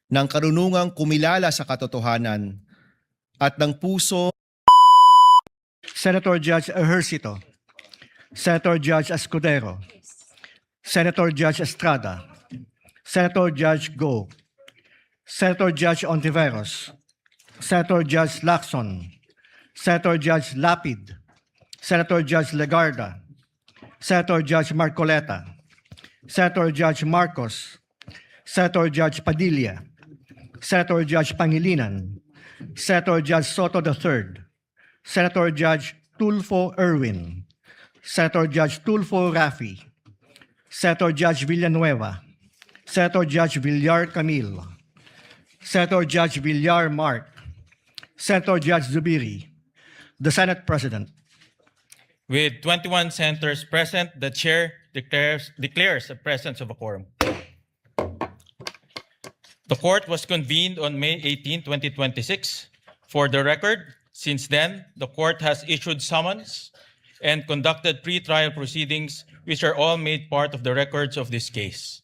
ng karunungang kumilala sa katotohanan at ng puso. Senator Judge Ejercito, Senator Judge Escudero, Senator Judge Estrada, Senator Judge Go, Senator Judge Ontiveros, Senator Judge Lacson, Senator Judge Lapid, Senator Judge Legarda, Senator Judge Marcoleta, Senator Judge Marcos, Senator Judge Padilla, Senator Judge Pangilinan, Senator Judge Soto III, Senator Judge Tulfo Erwin, Senator Judge Tulfo Rafi, Senator Judge Villanueva, Senator Judge Villar Camille, Senator Judge Villar Mark, Senator Judge Zubiri, the Senate President. With 21 senators present, the chair declares the presence of a quorum. The court was convened on May 18, 2026. For the record, since then, the court has issued summons and conducted pre-trial proceedings, which are all made part of the records of this case.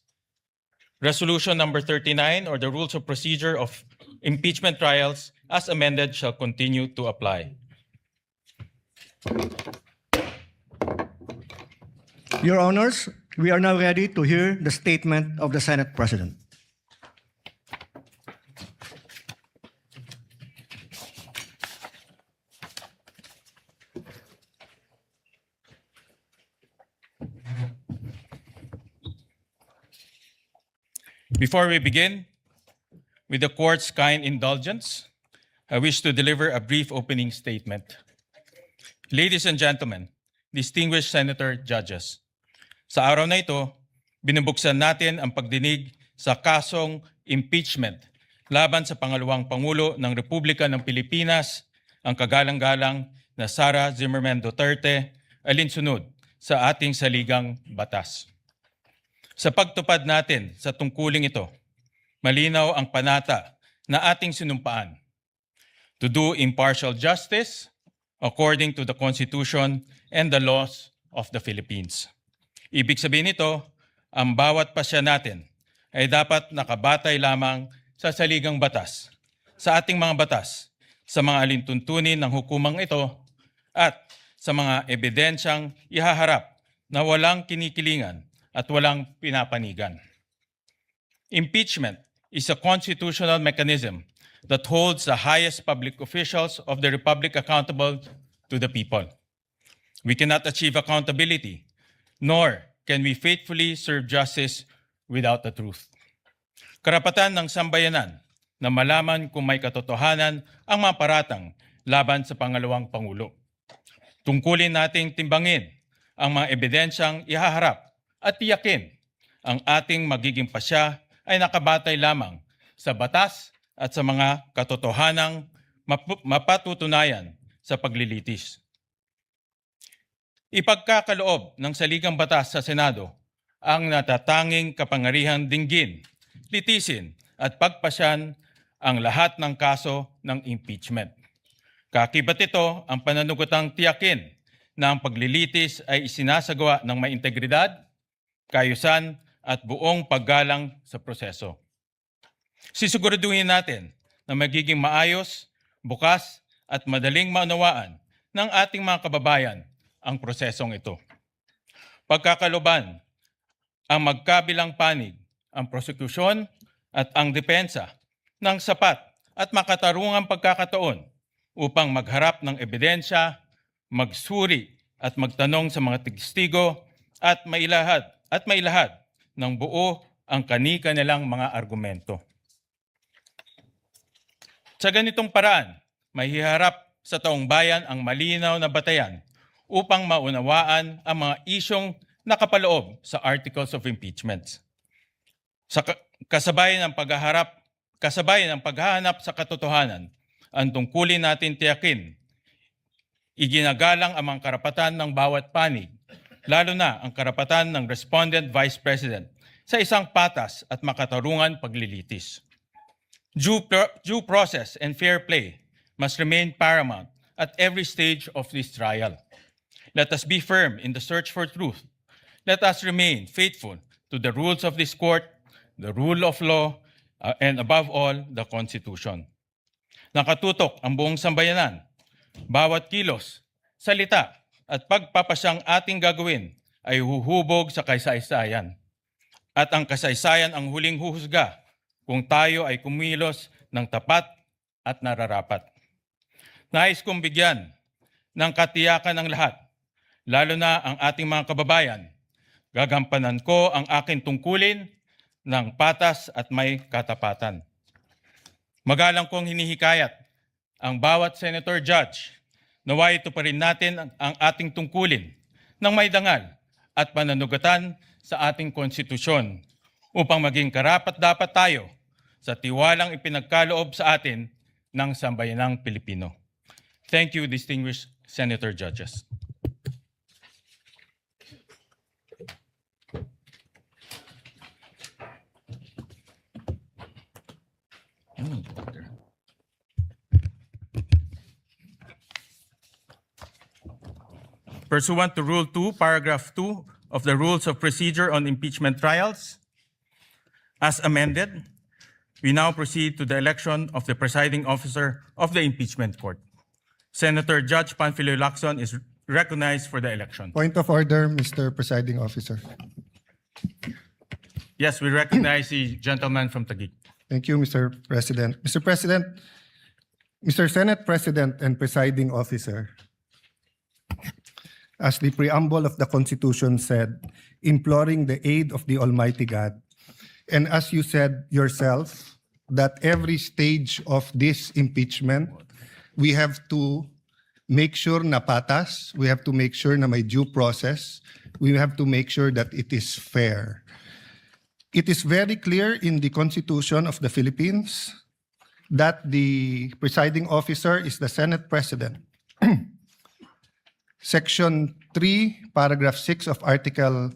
Resolution number 39, or the rules of procedure of impeachment trials, as amended, shall continue to apply. Your Honors, we are now ready to hear the statement of the Senate President. Before we begin, with the court's kind indulgence, I wish to deliver a brief opening statement. Ladies and gentlemen, distinguished senator judges, sa araw na ito, binubuksan natin ang pagdinig sa kasong impeachment laban sa pangalawang Pangulo ng Republika ng Pilipinas, ang kagalang-galang na Sara Duterte, alinsunod sa ating saligang batas. Sa pagtupad natin sa tungkuling ito, malinaw ang panata na ating sinumpaan to do impartial justice according to the Constitution and the laws of the Philippines. Ibig sabihin nito, ang bawat pasya natin ay dapat nakabatay lamang sa saligang batas, sa ating mga batas, sa mga alintuntunin ng hukumang ito, at sa mga ebidensyang ihaharap na walang kinikilingan at walang pinapanigan. Impeachment is a constitutional mechanism that holds the highest public officials of the Republic accountable to the people. We cannot achieve accountability, nor can we faithfully serve justice without the truth. Karapatan ng sambayanan na malaman kung may katotohanan ang mga paratang laban sa pangalawang Pangulo. Tungkulin nating timbangin ang mga ebidensyang ihaharap at tiyakin ang ating magiging pasya ay nakabatay lamang sa batas at sa mga katotohanang mapatutunayan sa paglilitis. Ipagkakaloob ng saligang batas sa Senado ang natatanging kapangyarihang dinggin, litisin at pagpasyan ang lahat ng kaso ng impeachment. Kakibat ito ang pananugutang tiyakin na ang paglilitis ay isinasagawa ng may integridad, kaayusan at buong paggalang sa proseso. Sisiguraduhin natin na magiging maayos, bukas at madaling maunawaan ng ating mga kababayan ang prosesong ito. Pagkakaloban, ang magkabilang panig, ang prosekusyon at ang depensa ng sapat at makatarungang pagkakataon upang magharap ng ebidensya, magsuri at magtanong sa mga testigo at mailahad ng buo ang kani-kanilang mga argumento. Sa ganitong paraan, may hiharap sa taong bayan ang malinaw na batayan upang maunawaan ang mga isyong nakapaloob sa Articles of Impeachment. Sa kasabayan ng paghahanap sa katotohanan, ang tungkulin natin tiyakin, iginagalang ang mga karapatan ng bawat panig, lalo na ang karapatan ng respondent vice president sa isang patas at makatarungan paglilitis. Due process and fair play must remain paramount at every stage of this trial. Let us be firm in the search for truth. Let us remain faithful to the rules of this court, the rule of law, and above all, the Constitution. Nakatutok ang buong sambayanan. Bawat kilos, salita at pagpapasyang ating gagawin ay huhubog sa kasaysayan. At ang kasaysayan ang huling huhusga kung tayo ay kumilos ng tapat at nararapat. Nais kong bigyan ng katiyakan ang lahat, lalo na ang ating mga kababayan. Gagampanan ko ang aking tungkulin ng patas at may katapatan. Magalang kong hinihikayat ang bawat senator judge naway ito pa rin natin ang ating tungkulin ng may dangal at pananugatan sa ating konstitusyon upang maging karapat-dapat tayo sa tiwalang ipinagkaloob sa atin ng sambayanang Pilipino. Thank you, distinguished senator judges. Pursuant to Rule 2, Paragraph 2 of the Rules of Procedure on Impeachment Trials, as amended, we now proceed to the election of the presiding officer of the Impeachment Court. Senator Judge Panfilo Lacson is recognized for the election. Point of order, Mr. Presiding Officer. Yes, we recognize the gentleman from Taguig. Thank you, Mr. President. Mr. President, Mr. Senate President and Presiding Officer, as the preamble of the Constitution said, imploring the aid of the Almighty God, and as you said yourself, that every stage of this impeachment, we have to make sure na patas, we have to make sure na may due process, we have to make sure that it is fair. It is very clear in the Constitution of the Philippines that the presiding officer is the Senate President. Section 3, Paragraph 6 of Article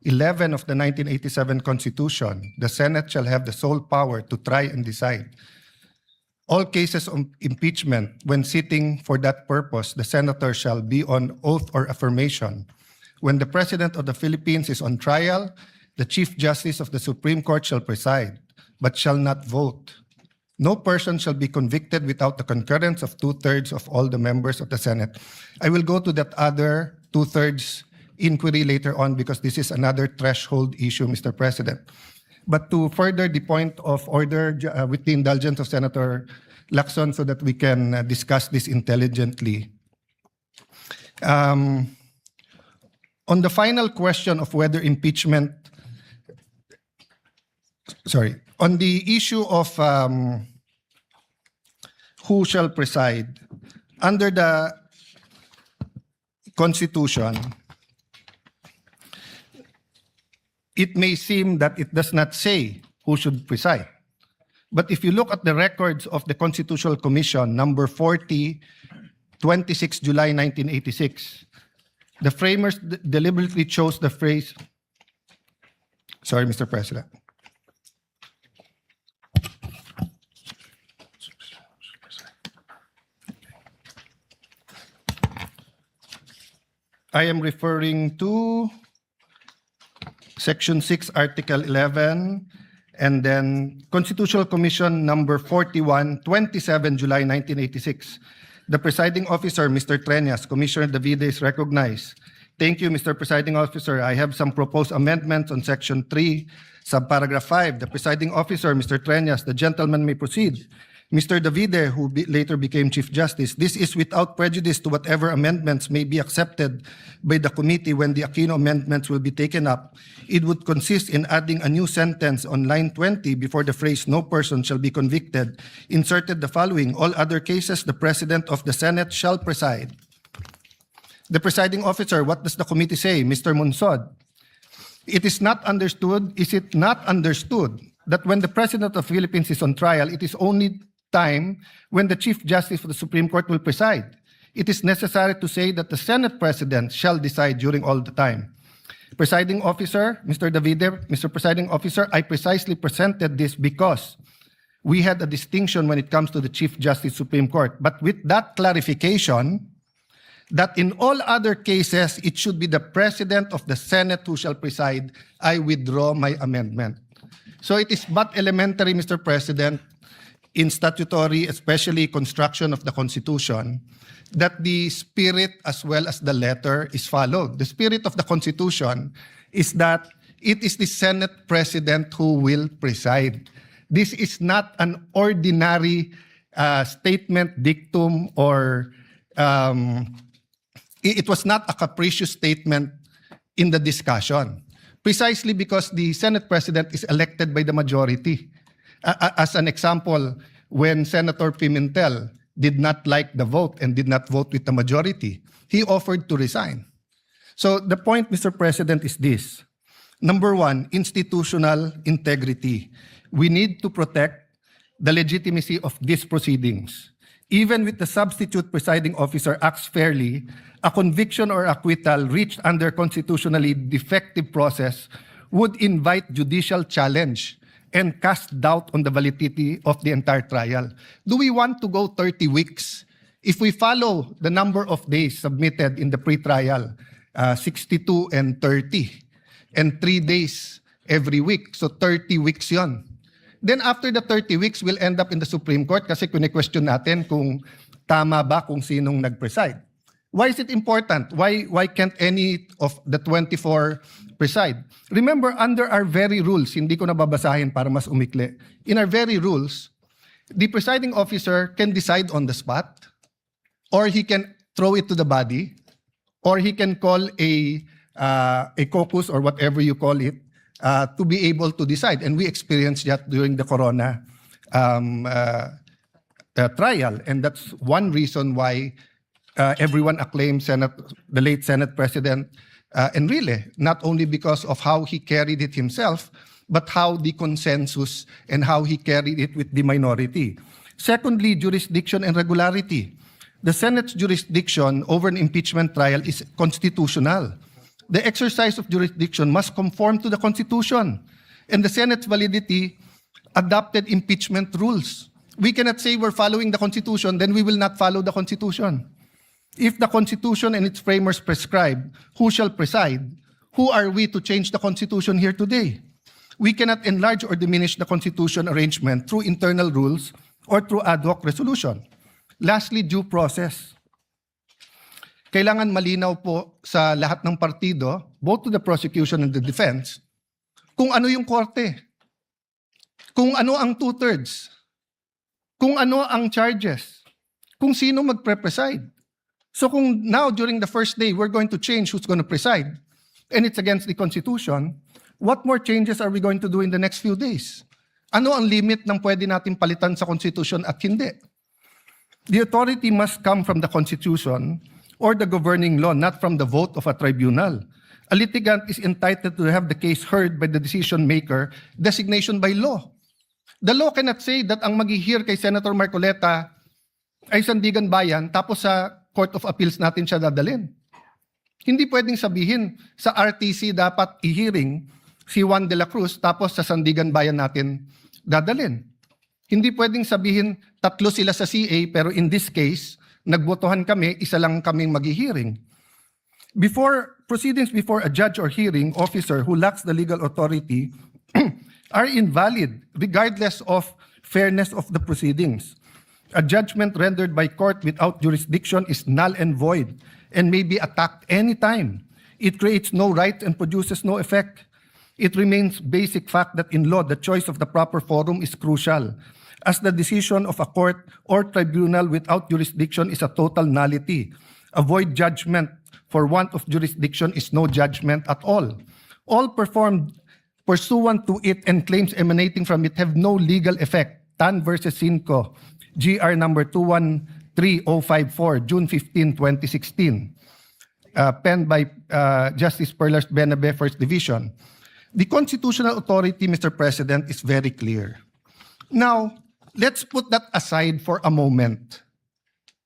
11 of the 1987 Constitution, the Senate shall have the sole power to try and decide all cases of impeachment. When sitting for that purpose, the senator shall be on oath or affirmation. When the President of the Philippines is on trial, the Chief Justice of the Supreme Court shall preside, but shall not vote. No person shall be convicted without the concurrence of 2/3 of all the members of the Senate. I will go to that other 2/3 inquiry later on because this is another threshold issue, Mr. President. But to further the point of order with the indulgence of Senator Lacson so that we can discuss this intelligently. On the final question of whether impeachment, on the issue of who shall preside, under the Constitution, it may seem that it does not say who should preside. But if you look at the records of the Constitutional Commission, number 40, 26 July 1986, the framers deliberately chose the phrase, sorry, Mr. President. I am referring to Section 6, Article 11, and then Constitutional Commission number 41, 27 July 1986. The presiding officer, Mr. Treñas, Commissioner Davide is recognized. Thank you, Mr. Presiding Officer. I have some proposed amendments on Section 3, subparagraph 5. The presiding officer, Mr. Treñas, the gentleman may proceed. Mr. Davide, who later became Chief Justice, this is without prejudice to whatever amendments may be accepted by the committee when the Aquino amendments will be taken up. It would consist in adding a new sentence on line 20 before the phrase "no person shall be convicted," inserted the following: all other cases, the President of the Senate shall preside. The presiding officer, what does the committee say? Mr. Munsod, it is not understood, is it not understood that when the President of the Philippines is on trial, it is only time when the Chief Justice of the Supreme Court will preside? It is necessary to say that the Senate President shall decide during all the time. Presiding Officer, Mr. Davide, Mr. Presiding Officer, I precisely presented this because we had a distinction when it comes to the Chief Justice Supreme Court. But with that clarification, that in all other cases, it should be the President of the Senate who shall preside, I withdraw my amendment. So it is but elementary, Mr. President, in statutory, especially construction of the Constitution, that the spirit as well as the letter is followed. The spirit of the Constitution is that it is the Senate President who will preside. This is not an ordinary statement, dictum, or it was not a capricious statement in the discussion. Precisely because the Senate President is elected by the majority. As an example, when Senator Pimentel did not like the vote and did not vote with the majority, he offered to resign. So the point, Mr. President, is this. Number one, institutional integrity. We need to protect the legitimacy of these proceedings. Even with the substitute presiding officer acts fairly, a conviction or acquittal reached under constitutionally defective process would invite judicial challenge and cast doubt on the validity of the entire trial. Do we want to go 30 weeks? If we follow the number of days submitted in the pre-trial, 62 and 30, and 3 days every week, so 30 weeks yon. Then after the 30 weeks, we'll end up in the Supreme Court kasi kune-question natin kung tama ba kung sinong nag-preside. Why is it important? Why can't any of the 24 preside? Remember, under our very rules, hindi ko nababasahin para mas umikli. In our very rules, the presiding officer can decide on the spot, or he can throw it to the body, or he can call a caucus or whatever you call it, to be able to decide. And we experienced that during the Corona trial. And that's one reason why everyone acclaimed the late Senate President Enrile, not only because of how he carried it himself, but how the consensus and how he carried it with the minority. Secondly, jurisdiction and regularity. The Senate's jurisdiction over an impeachment trial is constitutional. The exercise of jurisdiction must conform to the Constitution, and the Senate's validity adopted impeachment rules. We cannot say we're following the Constitution, then we will not follow the Constitution. If the Constitution and its framers prescribe who shall preside, who are we to change the Constitution here today? We cannot enlarge or diminish the Constitution arrangement through internal rules or through ad hoc resolution. Lastly, due process. Kailangan malinaw po sa lahat ng partido, both to the prosecution and the defense, kung ano yung korte, kung ano ang two-thirds, kung ano ang charges, kung sino magpre-preside. So kung now during the first day we're going to change who's going to preside, and it's against the Constitution, what more changes are we going to do in the next few days? Ano ang limit ng pwede natin palitan sa Constitution at hindi? The authority must come from the Constitution or the governing law, not from the vote of a tribunal. A litigant is entitled to have the case heard by the decision maker, designation by law. The law cannot say that ang mag-hear kay Senator Marcoleta ay Sandigan Bayan, tapos sa Court of Appeals natin siya dadalhin. Hindi pwedeng sabihin sa RTC dapat i-hearing si Juan de la Cruz, tapos sa Sandigan Bayan natin dadalhin. Hindi pwedeng sabihin tatlo sila sa CA, pero in this case, nagbotohan kami, isa lang kaming mag-hearing. Proceedings before a judge or hearing officer who lacks the legal authority are invalid regardless of fairness of the proceedings. A judgment rendered by court without jurisdiction is null and void and may be attacked anytime. It creates no right and produces no effect. It remains basic fact that in law, the choice of the proper forum is crucial, as the decision of a court or tribunal without jurisdiction is a total nullity. A void judgment for want of jurisdiction is no judgment at all. All performed pursuant to it and claims emanating from it have no legal effect. Tan versus Cinco, GR number 213054, June 15, 2016. Penned by Justice Perlas Benabe, First Division. The constitutional authority, Mr. President, is very clear. Now, let's put that aside for a moment.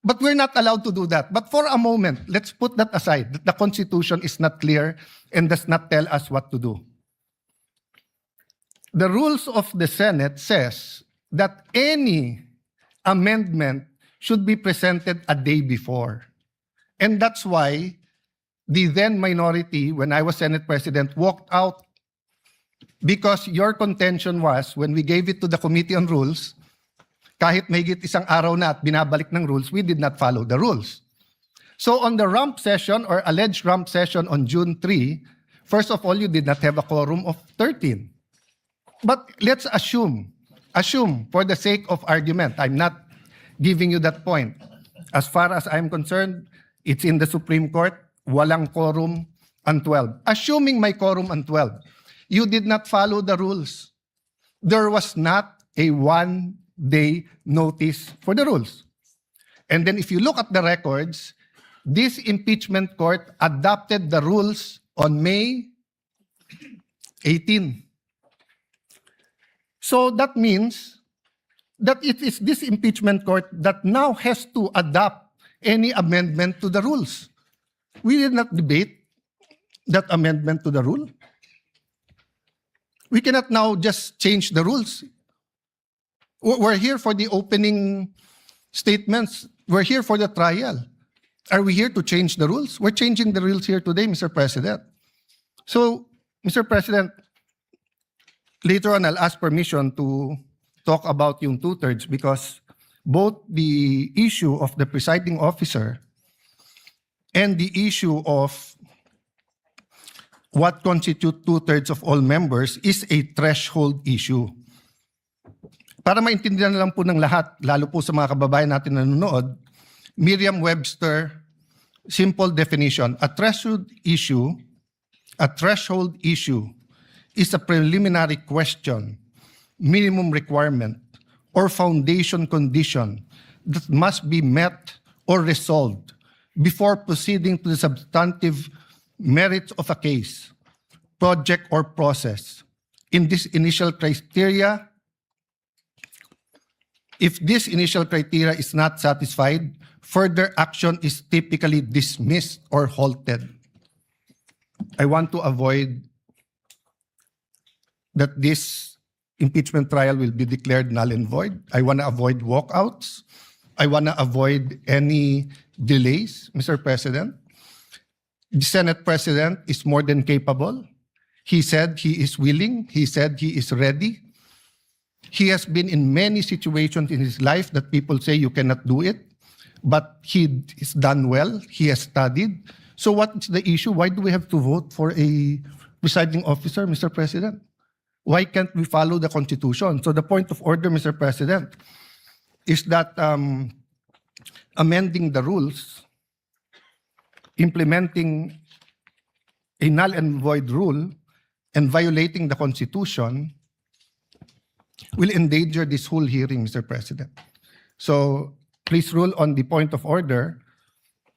But we're not allowed to do that. But for a moment, let's put that aside, that the Constitution is not clear and does not tell us what to do. The rules of the Senate says that any amendment should be presented a day before. And that's why the then minority, when I was Senate President, walked out Because your contention was, when we gave it to the Committee on Rules, kahit mahigit isang araw na at binabalik ng rules, we did not follow the rules. So on the rump session or alleged rump session on June 3, first of all, you did not have a quorum of 13. But let's assume for the sake of argument, I'm not giving you that point. As far as I'm concerned, it's in the Supreme Court, walang quorum on 12. Assuming may quorum on 12, you did not follow the rules. There was not a one-day notice for the rules. And then if you look at the records, this impeachment court adopted the rules on May 18. So that means that it is this impeachment court that now has to adopt any amendment to the rules. We did not debate that amendment to the rule. We cannot now just change the rules. We're here for the opening statements. We're here for the trial. Are we here to change the rules? We're changing the rules here today, Mr. President. So, Mr. President, later on I'll ask permission to talk about yung two-thirds because both the issue of the presiding officer and the issue of what constitutes two-thirds of all members is a threshold issue. Para maintindihan na lang po ng lahat, lalo po sa mga kababayan natin na nanonood, Merriam-Webster, simple definition, a threshold issue is a preliminary question, minimum requirement, or foundation condition that must be met or resolved before proceeding to the substantive merits of a case, project, or process. In this initial criteria, if this initial criteria is not satisfied, further action is typically dismissed or halted. I want to avoid that this impeachment trial will be declared null and void. I want to avoid walkouts. I want to avoid any delays, Mr. President. The Senate President is more than capable. He said he is willing. He said he is ready. He has been in many situations in his life that people say you cannot do it, but he is done well. He has studied. So what is the issue? Why do we have to vote for a presiding officer, Mr. President? Why can't we follow the Constitution? So the point of order, Mr. President, is that amending the rules, implementing a null and void rule, and violating the Constitution will endanger this whole hearing, Mr. President. So please rule on the point of order,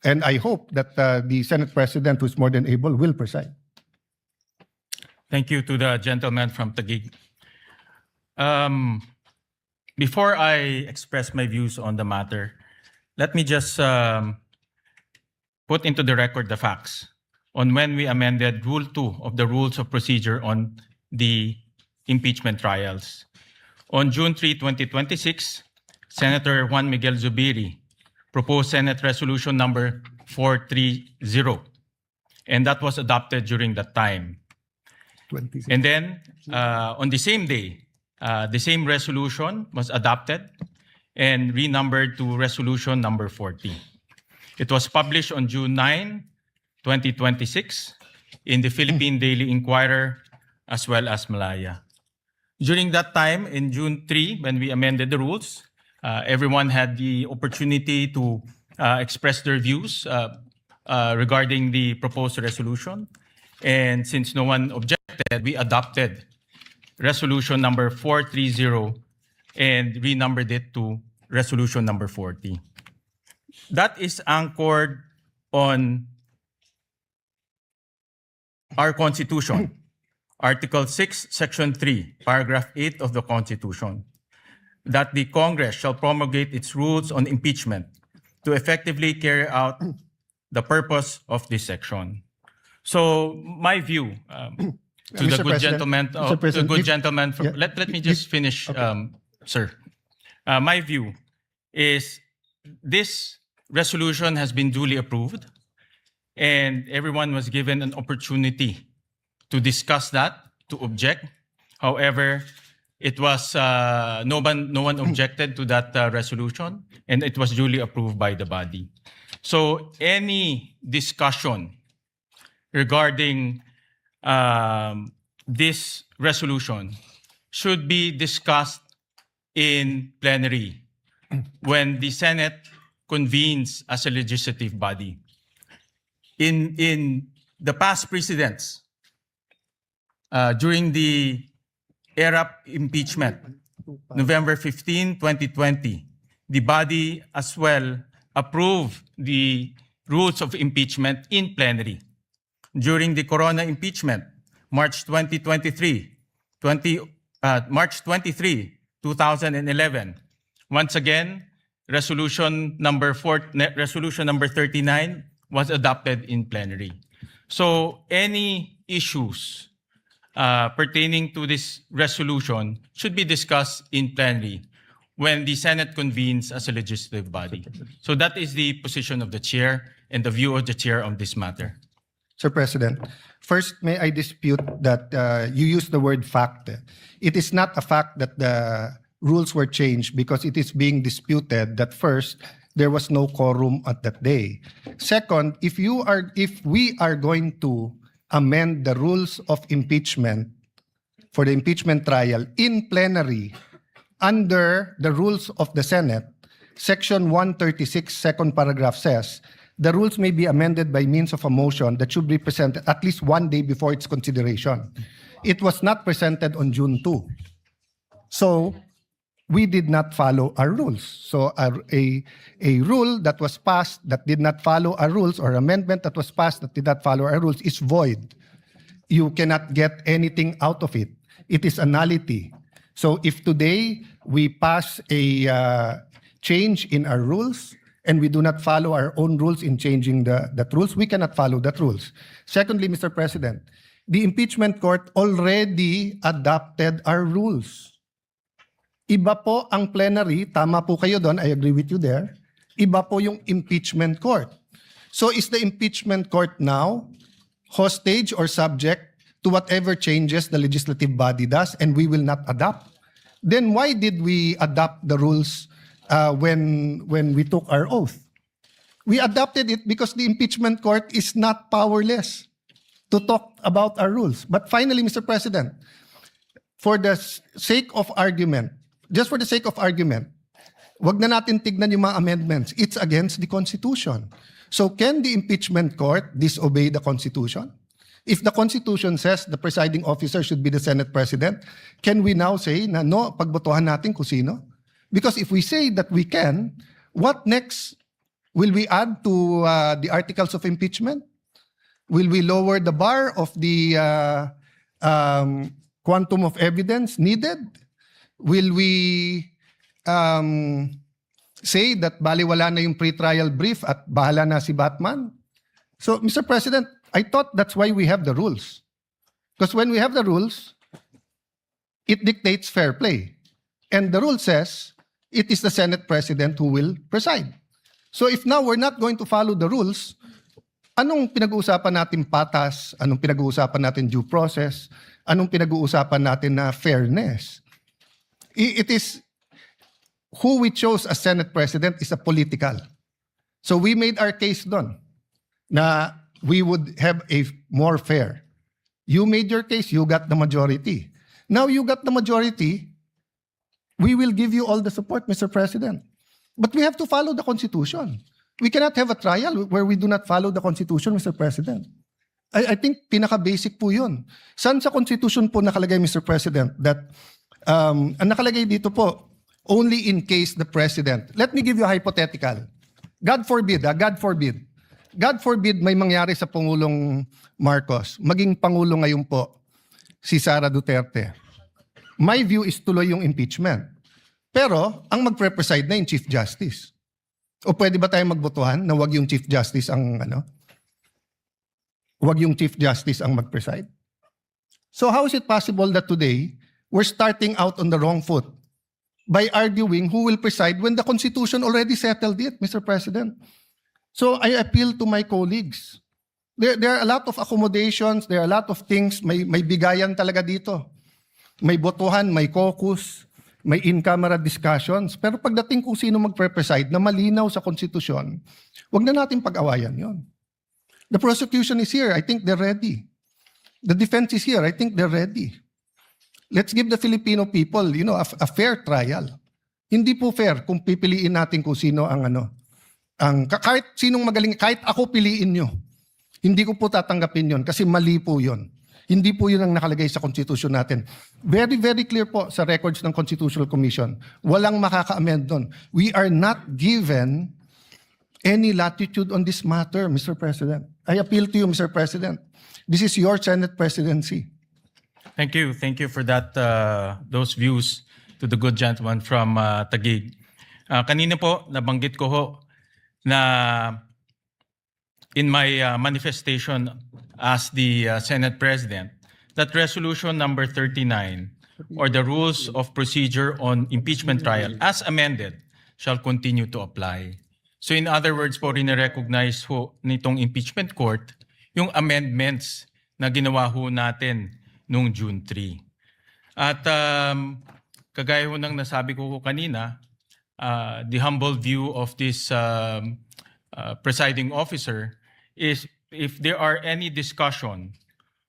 and I hope that the Senate President, who is more than able, will preside. Thank you to the gentleman from Taguig. Before I express my views on the matter, let me just put into the record the facts on when we amended Rule 2 of the Rules of Procedure on the impeachment trials. On June 3, 2026, Senator Juan Miguel Zubiri proposed Senate Resolution number 430, and that was adopted during that time. 26. And then, on the same day, the same resolution was adopted and renumbered to Resolution number 40. It was published on June 9, 2026 in the Philippine Daily Inquirer as well as Malaya. During that time, in June 3, when we amended the rules, everyone had the opportunity to express their views regarding the proposed resolution. And since no one objected, we adopted Resolution number 430 and renumbered it to Resolution number 40. That is anchored on our Constitution, Article 6, Section 3, Paragraph 8 of the Constitution, that the Congress shall promulgate its rules on impeachment to effectively carry out the purpose of this section. So my view to the Mr. good President, gentleman, Mr. President, let me just finish, sir. My view is this resolution has been duly approved, and everyone was given an opportunity to discuss that, to object, However, it was no one objected to that resolution, and it was duly approved by the body. So any discussion regarding this resolution should be discussed in plenary when the Senate convenes as a legislative body. In the past precedents, during the harap impeachment, November 15, 2020, the body as well approved the rules of impeachment in plenary. During the Corona impeachment, March 23, 2011, once again, resolution number 39 was adopted in plenary. So any issues pertaining to this resolution should be discussed in plenary when the Senate convenes as a legislative body. So that is the position of the chair and the view of the chair on this matter. Sir President, first, may I dispute that you used the word fact. It is not a fact that the rules were changed because it is being disputed that first, there was no quorum at that day. Second, if we are going to amend the rules of impeachment for the impeachment trial in plenary under the rules of the Senate, Section 136, second paragraph says, the rules may be amended by means of a motion that should be presented at least one day before its consideration. It was not presented on June 2. So we did not follow our rules. So a rule that was passed that did not follow our rules, or amendment that was passed that did not follow our rules, is void. You cannot get anything out of it. It is a nullity. So if today we pass a change in our rules and we do not follow our own rules in changing that rules, we cannot follow that rules. Secondly, Mr. President, the impeachment court already adopted our rules. Iba po ang plenary, tama po kayo doon, I agree with you there. Iba po yung impeachment court. So is the impeachment court now hostage or subject to whatever changes the legislative body does and we will not adopt? Then why did we adopt the rules when we took our oath? We adopted it because the impeachment court is not powerless to talk about our rules. But finally, Mr. President, for the sake of argument, just for the sake of argument, wag na natin tignan yung mga amendments. It's against the Constitution. So can the impeachment court disobey the Constitution? If the Constitution says the presiding officer should be the Senate President, can we now say na no, pagbotohan natin kung sino? Because if we say that we can, what next? Will we add to the articles of impeachment? Will we lower the bar of the quantum of evidence needed? Will we say that baliwala na yung pre-trial brief at bahala na si Batman? So, Mr. President, I thought that's why we have the rules. Because when we have the rules, it dictates fair play. And the rule says it is the Senate President who will preside. So if now we're not going to follow the rules, anong pinag-uusapan natin patas? Anong pinag-uusapan natin due process? Anong pinag-uusapan natin na fairness? It is who we chose as Senate President is a political. So we made our case doon na we would have a more fair. You made your case, you got the majority. Now you got the majority, we will give you all the support, Mr. President. But we have to follow the Constitution. We cannot have a trial where we do not follow the Constitution, Mr. President. I think pinaka-basic po yun. Saan sa Constitution po nakalagay, Mr. President, that ang nakalagay dito po, only in case the President. Let me give you a hypothetical. God forbid, God forbid. God forbid may mangyari sa Pangulong Marcos, maging Pangulo ngayon po, si Sara Duterte. My view is tuloy yung impeachment. Pero, ang magpre-preside na yung Chief Justice. O pwede ba tayo magbotohan na wag yung Chief Justice ang, wag yung Chief Justice ang mag-preside? So how is it possible that today, we're starting out on the wrong foot by arguing who will preside when the Constitution already settled it, Mr. President? So I appeal to my colleagues. There are a lot of accommodations, there are a lot of things, may bigayan talaga dito. may botohan, may caucus, may in-camera discussions. Pero pagdating kung sino magpre-preside na malinaw sa konstitusyon, wag na natin pag-awayan yon. The prosecution is here. I think they're ready. The defense is here. I think they're ready. Let's give the Filipino people, a fair trial. Hindi po fair kung pipiliin natin kung sino kahit sinong magaling, kahit ako piliin nyo. Hindi ko po tatanggapin yon kasi mali po yon. Hindi po yun ang nakalagay sa Constitution natin. Very, very clear po sa records ng Constitutional Commission. Walang makaka-amend doon. We are not given any latitude on this matter, Mr. President. I appeal to you, Mr. President. This is your Senate presidency. Thank you. Thank you for that, those views to the good gentleman from Taguig. Kanina po, nabanggit ko ho na in my manifestation as the Senate President, that resolution number 39 or the rules of procedure on impeachment trial as amended shall continue to apply. So in other words po, rin-recognize ho nitong impeachment court yung amendments na ginawa ho natin noong June 3. At kagaya ho ng nasabi ko kanina, the humble view of this presiding officer is if there are any discussion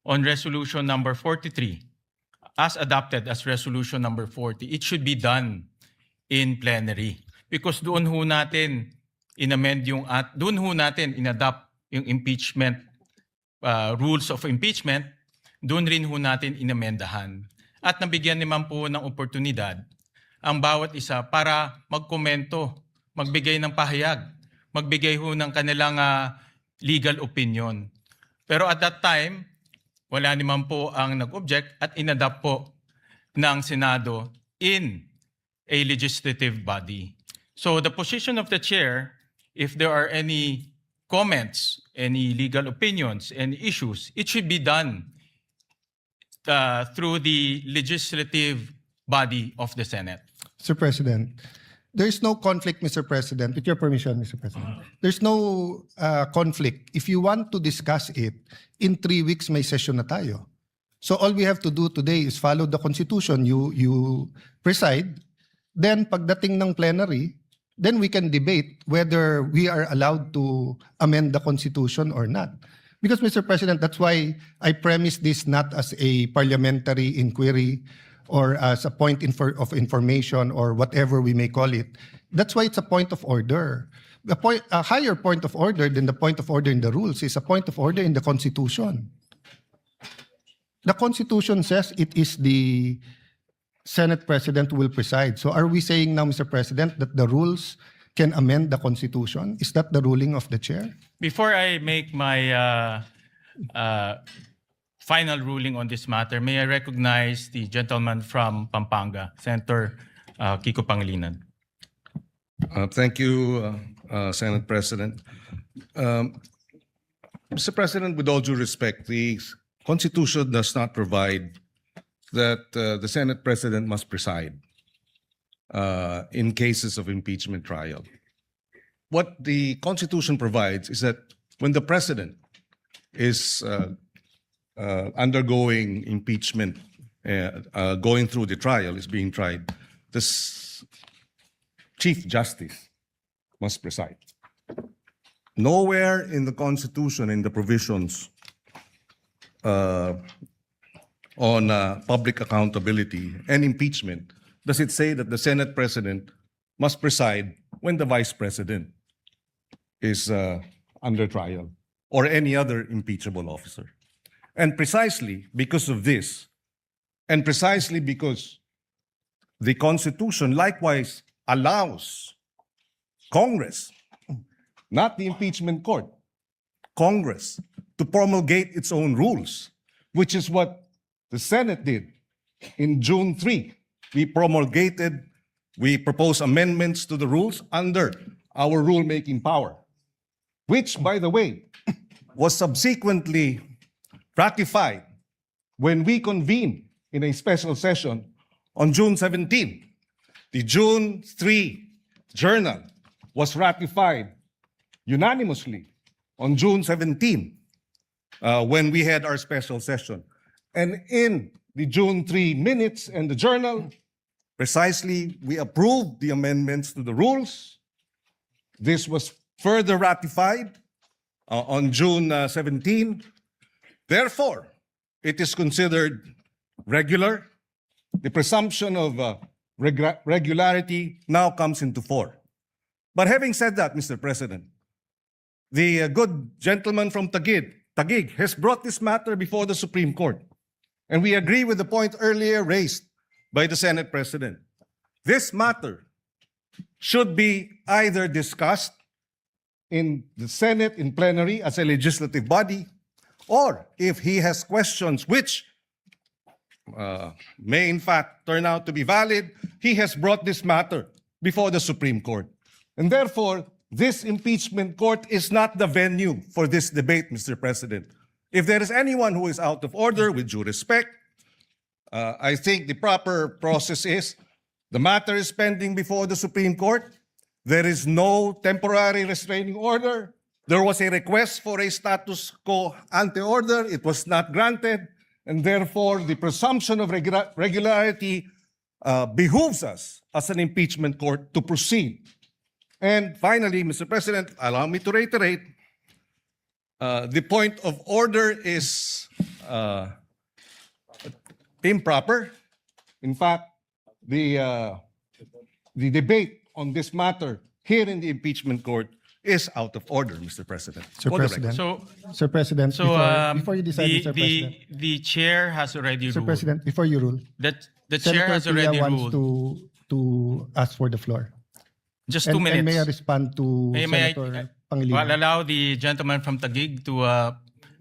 on resolution number 43 as adopted as resolution number 40, it should be done in plenary. Because doon ho natin doon ho natin inadopt yung impeachment rules of impeachment, doon rin ho natin inamendahan. At nabigyan naman po ng oportunidad ang bawat isa para magkomento, magbigay ng pahayag, magbigay ho ng kanilang legal opinion. Pero at that time, wala naman po ang nag-object at inadapt po ng Senado in a legislative body. So the position of the chair, if there are any comments, any legal opinions, any issues, it should be done through the legislative body of the Senate. Mr. President, there is no conflict, Mr. President. With your permission, Mr. President. There's no conflict. If you want to discuss it, in 3 weeks may session na tayo. So all we have to do today is follow the Constitution. You preside. Then pagdating ng plenary, then we can debate whether we are allowed to amend the Constitution or not. Because, Mr. President, that's why I premise this not as a parliamentary inquiry or as a point of information or whatever we may call it. That's why it's a point of order. A higher point of order than the point of order in the rules is a point of order in the Constitution. The Constitution says it is the Senate President who will preside. So are we saying now, Mr. President, that the rules can amend the Constitution? Is that the ruling of the chair? Before I make my final ruling on this matter, may I recognize the gentleman from Pampanga, Senator Kiko Pangilinan. Thank you, Senate President. Mr. President, with all due respect, the Constitution does not provide that the Senate President must preside in cases of impeachment trial. What the Constitution provides is that when the President is undergoing impeachment, going through the trial, is being tried, the Chief Justice must preside. Nowhere in the Constitution, in the provisions on public accountability and impeachment, does it say that the Senate President must preside when the Vice President is under trial or any other impeachable officer. And precisely because of this, and precisely because the Constitution likewise allows Congress, not the impeachment court, Congress, to promulgate its own rules, which is what the Senate did in June 3. We proposed amendments to the rules under our rulemaking power, which, by the way, was subsequently ratified when we convened in a special session on June 17. The June 3 journal was ratified unanimously on June 17 when we had our special session. And in the June 3 minutes and the journal. Precisely, we approved the amendments to the rules. This was further ratified on June 17. Therefore, it is considered regular. The presumption of regularity now comes into force. But having said that, Mr. President, the good gentleman from Taguig has brought this matter before the Supreme Court. And we agree with the point earlier raised by the Senate President. This matter should be either discussed in the Senate in plenary as a legislative body, or if he has questions which may in fact turn out to be valid, he has brought this matter before the Supreme Court. And therefore, this impeachment court is not the venue for this debate, Mr. President. If there is anyone who is out of order, with due respect, I think the proper process is the matter is pending before the Supreme Court. There is no temporary restraining order. There was a request for a status quo ante order. It was not granted. And therefore, the presumption of regularity behooves us as an impeachment court to proceed. And finally, Mr. President, allow me to reiterate, the point of order is improper. In fact, the debate on this matter here in the impeachment court is out of order, Mr. President. Sir For the record. President, So, Sir President, before you decide, Mr. President, the chair has already Sir ruled. President, before you rule, That the chair has Senator Pia already wants ruled. to ask for the floor. Just 2 minutes. And may I respond to May I- Senator Well, Pangilinan? allow the gentleman from Taguig to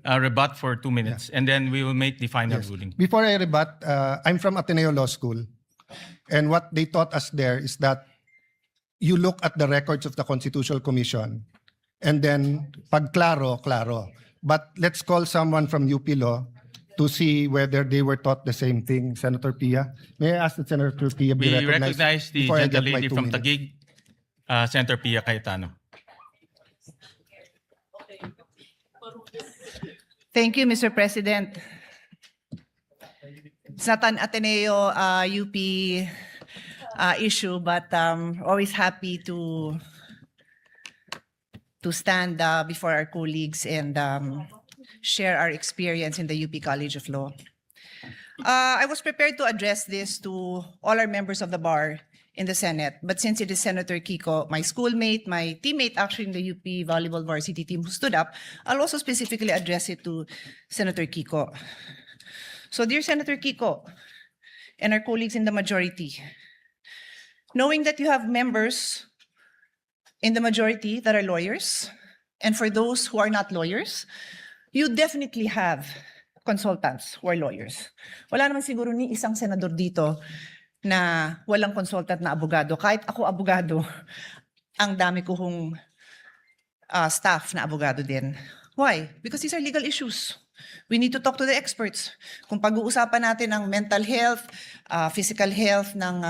rebut for 2 minutes, and then we will make the final ruling. Before I rebut, I'm from Ateneo Law School. And what they taught us there is that you look at the records of the Constitutional Commission and then pag klaro, klaro. But let's call someone from UP Law to see whether they were taught the same thing. Senator Pia, may I ask that Senator Pia be We recognized recognize the before I get my gentlelady 2 from minutes? Taguig, Senator Pia Cayetano. Thank you, Mr. President. It's not an Ateneo UP issue, but always happy to stand before our colleagues and share our experience in the UP College of Law. I was prepared to address this to all our members of the bar in the Senate, but since it is Senator Kiko, my schoolmate, my teammate actually in the UP volleyball varsity team who stood up, I'll also specifically address it to Senator Kiko. So dear Senator Kiko and our colleagues in the majority, knowing that you have members in the majority that are lawyers, and for those who are not lawyers, you definitely have consultants who are lawyers. Wala naman siguro ni isang senador dito na walang consultant na abogado. Kahit ako abogado, ang dami ko hong staff na abogado din. Why? Because these are legal issues. We need to talk to the experts. Kung pag-uusapan natin ang mental health, physical health ng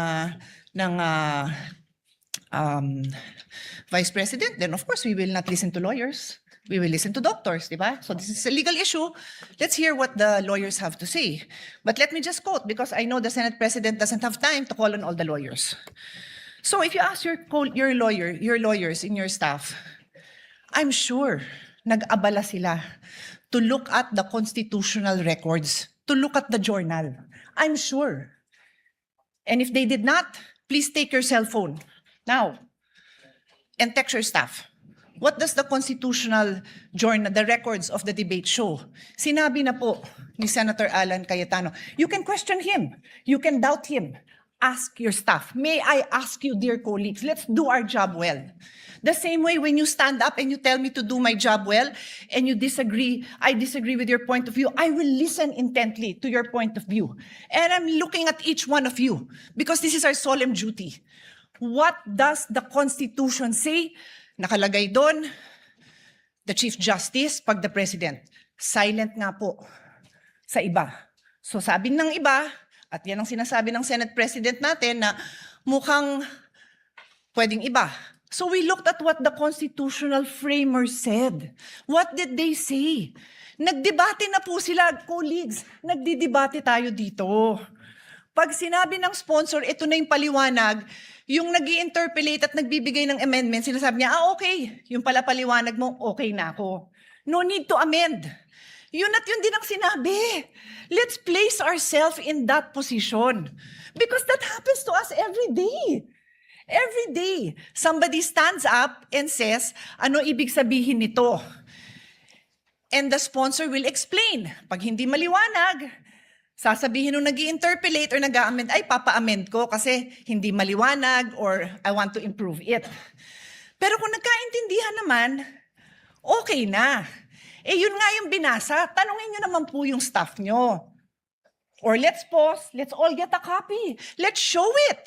Vice President, then of course we will not listen to lawyers. We will listen to doctors, di ba? So this is a legal issue. Let's hear what the lawyers have to say. But let me just quote, because I know the Senate President doesn't have time to call on all the lawyers. So if you ask your lawyers in your staff, I'm sure nag-abala sila to look at the constitutional records, to look at the journal. I'm sure. And if they did not, please take your cell phone now and text your staff. What does the constitutional journal, the records of the debate show? Sinabi na po ni Senator Alan Cayetano, you can question him, you can doubt him. Ask your staff. May I ask you, dear colleagues, let's do our job well. The same way when you stand up and you tell me to do my job well and you disagree, I disagree with your point of view, I will listen intently to your point of view. And I'm looking at each one of you because this is our solemn duty. What does the Constitution say? Nakalagay doon, the Chief Justice, pag the President. Silent nga po sa iba. So sabi ng iba, at yan ang sinasabi ng Senate President natin na mukhang pwedeng iba. So we looked at what the constitutional framers said. What did they say? Nagdebate na po sila, colleagues. Nagdidebate tayo dito. Pag sinabi ng sponsor, ito na yung paliwanag, yung nag-i-interpolate at nagbibigay ng amendment, sinasabi niya, okay, yung pala paliwanag mo, okay na ako. No need to amend. Yun at yun din ang sinabi. Let's place ourselves in that position. Because that happens to us every day. Every day, somebody stands up and says, ano ibig sabihin nito? And the sponsor will explain. Pag hindi maliwanag, sasabihin nung nag-i-interpolate or nag-a-amend, ay papa-amend ko kasi hindi maliwanag or I want to improve it. Pero kung nagkaintindihan naman, okay na. Eh yun nga yung binasa, tanungin nyo naman po yung staff nyo. Or let's pause, let's all get a copy. Let's show it.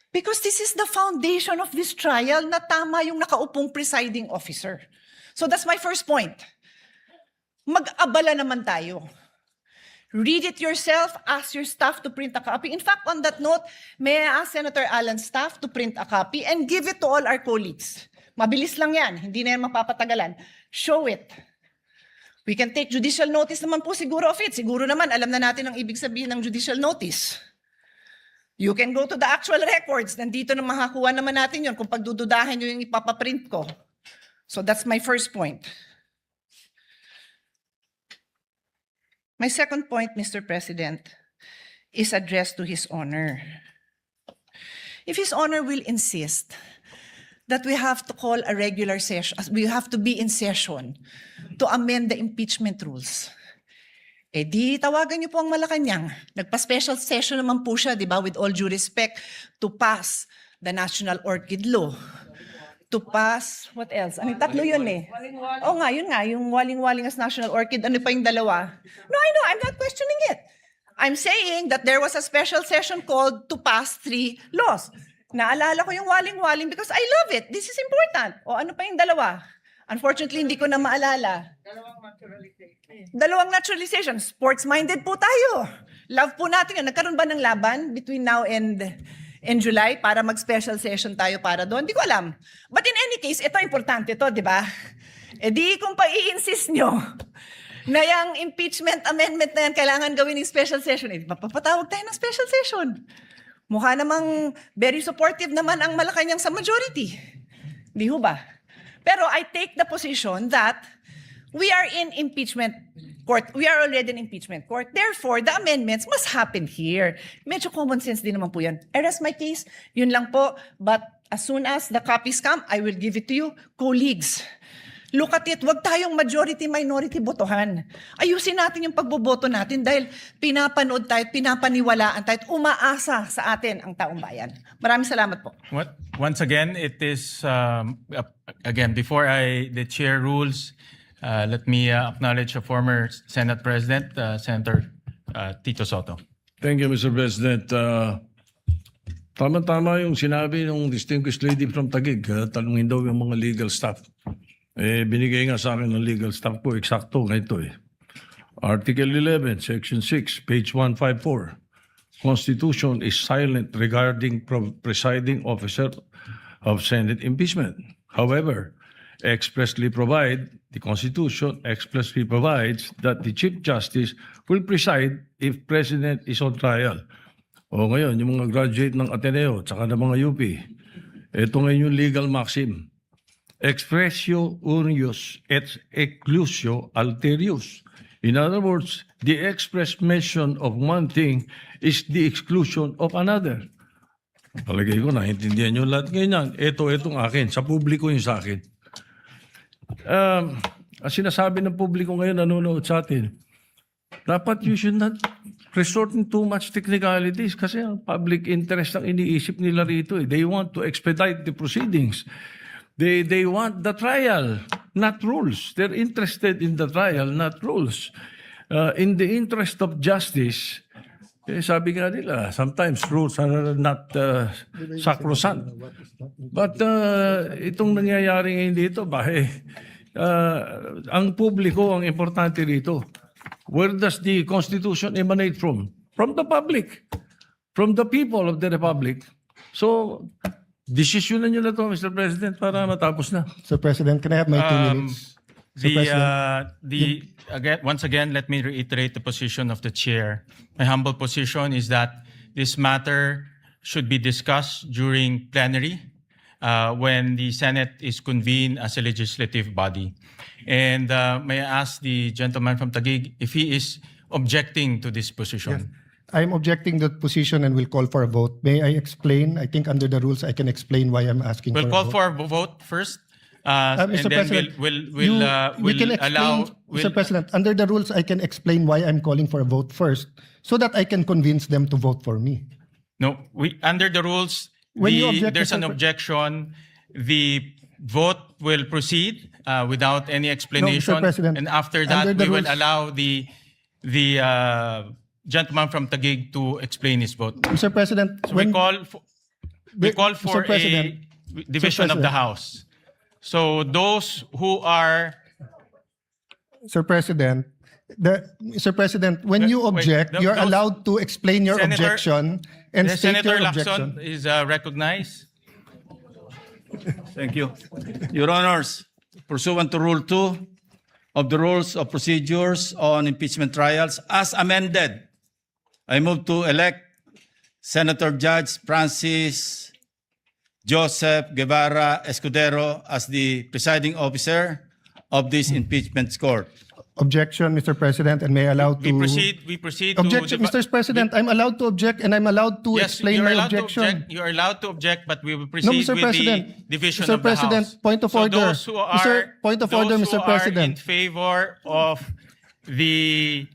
Because this is the foundation of this trial na tama yung nakaupong presiding officer. So that's my first point. Mag-abala naman tayo. Read it yourself, ask your staff to print a copy. In fact, on that note, may I ask Senator Allen's staff to print a copy and give it to all our colleagues. Mabilis lang yan, hindi na yan mapapatagalan. Show it. We can take judicial notice naman po siguro of it. Siguro naman, alam na natin ang ibig sabihin ng judicial notice. You can go to the actual records. Nandito na makakuha naman natin yun kung pagdududahan nyo yung ipapaprint ko. So that's my first point. My second point, Mr. President, is addressed to His Honor. If His Honor will insist that we have to call a regular session, we have to be in session to amend the impeachment rules, eh di tawagan niyo po ang Malacanang. Nagpa-special session naman po siya, di ba, with all due respect, to pass the National Orchid Law. To pass, what else? Ano, tatlo yun eh. Oo nga, yun nga, yung waling-waling as National Orchid, ano pa yung dalawa? No, I know, I'm not questioning it. I'm saying that there was a special session called to pass 3 laws. Naalala ko yung waling-waling because I love it. This is important. O ano pa yung dalawa? Unfortunately, hindi ko na maalala. Dalawang naturalization. Sports-minded po tayo. Love po natin yun. Nagkaroon ba ng laban between now and July para mag-special session tayo para doon? Hindi ko alam. But in any case, ito importante to, di ba? E di kung pa-i-insist nyo na yung impeachment amendment na yan kailangan gawin ng special session, eh, mapapatawag tayo ng special session. Mukha namang very supportive naman ang Malacanang sa majority. Di ho ba? Pero I take the position that we are in impeachment court. We are already in impeachment court. Therefore, the amendments must happen here. Medyo common sense din naman po yan. I rest my case. Yun lang po. But as soon as the copies come, I will give it to you. Colleagues, look at it. Huwag tayong majority-minority botohan. Ayusin natin yung pagboboto natin dahil pinapanood tayo, pinapaniwalaan tayo, at umaasa sa atin ang taong bayan. Maraming salamat po. Once again, it is, again, before the chair rules, let me acknowledge a former Senate President, Senator Tito Soto. Thank you, Mr. President. Tama-tama yung sinabi ng distinguished lady from Taguig. Tanungin daw yung mga legal staff. Eh, binigay nga sa akin ng legal staff ko, eksakto nga ito eh. Article 11, Section 6, page 154. Constitution is silent regarding presiding officer of Senate impeachment. However, the Constitution expressly provides that the Chief Justice will preside if President is on trial. O ngayon, yung mga graduate ng Ateneo, tsaka ng mga UP, ito ngayon yung legal maxim. Expressio unius et exclusio alterius. In other words, the express mention of one thing is the exclusion of another. Palagay ko, naintindihan nyo lahat ganyan. Itong akin, sa publiko yung sa akin. Ang sinasabi ng publiko ngayon, nanonood sa atin, dapat you should not resort in too much technicalities kasi ang public interest ang iniisip nila rito. They want to expedite the proceedings. They want the trial, not rules. They're interested in the trial, not rules. In the interest of justice, sabi nga nila, sometimes rules are not sacrosanct. But itong nangyayari ngayon dito, ang publiko ang importante rito. Where does the Constitution emanate from? From the public, from the people of the Republic. So, Desisyonan nyo na to, Mr. President, para matapos na. Sir President, can I have my 2 minutes? Once again, let me reiterate the position of the chair. My humble position is that this matter should be discussed during plenary when the Senate is convened as a legislative body. And may I ask the gentleman from Taguig if he is objecting to this position? I'm objecting that position and will call for a vote. May I explain? I think under the rules, I can explain why I'm asking We'll for call a vote. for a vote first. Mr. And then President, we'll Mr. President, under the rules, I can explain why I'm calling for a vote first so that I can convince them to vote for me. No, under the rules, When you object, there's an Mr. objection. The vote will proceed without any explanation. President, and after under that, the we will rules- allow the gentleman from Taguig to explain his vote. Mr. President, So we call for Mr. President, a division of the House. So those who are Sir President, Mr. President, when you Wait, object, you're those- allowed to explain your Senator- objection and the state Senator your objection. Lacson is recognized. Thank you. Your Honors, pursuant to Rule 2 of the Rules of Procedures on Impeachment Trials, as amended, I move to elect Senator Judge Francis Joseph Guevara Escudero as the presiding officer of this impeachment court. Objection, Mr. President, and may I allow to... We proceed to... Objection, Mr. President, I'm allowed to object and I'm allowed to Yes, explain you're my allowed to objection. object. You are allowed to object, but we will proceed No, Mr. with President. the division Mr. of the President, House. point of So order. those who are, Point of order, those who Mr. are President. in favor of the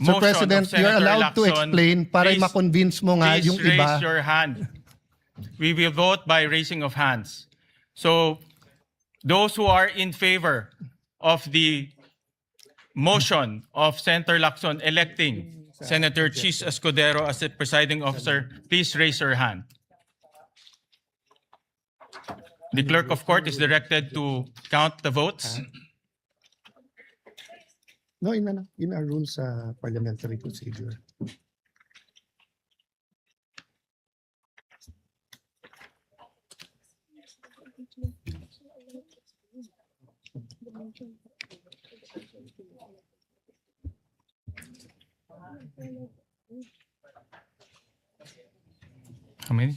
Sir motion President, of Senator you're allowed to Lacson, explain para please- ma-convince mo nga please yung raise iba. your hand. We will vote by raising of hands. So those who are in favor of the motion of Senator Lacson electing Senator Chis Escudero as the presiding officer, please raise your hand. The clerk of court is directed to count the votes. No, in our rules sa parliamentary procedure. How many?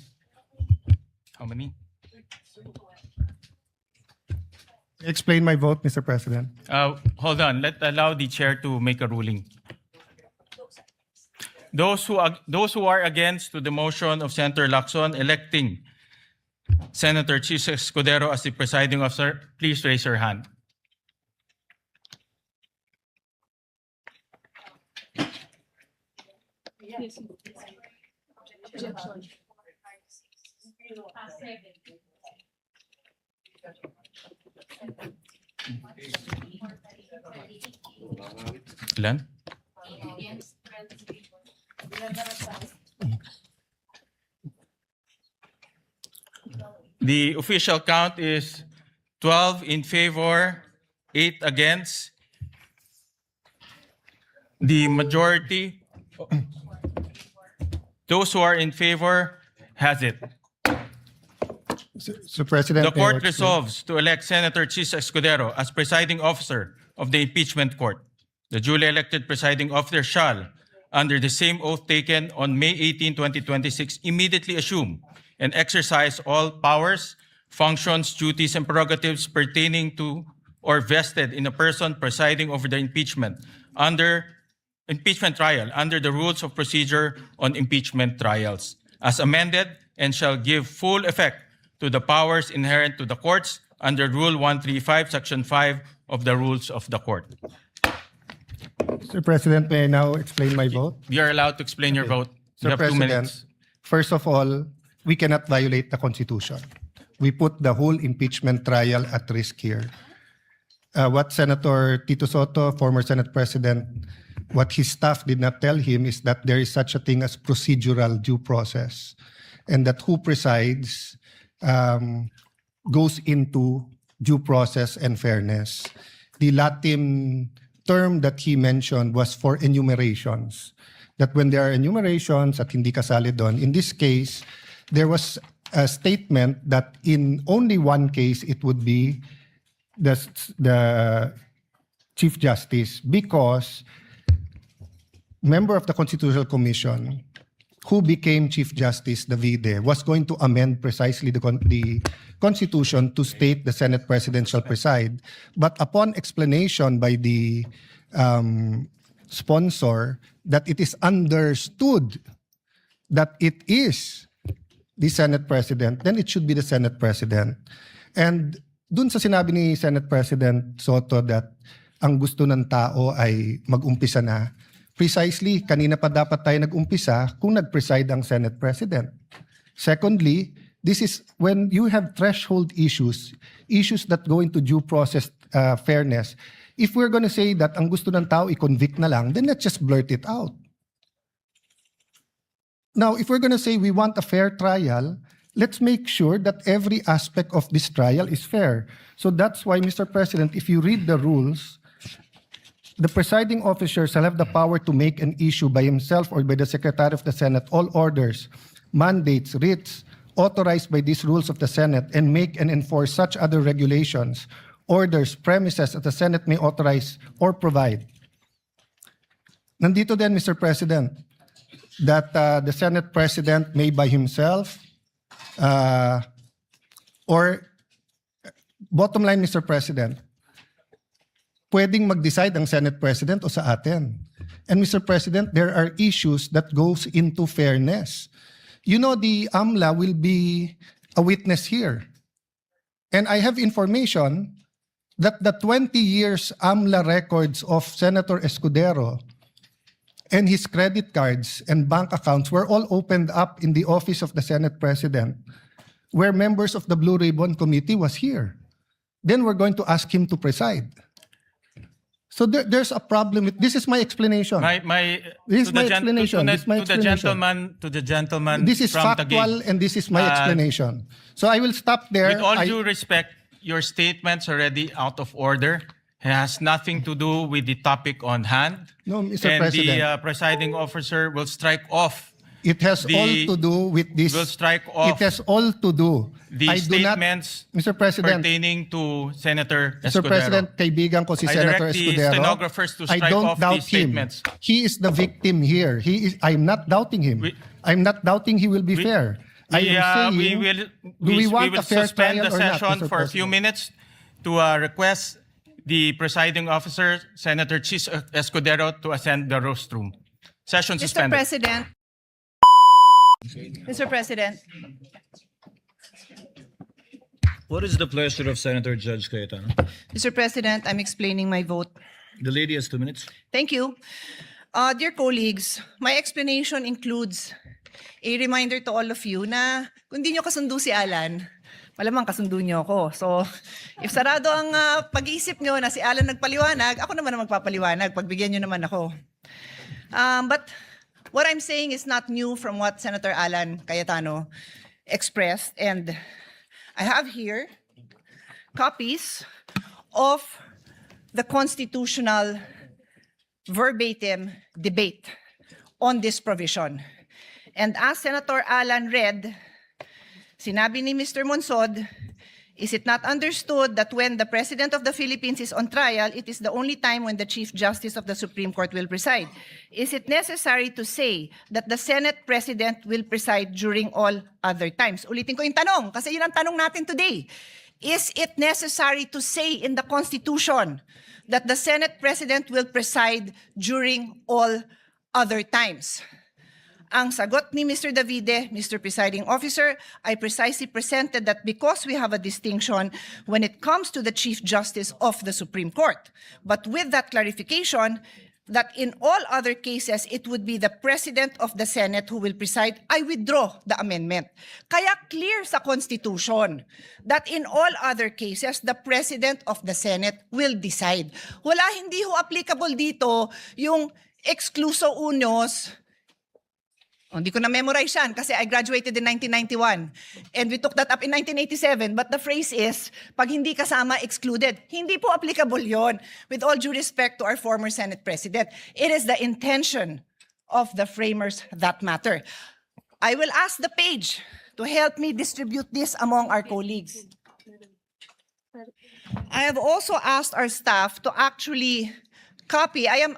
How many? Explain my vote, Mr. President. Hold on. Allow the chair to make a ruling. Those who are against to the motion of Senator Lacson electing Senator Chis Escudero as the presiding officer, please raise your hand. Ilan? The official count is 12 in favor, 8 against. The majority, those who are in favor, has it. Sir President, The may I court explain? resolves to elect Senator Chis Escudero as presiding officer of the impeachment court. The duly elected presiding officer shall, under the same oath taken on May 18, 2026, immediately assume and exercise all powers, functions, duties, and prerogatives pertaining to or vested in a person presiding over the impeachment trial under the rules of procedure on impeachment trials, as amended, and shall give full effect to the powers inherent to the courts under Rule 135, Section 5 of the Rules of the Court. Mr. President, may I now explain my vote? You are allowed to explain your vote. You Sir have 2 President, minutes. first of all, we cannot violate the Constitution. We put the whole impeachment trial at risk here. What Senator Tito Soto, former Senate President, what his staff did not tell him is that there is such a thing as procedural due process, and that who presides goes into due process and fairness. The Latin term that he mentioned was for enumerations. That when there are enumerations at hindi kasali doon, in this case, there was statement that in only one case it would be the Chief Justice, because member of the Constitutional Commission who became Chief Justice Davide was going to amend precisely the Constitution to state the Senate President shall preside. But upon explanation by the sponsor that it is understood that it is the Senate President, then it should be the Senate President. And dun sa sinabi ni Senate President Soto that ang gusto ng tao ay mag-umpisa na, precisely, kanina pa dapat tayo nag-umpisa kung nag-preside ang Senate President. Secondly, this is when you have threshold issues, issues that go into due process fairness. If we're going to say that ang gusto ng tao i-convict na lang, then let's just blurt it out. Now, if we're going to say we want a fair trial, let's make sure that every aspect of this trial is fair. So that's why, Mr. President, if you read the rules, the presiding officer shall have the power to make an issue by himself or by the Secretary of the Senate all orders, mandates, writs, authorized by these rules of the Senate, and make and enforce such other regulations, orders, premises that the Senate may authorize or provide. Nandito din, Mr. President, that the Senate President may by himself or bottom line, Mr. President, pwedeng mag-decide ang Senate President o sa atin. And Mr. President, there are issues that goes into fairness. You know, the AMLA will be a witness here. And I have information that the 20 years AMLA records of Senator Escudero and his credit cards and bank accounts were all opened up in the office of the Senate President, where members of the Blue Ribbon Committee was here. Then we're going to ask him to preside. So there's a problem with this. Is my explanation. This is my explanation. This is my explanation. To the gentleman This is from factual, Taguig. and this is my explanation. So I will stop there. With all due respect, your statement's already out of order. It has nothing to do with the topic on hand. No, Mr. And President. the presiding officer will strike off It has all to do with this. will strike off It has all to do. the I do not, statements Mr. President, pertaining to Senator Mr. Escudero. President, kaibigan ko si I Senator direct the Escudero. stenographers to I strike don't off doubt these him. statements. He is the victim here. I'm not doubting him. I'm not doubting he will be fair. I am saying, we want will a fair suspend the trial or not, session Mr. for a few President? minutes to request the presiding officer, Senator Chis Escudero, to ascend the rostrum. Session Mr. suspended. President. Mr. President. What is the pleasure of Senator Judge Cayetano? Mr. President, I'm explaining my vote. The lady has 2 minutes. Thank you. Dear colleagues, my explanation includes a reminder to all of you na kung di nyo kasundo si Alan, malamang kasundo nyo ako. So, if sarado ang pag-iisip nyo na si Alan nagpaliwanag, ako naman ang magpapaliwanag. Pagbigyan nyo naman ako. But what I'm saying is not new from what Senator Alan Cayetano expressed. And I have here copies of the constitutional verbatim debate on this provision. And as Senator Alan read, sinabi ni Mr. Monsod, is it not understood that when the President of the Philippines is on trial, it is the only time when the Chief Justice of the Supreme Court will preside? Is it necessary to say that the Senate President will preside during all other times? Ulitin ko yung tanong, kasi yun ang tanong natin today. Is it necessary to say in the Constitution that the Senate President will preside during all other times? Ang sagot ni Mr. Davide, Mr. Presiding Officer, I precisely presented that because we have a distinction when it comes to the Chief Justice of the Supreme Court. But with that clarification, that in all other cases, it would be the President of the Senate who will preside, I withdraw the amendment. Kaya clear sa Constitution that in all other cases, the President of the Senate will decide. Wala, hindi ho applicable dito yung excluso unos. Hindi ko na-memorize yan kasi I graduated in 1991 and we took that up in 1987, but the phrase is, pag hindi kasama, excluded. Hindi po applicable yon. With all due respect to our former Senate President, it is the intention of the framers that matter. I will ask the page to help me distribute this among our colleagues. I have also asked our staff to actually copy. I am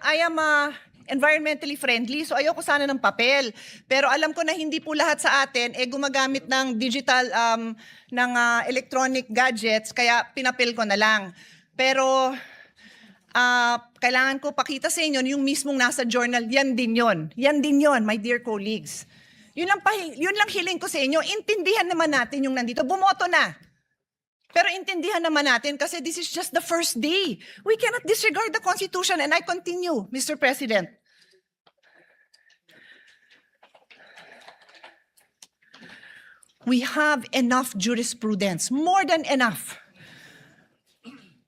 environmentally friendly, so ayoko sana ng papel. Pero alam ko na hindi po lahat sa atin gumagamit ng digital, ng electronic gadgets, kaya pinapel ko na lang. Pero kailangan ko pakita sa inyo yung mismong nasa journal, yan din yon, my dear colleagues. Yun lang hiling ko sa inyo, intindihan naman natin yung nandito. Bumoto na. Pero intindihan naman natin kasi this is just the first day. We cannot disregard the Constitution. And I continue, Mr. President. We have enough jurisprudence, more than enough,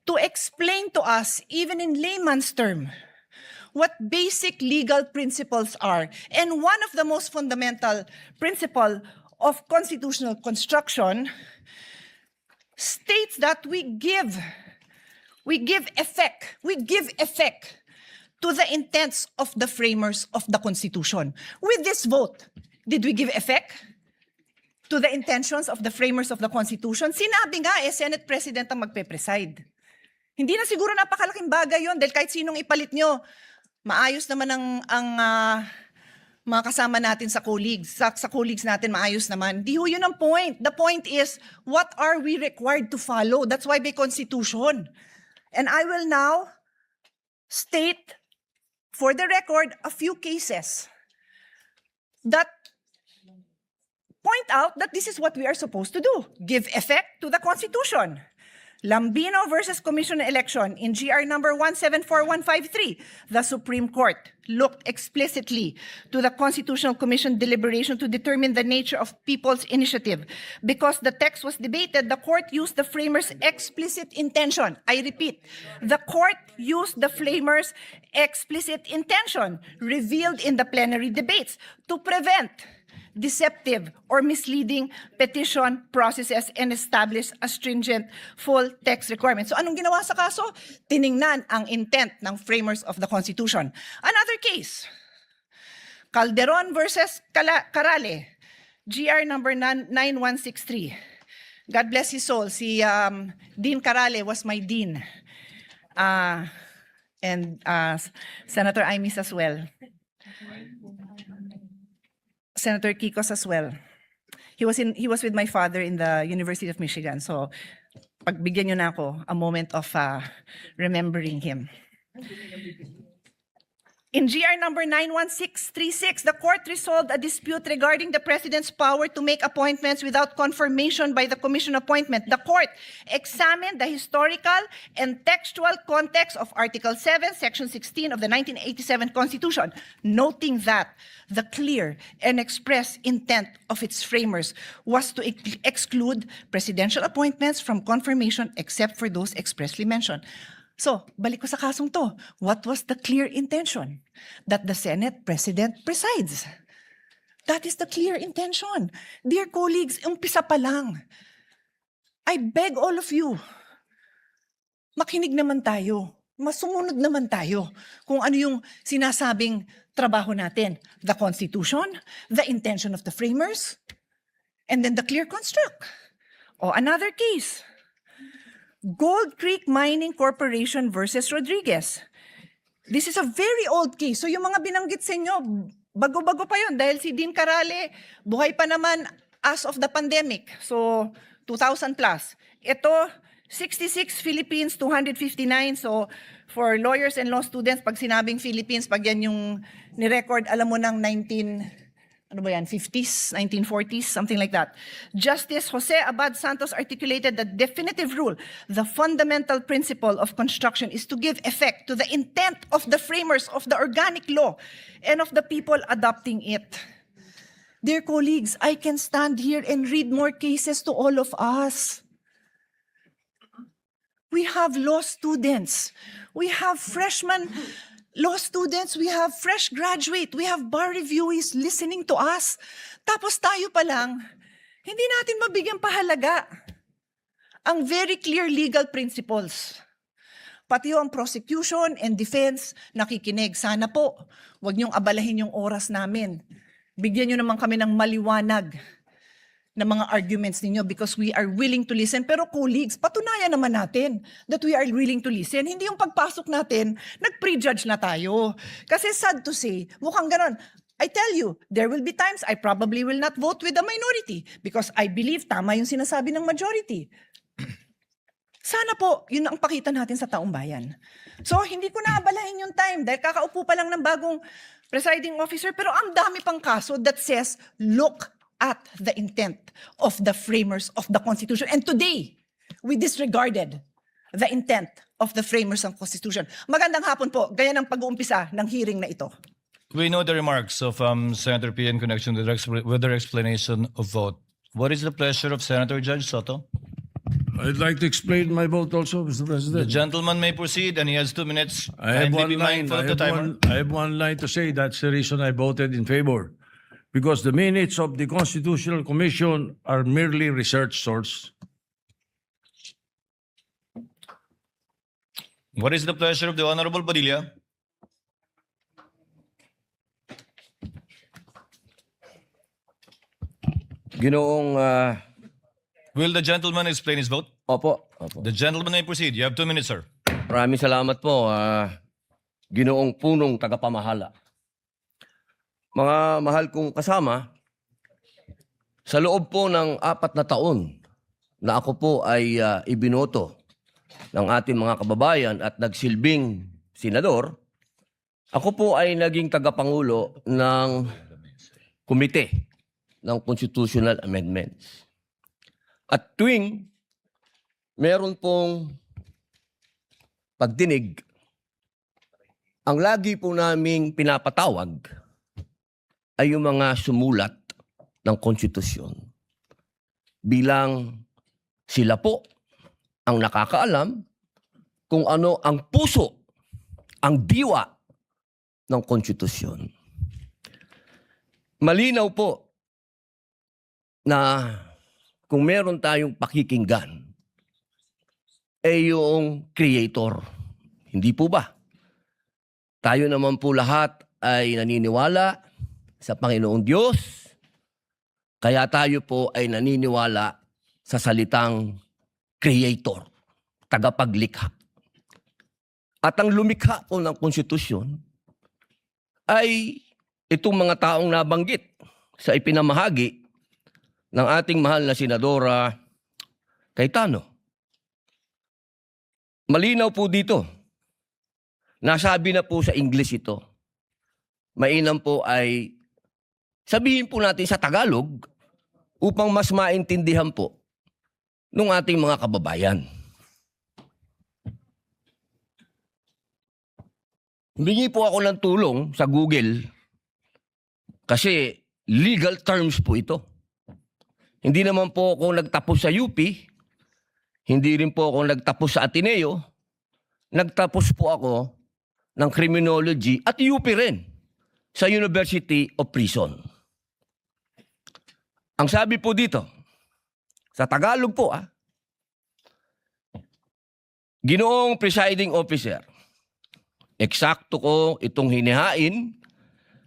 to explain to us, even in layman's term, what basic legal principles are. And one of the most fundamental principle of constitutional construction states that we give effect to the intents of the framers of the Constitution. With this vote, did we give effect to the intentions of the framers of the Constitution? Sinabi nga Senate President ang magpe-preside. Hindi na siguro napakalaking bagay yon dahil kahit sinong ipalit nyo, maayos naman ang mga kasama natin sa colleagues. Sa colleagues natin, maayos naman. Di ho yun ang point. The point is, what are we required to follow? That's why by Constitution. And I will now state, for the record, a few cases that point out that this is what we are supposed to do. Give effect to the Constitution. Lambino versus Commission Election in GR number 174153, the Supreme Court looked explicitly to the Constitutional Commission deliberation to determine the nature of people's initiative. Because the text was debated, the court used the framers' explicit intention. I repeat, the court used the framers' explicit intention revealed in the plenary debates to prevent deceptive or misleading petition processes and establish a stringent full text requirement. So anong ginawa sa kaso? Tiningnan ang intent ng framers of the Constitution. Another case, Calderon versus Carale, GR number 9163. God bless his soul. Si Dean Carale was my dean. And Senator Imis as well. Senator Kikos as well. He was with my father in the University of Michigan. So pagbigyan niyo na ako a moment of remembering him. In GR number 91636, the court resolved a dispute regarding the president's power to make appointments without confirmation by the commission appointment. The court examined the historical and textual context of Article 7, Section 16 of the 1987 Constitution, noting that the clear and express intent of its framers was to exclude presidential appointments from confirmation except for those expressly mentioned. So, balik ko sa kasong to. What was the clear intention? That the Senate President presides. That is the clear intention. Dear colleagues, umpisa pa lang. I beg all of you, makinig naman tayo. Masumunod naman tayo kung ano yung sinasabing trabaho natin. The Constitution, the intention of the framers, and then the clear construct. O another case, Gold Creek Mining Corporation versus Rodriguez. This is a very old case. So yung mga binanggit sa inyo, bago-bago pa yun dahil si Dean Carale, buhay pa naman as of the pandemic. So 2000 plus. Ito, 66 Philippines, 259. So for lawyers and law students, pag sinabing Philippines, pag yan yung ni-record, alam mo ng 50s, 1940s, something like that. Justice Jose Abad Santos articulated the definitive rule. The fundamental principle of construction is to give effect to the intent of the framers of the organic law and of the people adopting it. Dear colleagues, I can stand here and read more cases to all of us. We have law students. We have freshmen law students, we have fresh graduate, we have bar reviewees listening to us. Tapos tayo pa lang, hindi natin mabigyan pahalaga ang very clear legal principles. Pati ang prosecution and defense nakikinig. Sana po, huwag niyong abalahin yung oras namin. Bigyan niyo naman kami ng maliwanag ng mga arguments ninyo because we are willing to listen. Pero colleagues, patunayan naman natin that we are willing to listen. Hindi yung pagpasok natin, nag-prejudge na tayo. Kasi sad to say, mukhang ganon. I tell you, there will be times I probably will not vote with the minority because I believe tama yung sinasabi ng majority. Sana po, yun ang pakita natin sa taong bayan. So, hindi ko naabalahin yung time dahil kakaupo pa lang ng bagong presiding officer, pero ang dami pang kaso that says, look at the intent of the framers of the Constitution. And today, we disregarded the intent of the framers of the Constitution. Magandang hapon po, gaya ng pag-uumpisa ng hearing na ito. We know the remarks of Senator P in connection with their explanation of vote. What is the pleasure of Senator Judge Soto? I'd like to explain my vote also, Mr. The President. gentleman may proceed and he has 2 minutes. I have Kindly one be line. mindful of the timer. I have one line to say. That's the reason I voted in favor. Because the minutes of the Constitutional Commission are merely research source. What is the pleasure of the Honorable Padilla? Ginoong, Will the gentleman explain his vote? opo. The gentleman may proceed. You have 2 minutes, sir. Maraming salamat po, Ginoong punong tagapamahala. Mga mahal kong kasama, sa loob po ng 4 na taon na ako po ay ibinoto ng ating mga kababayan at nagsilbing senador, ako po ay naging tagapangulo ng komite ng Constitutional Amendments. At tuwing meron pong pagdinig, ang lagi po naming pinapatawag ay yung mga sumulat ng konstitusyon bilang sila po ang nakakaalam kung ano ang puso, ang diwa ng konstitusyon. Malinaw po na kung meron tayong pakikinggan, ay yung creator. Hindi po ba? Tayo naman po lahat ay naniniwala sa Panginoong Diyos, kaya tayo po ay naniniwala sa salitang creator, tagapaglikha. At ang lumikha po ng konstitusyon ay itong mga taong nabanggit sa ipinamahagi ng ating mahal na Senadora Cayetano. Malinaw po dito. Nasabi na po sa English ito. Mainam po ay sabihin po natin sa Tagalog upang mas maintindihan po ng ating mga kababayan. Humingi po ako ng tulong sa Google kasi legal terms po ito. Hindi naman po ako nagtapos sa UP, hindi rin po ako nagtapos sa Ateneo, nagtapos po ako ng criminology at UP rin sa University of Prison. Ang sabi po dito, sa Tagalog po Ginoong Presiding Officer, eksakto ko itong hinihain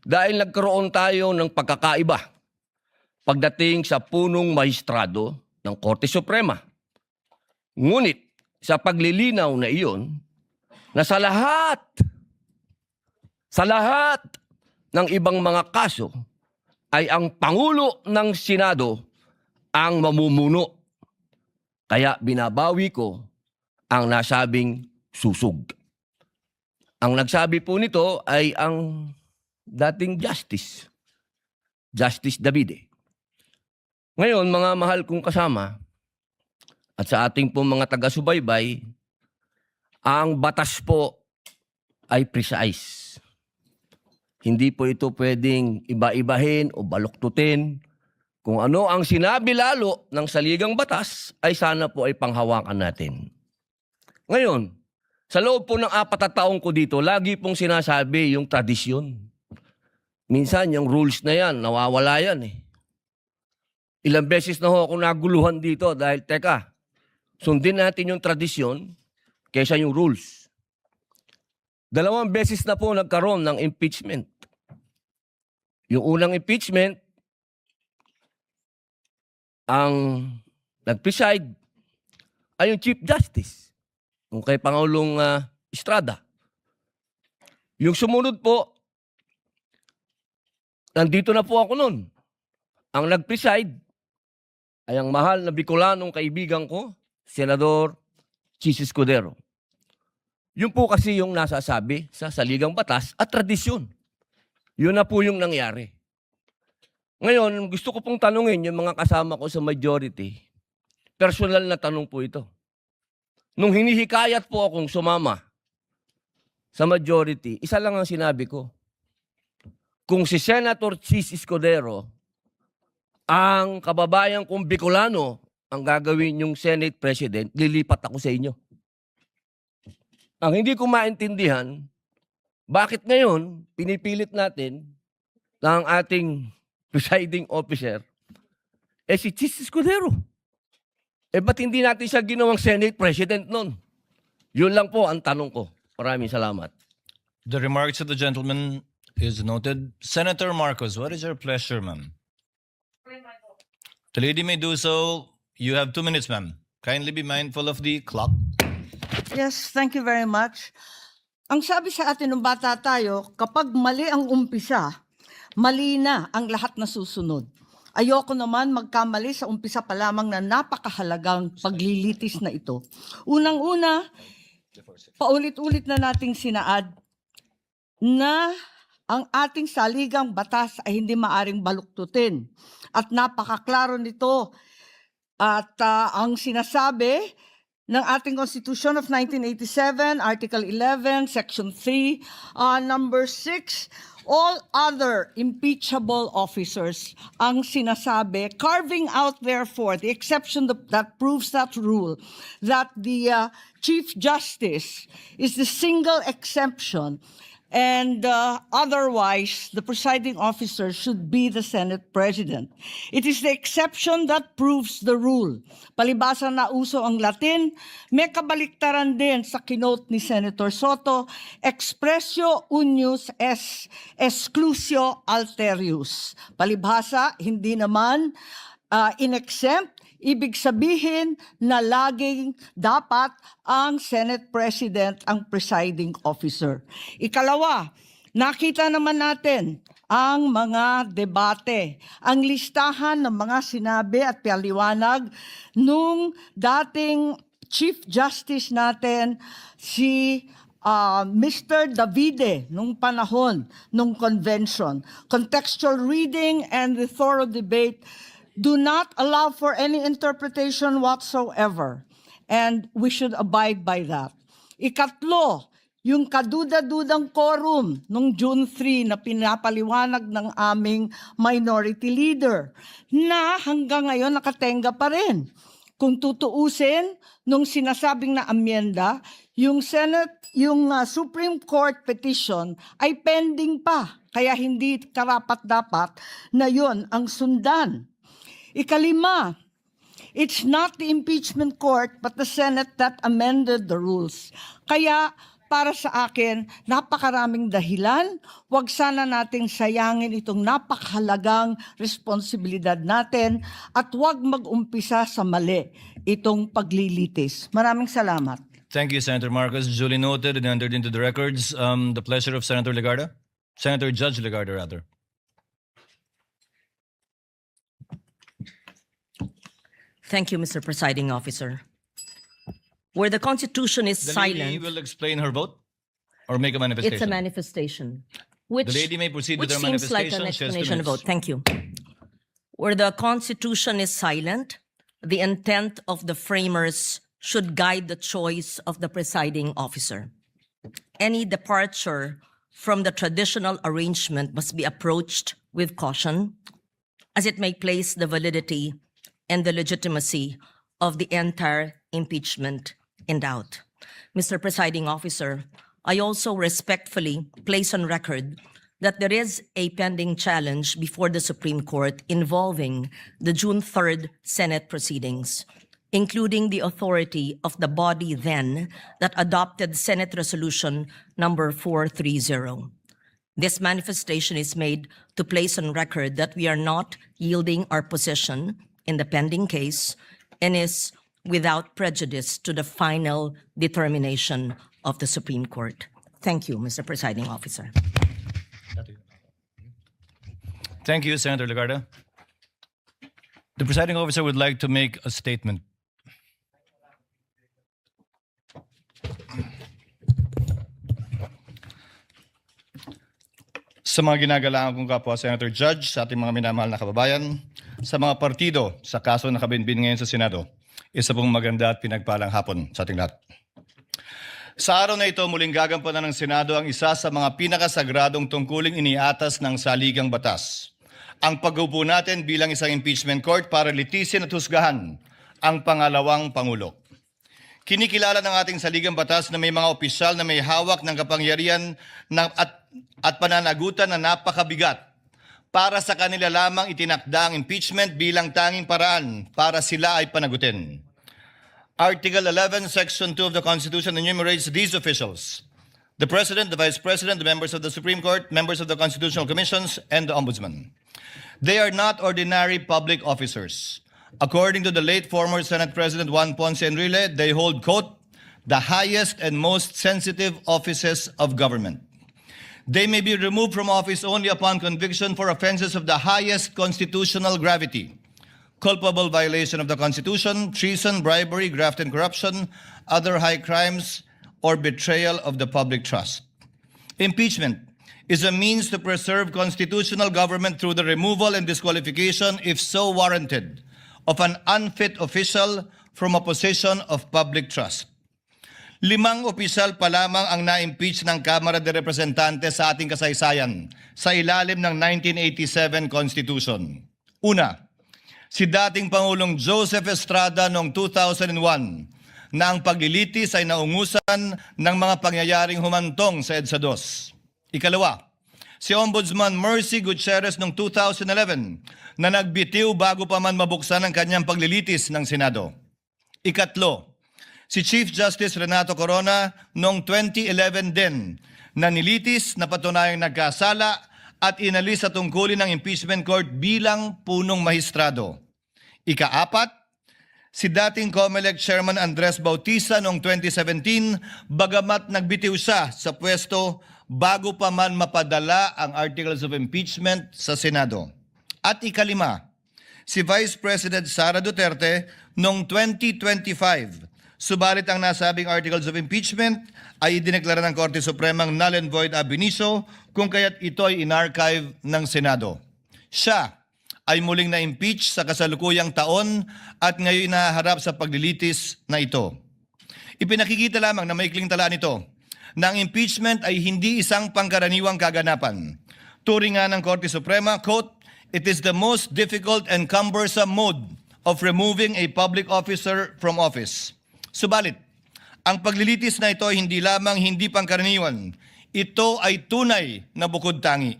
dahil nagkaroon tayo ng pagkakaiba pagdating sa punong maestrado ng Korte Suprema. Ngunit sa paglilinaw na iyon, na sa lahat ng ibang mga kaso ay ang Pangulo ng Senado ang mamumuno. Kaya binabawi ko ang nasabing susug. Ang nagsabi po nito ay ang dating Justice Davide. Ngayon, mga mahal kong kasama, at sa ating po mga taga-subaybay, ang batas po ay precise. Hindi po ito pwedeng iba-ibahin o baluktutin. Kung ano ang sinabi lalo ng saligang batas, ay sana po ay panghawakan natin. Ngayon, sa loob po ng 4 na taong ko dito, lagi pong sinasabi yung tradisyon. Minsan, yung rules na yan, nawawala yan Ilang beses na ho ako naguluhan dito dahil, teka, sundin natin yung tradisyon kaysa yung rules. 2 beses na po nagkaroon ng impeachment. Yung unang impeachment, ang nag-preside ay yung Chief Justice, yung kay Pangulong Estrada. Yung sumunod po, nandito na po ako nun. Ang nag-preside ay ang mahal na Bicolanong kaibigan ko, Senador Chis Escudero. Yun po kasi yung nasasabi sa saligang batas at tradisyon. Yun na po yung nangyari. Ngayon, gusto ko pong tanungin yung mga kasama ko sa majority. Personal na tanong po ito. Nung hinihikayat po akong sumama sa majority, isa lang ang sinabi ko. Kung si Senator Chis Escudero, ang kababayan kong Bicolano, ang gagawin yung Senate President, lilipat ako sa inyo. Ang hindi ko maintindihan, bakit ngayon pinipilit natin ng ating presiding officer, si Chis Escudero. Ba't hindi natin siya ginawang Senate President nun? Yun lang po ang tanong ko. Maraming salamat. The remarks of the gentleman is noted. Senator Marcos, what is your pleasure, ma'am? The lady may do so. You have 2 minutes, ma'am. Kindly be mindful of the clock. Yes, thank you very much. Ang sabi sa atin ng bata tayo, kapag mali ang umpisa, mali na ang lahat na susunod. Ayoko naman magkamali sa umpisa pa lamang na napakahalagang paglilitis na ito. Unang-una, paulit-ulit na nating sinaad na ang ating saligang batas ay hindi maaring baluktutin. At napakaklaro nito. At ang sinasabi ng ating Constitution of 1987, Article 11, Section 3, Number 6, all other impeachable officers ang sinasabi, carving out therefore the exception that proves that rule, that the Chief Justice is the single exception, and otherwise the presiding officer should be the Senate President. It is the exception that proves the rule. Palibasa na uso ang Latin, may kabaliktaran din sa kinote ni Senator Soto, expressio unius est exclusio alterius. Palibhasa, hindi naman in-exempt, ibig sabihin na laging dapat ang Senate President ang presiding officer. Ikalawa, nakita naman natin ang mga debate, ang listahan ng mga sinabi at paliwanag nung dating Chief Justice natin, si Mr. Davide, nung panahon, nung convention. Contextual reading and the thorough debate do not allow for any interpretation whatsoever. And we should abide by that. Ikatlo, yung kaduda-dudang quorum nung June 3 na pinapaliwanag ng aming minority leader na hanggang ngayon nakatenga pa rin. Kung tutuusin, nung sinasabing na amyenda, yung Supreme Court petition ay pending pa. Kaya hindi karapat-dapat na yon ang sundan. Ikalima, it's not the impeachment court but the Senate that amended the rules. Kaya para sa akin, napakaraming dahilan. Huwag sana nating sayangin itong napakahalagang responsibilidad natin at huwag mag-umpisa sa mali itong paglilitis. Maraming salamat. Thank you, Senator Marcos. Duly noted and entered into the records. The pleasure of Senator Legarda. Senator Judge Legarda, rather. Thank you, Mr. Presiding Officer. Where the Constitution is The lady silent, will explain her vote or make a manifestation. it's a manifestation. Which, The lady may proceed with which her seems like an manifestation. She has 2 explanation of minutes. vote. Thank you. Where the Constitution is silent, the intent of the framers should guide the choice of the presiding officer. Any departure from the traditional arrangement must be approached with caution, as it may place the validity and the legitimacy of the entire impeachment in doubt. Mr. Presiding Officer, I also respectfully place on record that there is a pending challenge before the Supreme Court involving the June 3rd Senate proceedings, including the authority of the body then that adopted Senate Resolution number 430. This manifestation is made to place on record that we are not yielding our position in the pending case and is without prejudice to the final determination of the Supreme Court. Thank you, Mr. Presiding Officer. Thank you, Senator Legarda. The presiding officer would like to make a statement. Sa mga ginagalangan kong kapwa Senator Judge, sa ating mga minamahal na kababayan, sa mga partido sa kaso na kabinbin ngayon sa Senado, isa pong maganda at pinagpalang hapon sa ating lahat. Sa araw na ito, muling gagampanan ng Senado ang isa sa mga pinakasagradong tungkuling iniatas ng saligang batas. Ang pag-upo natin bilang isang impeachment court para litisin at husgahan ang pangalawang Pangulo. Kinikilala ng ating saligang batas na may mga opisyal na may hawak ng kapangyarihan at pananagutan na napakabigat. Para sa kanila lamang itinakda ang impeachment bilang tanging paraan para sila ay panagutin. Article 11, Section 2 of the Constitution enumerates these officials: the President, the Vice President, the members of the Supreme Court, members of the Constitutional Commissions, and the Ombudsman. They are not ordinary public officers. According to the late former Senate President Juan Ponce Enrile, they hold, quote, the highest and most sensitive offices of government. They may be removed from office only upon conviction for offenses of the highest constitutional gravity: culpable violation of the Constitution, treason, bribery, graft and corruption, other high crimes, or betrayal of the public trust. Impeachment is a means to preserve constitutional government through the removal and disqualification, if so warranted, of an unfit official from a position of public trust. 5 opisyal pa lamang ang na-impeach ng Kamara de Representantes sa ating kasaysayan sa ilalim ng 1987 Constitution. Una, si dating Pangulong Joseph Estrada noong 2001 na ang paglilitis ay naungusan ng mga pangyayaring humantong sa EDSA 2. Ikalawa, si Ombudsman Mercy Gutierrez noong 2011 na nagbitiw bago pa man mabuksan ang kanyang paglilitis ng Senado. Ikatlo, si Chief Justice Renato Corona noong 2011 din na nilitis na patunayang nagkasala at inalis sa tungkulin ng impeachment court bilang punong mahistrado. Ikaapat, si dating COMELEC Chairman Andres Bautista noong 2017 bagamat nagbitiw siya sa pwesto bago pa man mapadala ang articles of impeachment sa Senado. At ikalima, si Vice President SARA Duterte noong 2025. Subalit ang nasabing articles of impeachment ay idineklara ng Korte Supremang null and void ab initio kung kaya't ito ay inarchive ng Senado. Siya ay muling na-impeach sa kasalukuyang taon at ngayon nahaharap sa paglilitis na ito. Ipinakikita lamang na maikling talaan nito na ang impeachment ay hindi isang pangkaraniwang kaganapan. Turing nga ng Korte Suprema, quote, it is the most difficult and cumbersome mode of removing a public officer from office. Subalit, ang paglilitis na ito hindi lamang hindi pangkaraniwan, ito ay tunay na bukod tangi.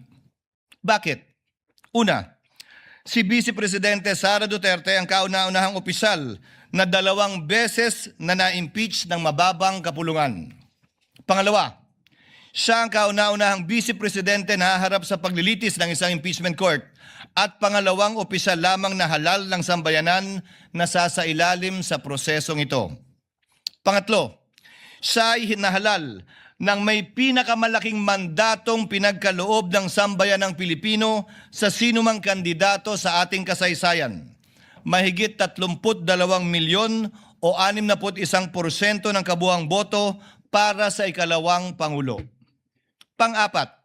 Bakit? Una, si Vice Presidente Sara Duterte ang kauna-unahang opisyal na 2 beses na na-impeach ng mababang kapulungan. Pangalawa, siya ang kauna-unahang Vice Presidente na haharap sa paglilitis ng isang impeachment court at pangalawang opisyal lamang na halal ng sambayanan na sasailalim sa prosesong ito. Pangatlo, siya ay hinahalal ng may pinakamalaking mandatong pinagkaloob ng sambayanang Pilipino sa sinumang kandidato sa ating kasaysayan. Mahigit 32 milyon o 61% ng kabuuang boto para sa ikalawang Pangulo. Pang-apat,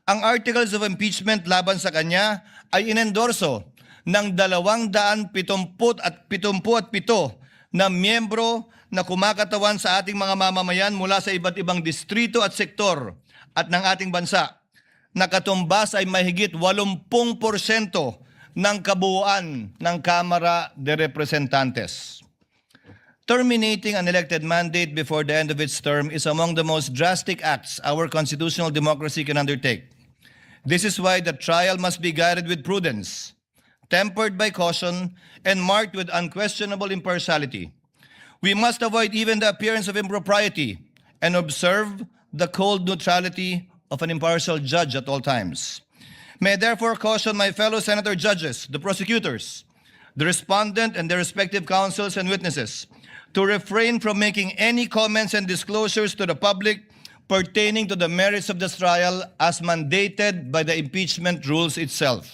ang articles of impeachment laban sa kanya ay inendorso ng 277 na miyembro na kumakatawan sa ating mga mamamayan mula sa iba't ibang distrito at sektor at ng ating bansa, na katumbas ay mahigit 80% ng kabuuan ng Kamara de Representantes. Terminating an elected mandate before the end of its term is among the most drastic acts our constitutional democracy can undertake. This is why the trial must be guided with prudence, tempered by caution, and marked with unquestionable impartiality. We must avoid even the appearance of impropriety and observe the cold neutrality of an impartial judge at all times. May I therefore caution my fellow senator judges, the prosecutors, the respondent and their respective counsels and witnesses to refrain from making any comments and disclosures to the public pertaining to the merits of this trial as mandated by the impeachment rules itself.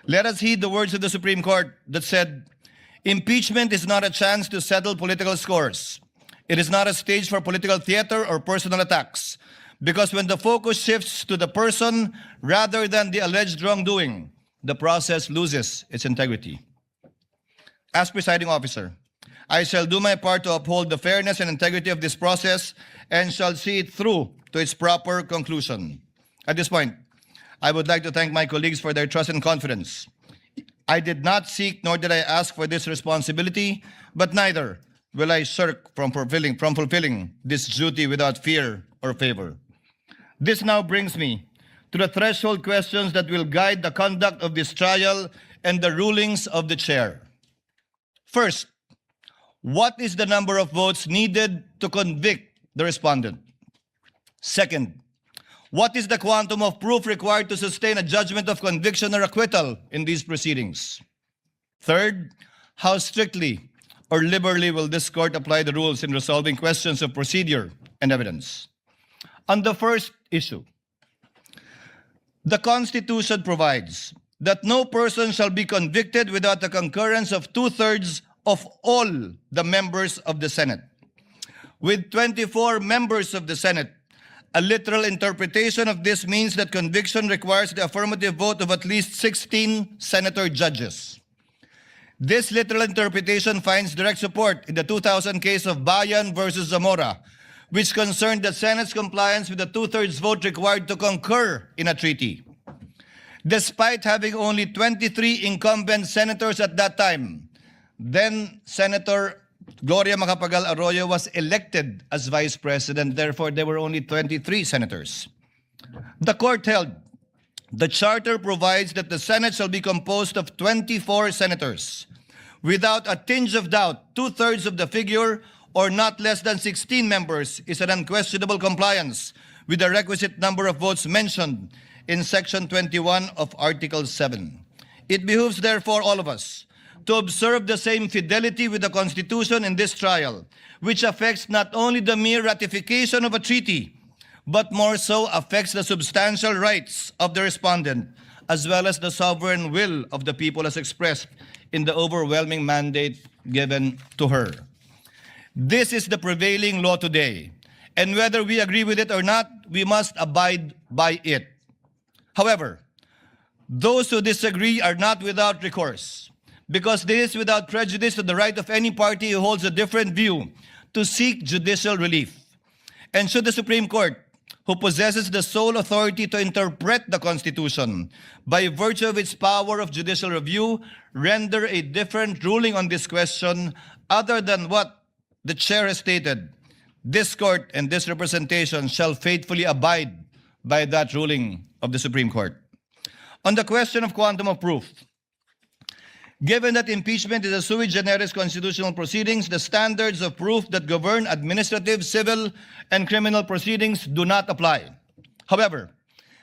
Let us heed the words of the Supreme Court that said, "Impeachment is not a chance to settle political scores. It is not a stage for political theater or personal attacks, because when the focus shifts to the person rather than the alleged wrongdoing, the process loses its integrity." As presiding officer, I shall do my part to uphold the fairness and integrity of this process and shall see it through to its proper conclusion. At this point, I would like to thank my colleagues for their trust and confidence. I did not seek nor did I ask for this responsibility, but neither will I shirk from fulfilling this duty without fear or favor. This now brings me to the threshold questions that will guide the conduct of this trial and the rulings of the chair. First, what is the number of votes needed to convict the respondent? Second, what is the quantum of proof required to sustain a judgment of conviction or acquittal in these proceedings? Third, how strictly or liberally will this court apply the rules in resolving questions of procedure and evidence? On the first issue, the Constitution provides that no person shall be convicted without the concurrence of 2/3 of all the members of the Senate. With 24 members of the Senate, a literal interpretation of this means that conviction requires the affirmative vote of at least 16 senator judges. This literal interpretation finds direct support in the 2000 case of Bayan versus Zamora, which concerned the Senate's compliance with the 2/3 vote required to concur in a treaty. Despite having only 23 incumbent senators at that time, then Senator Gloria Macapagal Arroyo was elected as vice president. Therefore, there were only 23 senators. The court held the charter provides that the Senate shall be composed of 24 senators. Without a tinge of doubt, 2/3 of the figure, or not less than 16 members, is an unquestionable compliance with the requisite number of votes mentioned in Section 21 of Article 7. It behooves, therefore, all of us to observe the same fidelity with the Constitution in this trial, which affects not only the mere ratification of a treaty, but more so affects the substantial rights of the respondent, as well as the sovereign will of the people as expressed in the overwhelming mandate given to her. This is the prevailing law today, and whether we agree with it or not, we must abide by it. However, those who disagree are not without recourse, because this is without prejudice to the right of any party who holds a different view to seek judicial relief. And should the Supreme Court, who possesses the sole authority to interpret the Constitution by virtue of its power of judicial review, render a different ruling on this question other than what the chair has stated, this court and this representation shall faithfully abide by that ruling of the Supreme Court. On the question of quantum of proof, given that impeachment is a sui generis constitutional proceedings, the standards of proof that govern administrative, civil, and criminal proceedings do not apply. However,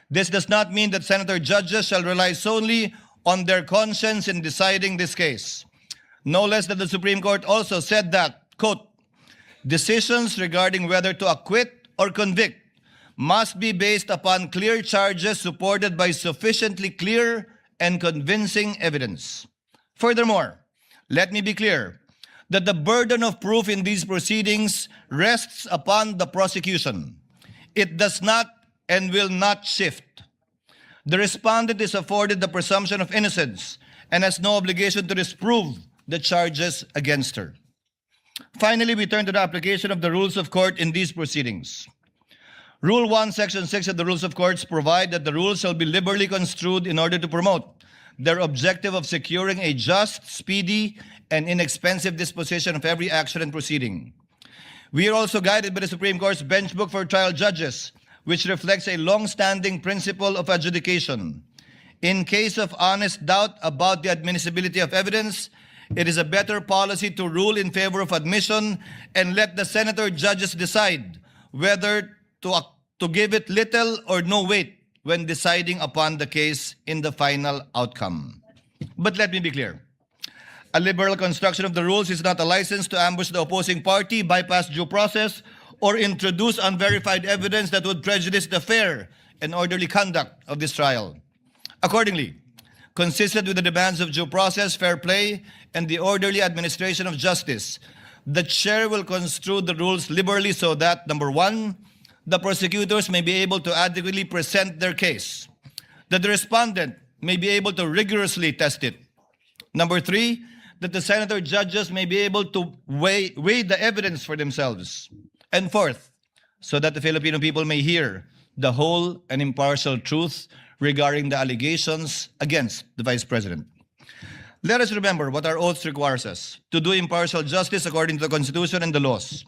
this does not mean that senator judges shall rely solely on their conscience in deciding this case. No less than the Supreme Court also said that, quote, decisions regarding whether to acquit or convict must be based upon clear charges supported by sufficiently clear and convincing evidence. Furthermore, let me be clear that the burden of proof in these proceedings rests upon the prosecution. It does not and will not shift. The respondent is afforded the presumption of innocence and has no obligation to disprove the charges against her. Finally, we turn to the application of the rules of court in these proceedings. Rule 1, Section 6 of the Rules of Courts provide that the rules shall be liberally construed in order to promote their objective of securing a just, speedy, and inexpensive disposition of every action and proceeding. We are also guided by the Supreme Court's Bench Book for Trial Judges, which reflects a long-standing principle of adjudication. In case of honest doubt about the admissibility of evidence, it is a better policy to rule in favor of admission and let the senator judges decide whether to give it little or no weight when deciding upon the case in the final outcome. But let me be clear. A liberal construction of the rules is not a license to ambush the opposing party, bypass due process, or introduce unverified evidence that would prejudice the fair and orderly conduct of this trial. Accordingly, consistent with the demands of due process, fair play, and the orderly administration of justice, the chair will construe the rules liberally so that, number one, the prosecutors may be able to adequately present their case, that the respondent may be able to rigorously test it. Number three, that the senator judges may be able to weigh the evidence for themselves. And fourth, so that the Filipino people may hear the whole and impartial truth regarding the allegations against the Vice President. Let us remember what our oath requires us, to do impartial justice according to the Constitution and the laws.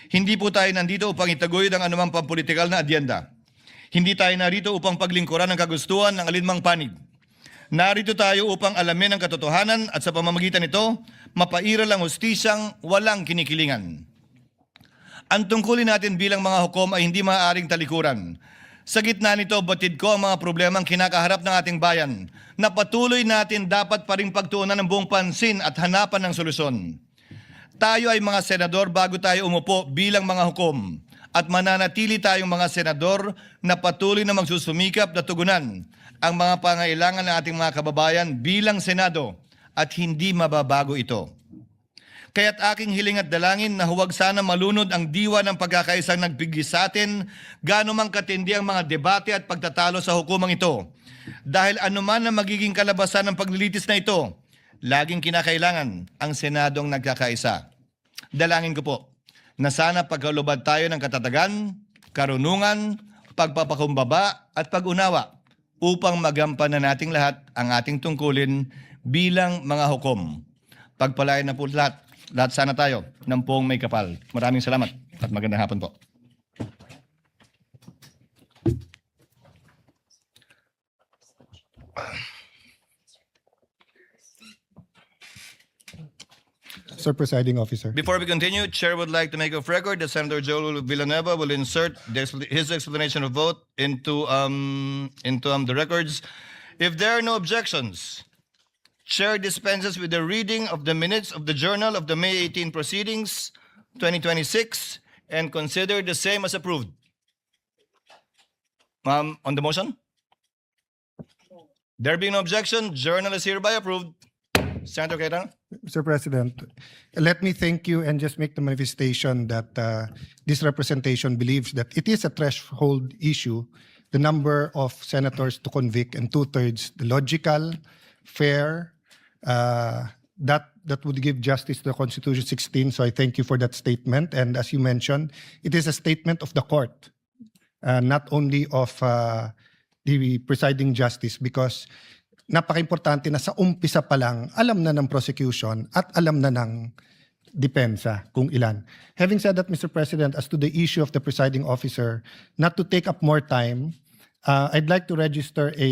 Hindi po tayo nandito upang itaguyod ang anumang pampolitikal na adyenda. Hindi tayo narito upang paglingkuran ang kagustuhan ng alinmang panig. Narito tayo upang alamin ang katotohanan at sa pamamagitan nito, mapairal ang hustisyang walang kinikilingan. Ang tungkulin natin bilang mga hukom ay hindi maaaring talikuran. Sa gitna nito, batid ko ang mga problemang kinakaharap ng ating bayan na patuloy natin dapat pa ring pagtuunan ng buong pansin at hanapan ng solusyon. Tayo ay mga senador bago tayo umupo bilang mga hukom at mananatili tayong mga senador na patuloy na magsusumikap na tugunan ang mga pangailangan ng ating mga kababayan bilang Senado at hindi mababago ito. Kaya't aking hiling at dalangin na huwag sana malunod ang diwa ng pagkakaisang nagbigis sa atin, gaano mang katindi ang mga debate at pagtatalo sa hukumang ito. Dahil anuman ang magiging kalabasan ng paglilitis na ito, laging kinakailangan ang Senadong nagkakaisa. Dalangin ko po na sana pagkalubad tayo ng katatagan, karunungan, pagpapakumbaba at pag-unawa upang magampanan nating lahat ang ating tungkulin bilang mga hukom. Pagpalain na po lahat sana tayo ng poong may kapal. Maraming salamat at magandang hapon po. Sir Presiding Officer. Before we continue, Chair would like to make of record that Senator Joel Villanueva will insert his explanation of vote into the records. If there are no objections, Chair dispenses with the reading of the minutes of the Journal of the May 18 Proceedings, 2026, and consider the same as approved. On the motion? There being no objection, Journal is hereby approved. Senator Cayetano? Mr. President, let me thank you and just make the manifestation that this representation believes that it is a threshold issue, the number of senators to convict and two-thirds, the logical, fair, that would give justice to the Constitution 16. So I thank you for that statement. And as you mentioned, it is a statement of the court, not only of the presiding justice, because napaka-importante na sa umpisa pa lang, alam na ng prosecution at alam na ng depensa kung ilan. Having said that, Mr. President, as to the issue of the presiding officer, not to take up more time, I'd like to register a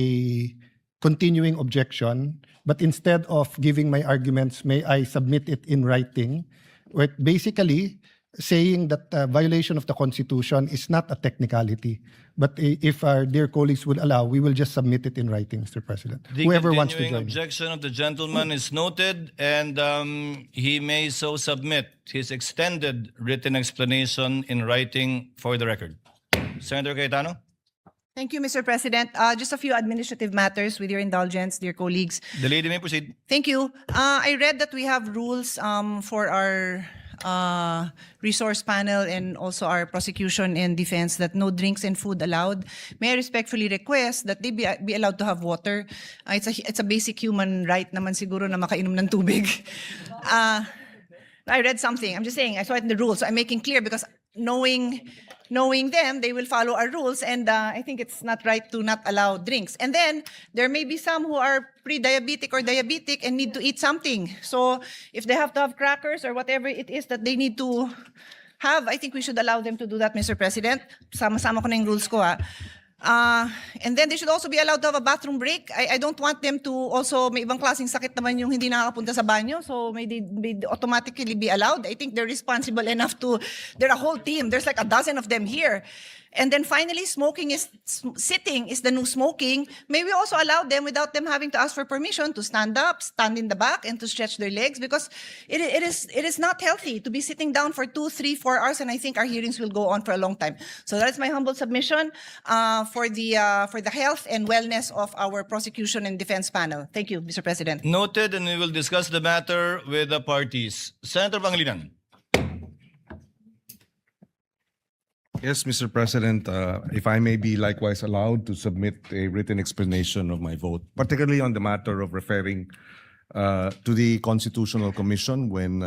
continuing objection, but instead of giving my arguments, may I submit it in writing, with basically saying that violation of the Constitution is not a technicality. But if our dear colleagues would allow, we will just submit it in writing, Mr. President. The Whoever wants to continuing join. objection of the gentleman is noted, and he may so submit his extended written explanation in writing for the record. Senator Cayetano? Thank you, Mr. President. Just a few administrative matters with your indulgence, dear colleagues. The lady may proceed. Thank you. I read that we have rules for our resource panel and also our prosecution and defense that no drinks and food allowed. May I respectfully request that they be allowed to have water. It's a basic human right naman siguro na makainom ng tubig. I read something. I'm just saying, I saw it in the rules. So I'm making clear because knowing them, they will follow our rules, and I think it's not right to not allow drinks. And then, there may be some who are pre-diabetic or diabetic and need to eat something. So, if they have to have crackers or whatever it is that they need to have, I think we should allow them to do that, Mr. President. Sama-sama ko na yung rules ko, ha. And then they should also be allowed to have a bathroom break. I don't want them to also, may ibang klaseng sakit naman yung hindi nakakapunta sa banyo, so may they automatically be allowed. I think they're responsible enough to, they're a whole team. There's like a dozen of them here. And then finally, sitting is the new smoking. May we also allow them without them having to ask for permission to stand up, stand in the back, and to stretch their legs, because it is not healthy to be sitting down for 2, 3, 4 hours, and I think our hearings will go on for a long time. So that's my humble submission for the health and wellness of our prosecution and defense panel. Thank you, Mr. President. Noted, and we will discuss the matter with the parties. Senator Pangilinan. Yes, Mr. President, if I may be likewise allowed to submit a written explanation of my vote, particularly on the matter of referring to the Constitutional Commission when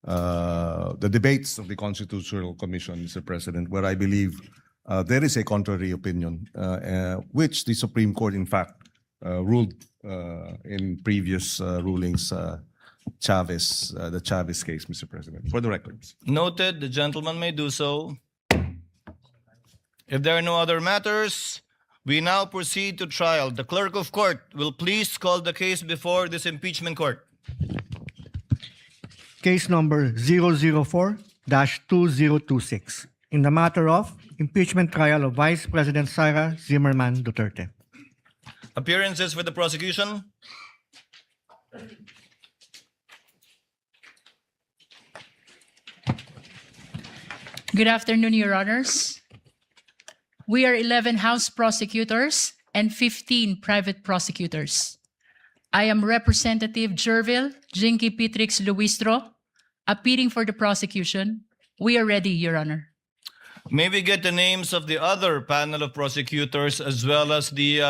the debates of the Constitutional Commission, Mr. President, where I believe there is a contrary opinion, which the Supreme Court, in fact, ruled in previous rulings, the Chavez case, Mr. President, for the records. Noted, the gentleman may do so. If there are no other matters, we now proceed to trial. The clerk of court will please call the case before this impeachment court. Case number 004-2026 in the matter of impeachment trial of Vice President Sara Duterte. Appearances for the prosecution. Good afternoon, Your Honors. We are 11 House prosecutors and 15 private prosecutors. I am Representative Jervil Jinky Pitrix Luistro, appearing for the prosecution. We are ready, Your Honor. May we get the names of the other panel of prosecutors as well as the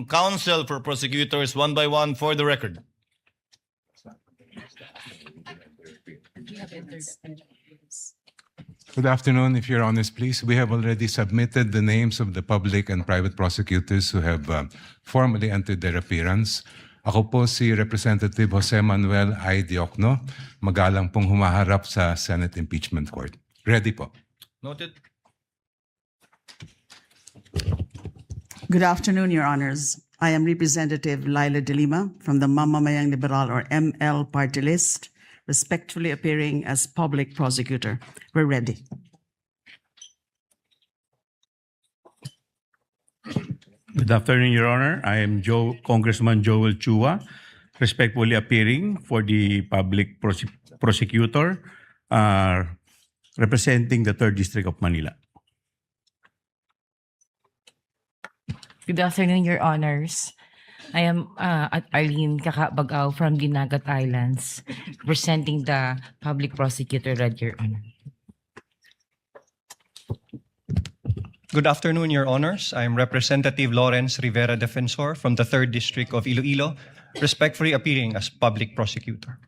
counsel for prosecutors one by one for the record. Good afternoon, if Your Honors, please. We have already submitted the names of the public and private prosecutors who have formally entered their appearance. Ako po si Representative Jose Manuel I. Diokno, magalang pong humaharap sa Senate Impeachment Court. Ready po. Noted. Good afternoon, Your Honors. I am Representative Laila De Lima from the Mamamayang Liberal or ML party list, respectfully appearing as public prosecutor. We're ready. Good afternoon, Your Honor. I am Congressman Joel Chua, respectfully appearing for the public prosecutor representing the 3rd District of Manila. Good afternoon, Your Honors. I am Arlene Kakabagaw from Dinagat Islands, representing the public prosecutor, Your Honor. Good afternoon, Your Honors. I am Representative Lawrence Rivera Defensor from the 3rd District of Iloilo, respectfully appearing as public prosecutor.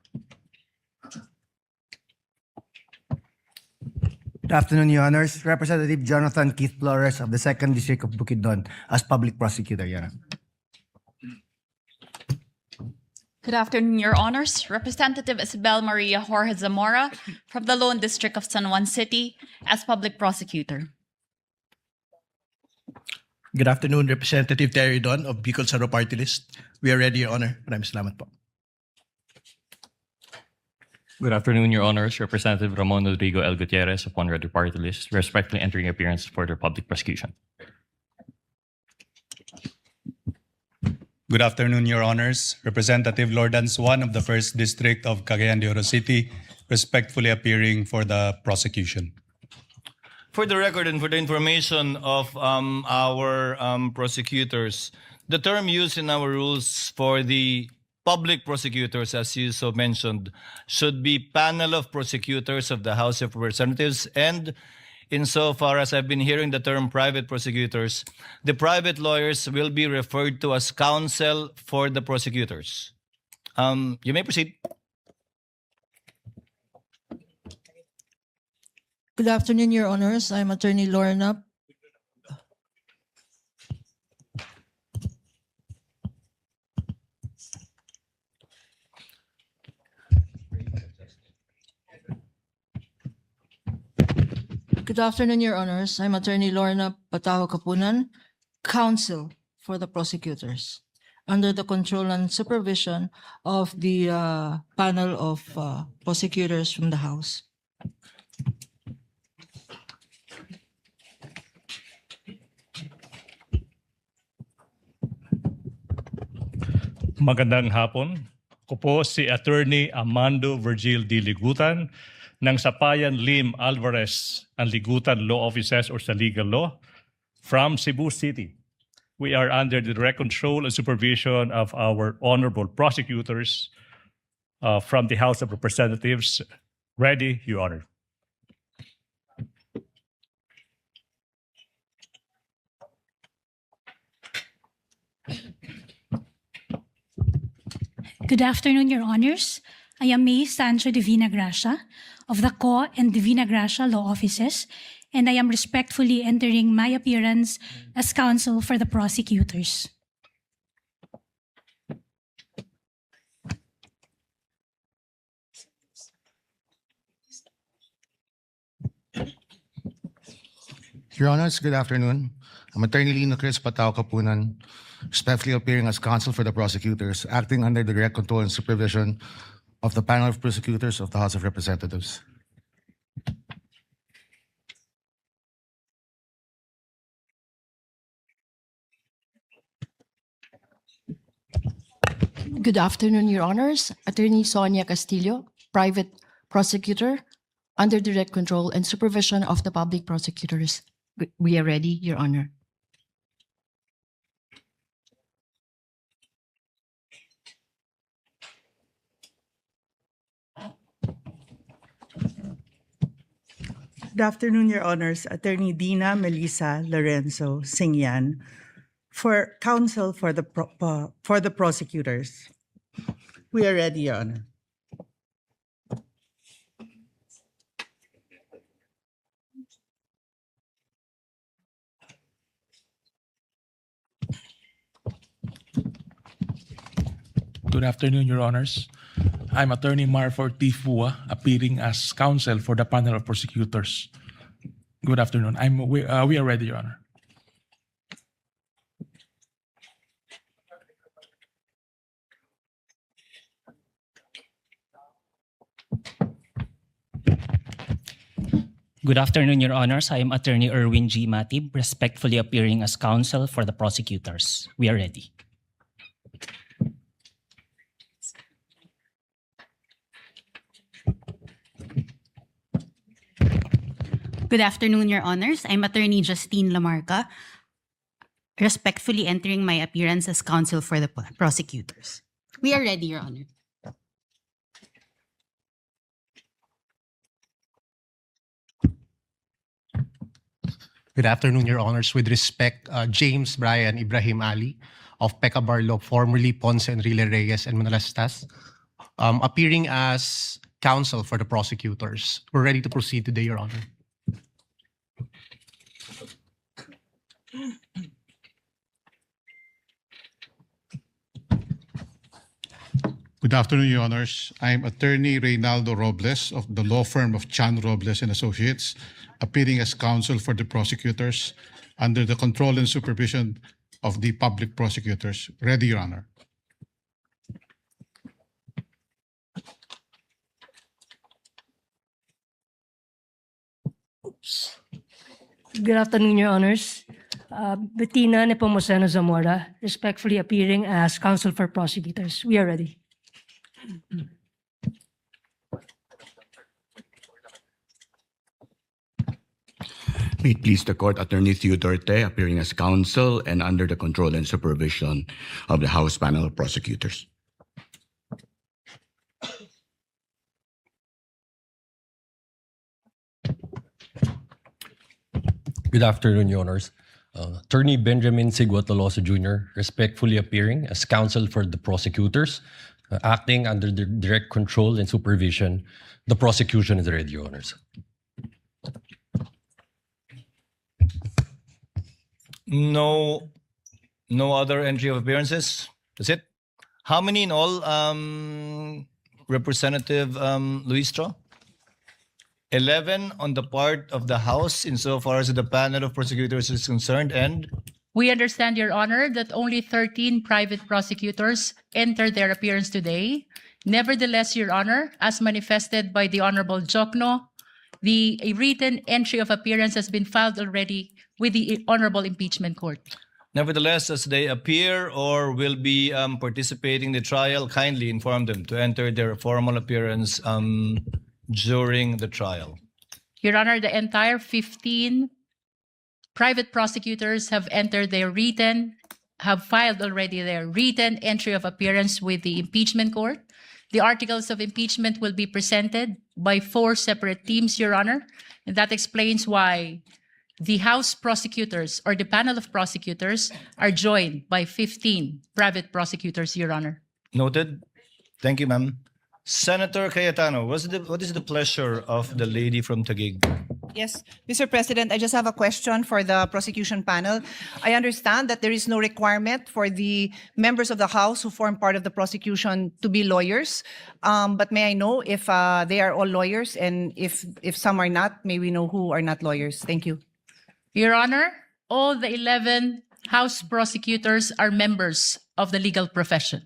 Good afternoon, Your Honors. Representative Jonathan Keith Flores of the 2nd District of Bukidnon as public prosecutor, Your Honor. Good afternoon, Your Honors. Representative Isabel Maria Jorge Zamora from the Lone District of San Juan City as public prosecutor. Good afternoon, Representative Terry Don of Bicol Saro Party List. We are ready, Your Honor. Maraming salamat po. Good afternoon, Your Honors. Representative Ramon Rodrigo L. Gutierrez of One Red Party List, respectfully entering appearance for the public prosecution. Good afternoon, Your Honors. Representative Lordan Swan of the 1st District of Cagayan de Oro City, respectfully appearing for the prosecution. For the record and for the information of our prosecutors, the term used in our rules for the public prosecutors, as you so mentioned, should be panel of prosecutors of the House of Representatives. And insofar as I've been hearing the term private prosecutors, the private lawyers will be referred to as counsel for the prosecutors. You may proceed. Good afternoon, Your Honors. I'm Attorney Lorna. Good afternoon, Your Honors. I'm Attorney Lorna Pataho Kapunan, counsel for the prosecutors, under the control and supervision of the panel of prosecutors from the House. Magandang hapon. Ako po si Attorney Amando Virgil D. Ligutan ng Sapayan Lim Alvarez and Ligutan Law Offices or sa Legal Law from Cebu City. We are under the direct control and supervision of our honorable prosecutors from the House of Representatives. Ready, Your Honor. Good afternoon, Your Honors. I am May Sancho Divina Gracia of the Co and Divina Gracia Law Offices, and I am respectfully entering my appearance as counsel for the prosecutors. Your Honors, good afternoon. I'm Attorney Lino Chris Patao Kapunan, respectfully appearing as counsel for the prosecutors, acting under the direct control and supervision of the panel of prosecutors of the House of Representatives. Good afternoon, Your Honors. Attorney Sonia Castillo, private prosecutor, under direct control and supervision of the public prosecutors. We are ready, Your Honor. Good afternoon, Your Honors. Attorney Dina Melissa Lorenzo Singyan, for counsel for the prosecutors. We are ready, Your Honor. Good afternoon, Your Honors. I'm Attorney Marford T. Fua, appearing as counsel for the panel of prosecutors. Good afternoon. We are ready, Your Honor. Good afternoon, Your Honors. I am Attorney Erwin G. Matib, respectfully appearing as counsel for the prosecutors. We are ready. Good afternoon, Your Honors. I'm Attorney Justine Lamarca, respectfully entering my appearance as counsel for the prosecutors. We are ready, Your Honor. Good afternoon, Your Honors. With respect, James Brian Ibrahim Ali of KaBrod, formerly Ponce Enrile Reyes and Manalastas, appearing as counsel for the prosecutors. We're ready to proceed today, Your Honor. Good afternoon, Your Honors. I'm Attorney Reynaldo Robles of the law firm of Chan Robles and Associates, appearing as counsel for the prosecutors under the control and supervision of the public prosecutors. Ready, Your Honor. Good afternoon, Your Honors. Bettina Nepomuceno Zamora, respectfully appearing as counsel for prosecutors. We are ready. May it please the court, Attorney Theodore Te, appearing as counsel and under the control and supervision of the House panel of prosecutors. Good afternoon, Your Honors. Attorney Benjamin Sigua-Tolosa Jr., respectfully appearing as counsel for the prosecutors, acting under the direct control and supervision. The prosecution is ready, Your Honors. No other entry of appearances? That's it? How many in all, Representative Luistro? 11 on the part of the House insofar as the panel of prosecutors is concerned, and We understand, Your Honor, that only 13 private prosecutors entered their appearance today. Nevertheless, Your Honor, as manifested by the Honorable Jokno, a written entry of appearance has been filed already with the Honorable Impeachment Court. Nevertheless, as they appear or will be participating in the trial, kindly inform them to enter their formal appearance during the trial. Your Honor, the entire 15 private prosecutors have filed already their written entry of appearance with the impeachment court. The articles of impeachment will be presented by 4 separate teams, Your Honor, and that explains why the House prosecutors or the panel of prosecutors are joined by 15 private prosecutors, Your Honor. Noted. Thank you, ma'am. Senator Cayetano, what is the pleasure of the lady from Taguig? Yes, Mr. President, I just have a question for the prosecution panel. I understand that there is no requirement for the members of the House who form part of the prosecution to be lawyers. But may I know if they are all lawyers, and if some are not, may we know who are not lawyers? Thank you. Your Honor, all the 11 House prosecutors are members of the legal profession.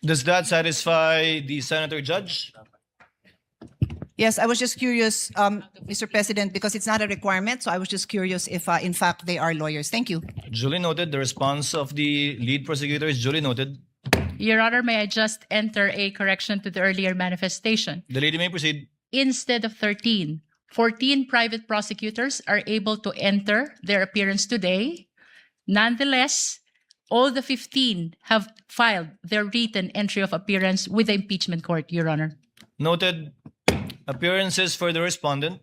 Does that satisfy the Senator Judge? Yes, I was just curious, Mr. President, because it's not a requirement, so I was just curious if, in fact, they are lawyers. Thank you. Duly noted. The response of the lead prosecutor is duly noted. Your Honor, may I just enter a correction to the earlier manifestation? The lady may proceed. Instead of 13, 14 private prosecutors are able to enter their appearance today. Nonetheless, all the 15 have filed their written entry of appearance with the impeachment court, Your Honor. Noted. Appearances for the respondent.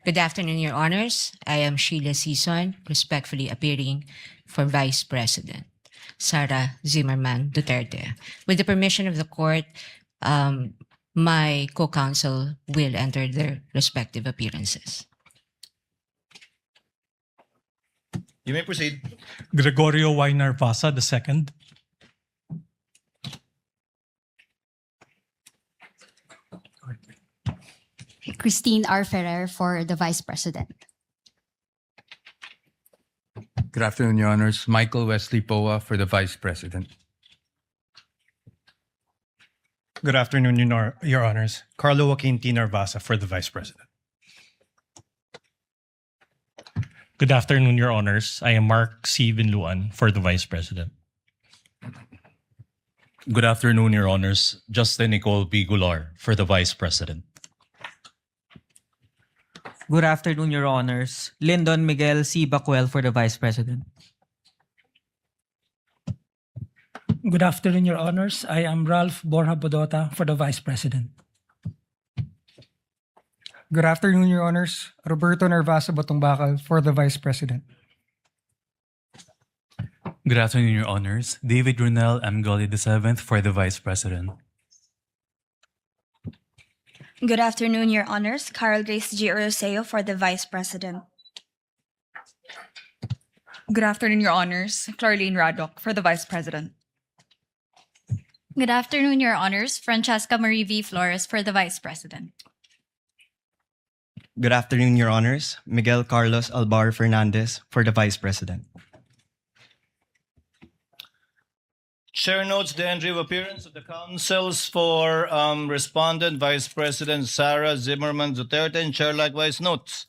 Good afternoon, Your Honors. I am Sheila Sison, respectfully appearing for Vice President SARA Duterte. With the permission of the court, my co-counsel will enter their respective appearances. You may proceed. Gregorio Y. Narvasa II. Christine R. Ferrer for the Vice President. Good afternoon, Your Honors. Michael Wesley Poa for the Vice President. Good afternoon, Your Honors. Carlo Joaquin T. Narvasa for the Vice President. Good afternoon, Your Honors. I am Mark C. Vinluan for the Vice President. Good afternoon, Your Honors. Justin Nicole B. Gular for the Vice President. Good afternoon, Your Honors. Lyndon Miguel C. Bacuel for the Vice President. Good afternoon, Your Honors. I am Ralph Borja Bodota for the Vice President. Good afternoon, Your Honors. Roberto Narvasa Batongbakal for the Vice President. Good afternoon, Your Honors. David Runel M. Gully VII for the Vice President. Good afternoon, Your Honors. Carl Grace G. Oroseo for the Vice President. Good afternoon, Your Honors. Clarlene Radok for the Vice President. Good afternoon, Your Honors. Francesca Marie V. Flores for the Vice President. Good afternoon, Your Honors. Miguel Carlos Albar Fernandez for the Vice President. Chair notes the entry of appearance of the counsels for respondent Vice President SARA Duterte, and Chair likewise notes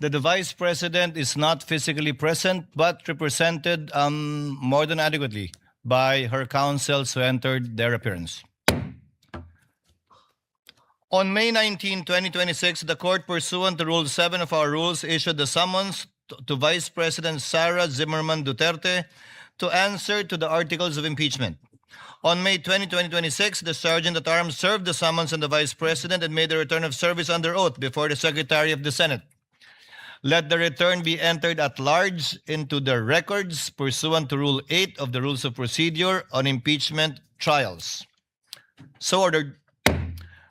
that the Vice President is not physically present but represented more than adequately by her counsels who entered their appearance. On May 19, 2026, the court, pursuant to Rule 7 of our rules, issued the summons to Vice President SARA Duterte to answer to the articles of impeachment. On May 20, 2026, the Sergeant at Arms served the summons on the Vice President and made a return of service under oath before the Secretary of the Senate. Let the return be entered at large into the records pursuant to Rule 8 of the Rules of Procedure on Impeachment Trials. So ordered.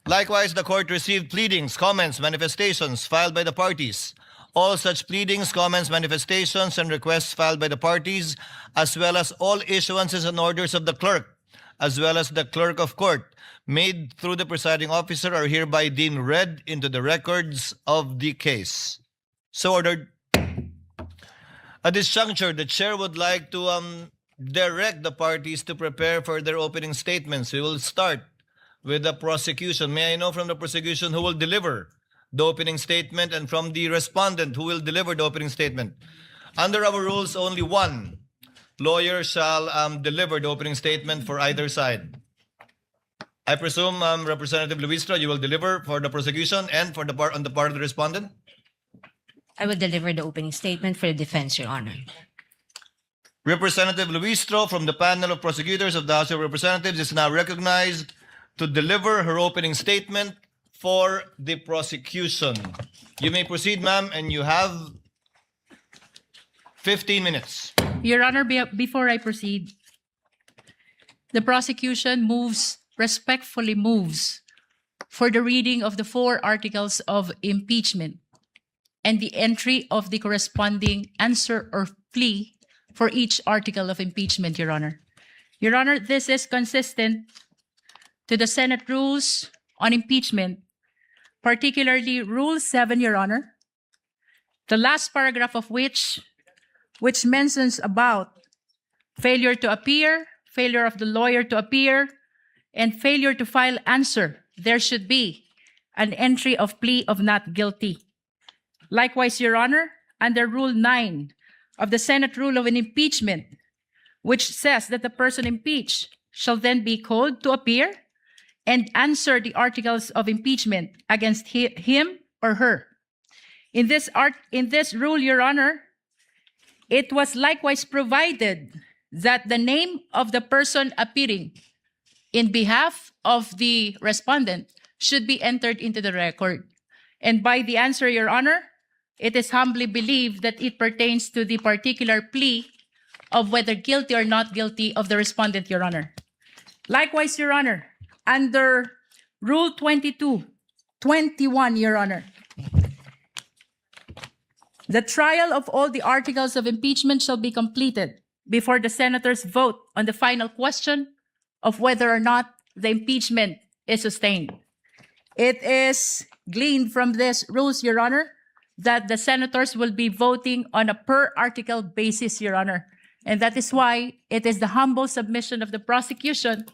Likewise, the court received pleadings, comments, manifestations filed by the parties. All such pleadings, comments, manifestations, and requests filed by the parties, as well as all issuances and orders of the clerk, as well as the clerk of court, made through the presiding officer, are hereby deemed read into the records of the case. So ordered. At this juncture, the chair would like to direct the parties to prepare for their opening statements. We will start with the prosecution. May I know from the prosecution who will deliver the opening statement and from the respondent who will deliver the opening statement? Under our rules, only one lawyer shall deliver the opening statement for either side. I presume, Representative Luistro, you will deliver for the prosecution and for the on the part of the respondent? I will deliver the opening statement for the defense, Your Honor. Representative Luistro from the panel of prosecutors of the House of Representatives is now recognized to deliver her opening statement for the prosecution. You may proceed, ma'am, and you have 15 minutes. Your Honor, before I proceed, the prosecution respectfully moves for the reading of the 4 articles of impeachment and the entry of the corresponding answer or plea for each article of impeachment, Your Honor. Your Honor, this is consistent to the Senate rules on impeachment, particularly Rule 7, Your Honor, the last paragraph of which mentions about failure to appear, failure of the lawyer to appear, and failure to file answer. There should be an entry of plea of not guilty. Likewise, Your Honor, under Rule 9 of the Senate Rule of an Impeachment, which says that the person impeached shall then be called to appear and answer the articles of impeachment against him or her. In this rule, Your Honor, it was likewise provided that the name of the person appearing in behalf of the respondent should be entered into the record. And by the answer, Your Honor, it is humbly believed that it pertains to the particular plea of whether guilty or not guilty of the respondent, Your Honor. Likewise, Your Honor, under Rule 21, Your Honor, the trial of all the articles of impeachment shall be completed before the senators vote on the final question of whether or not the impeachment is sustained. It is gleaned from this rules, Your Honor, that the senators will be voting on a per article basis, Your Honor. And that is why it is the humble submission of the prosecution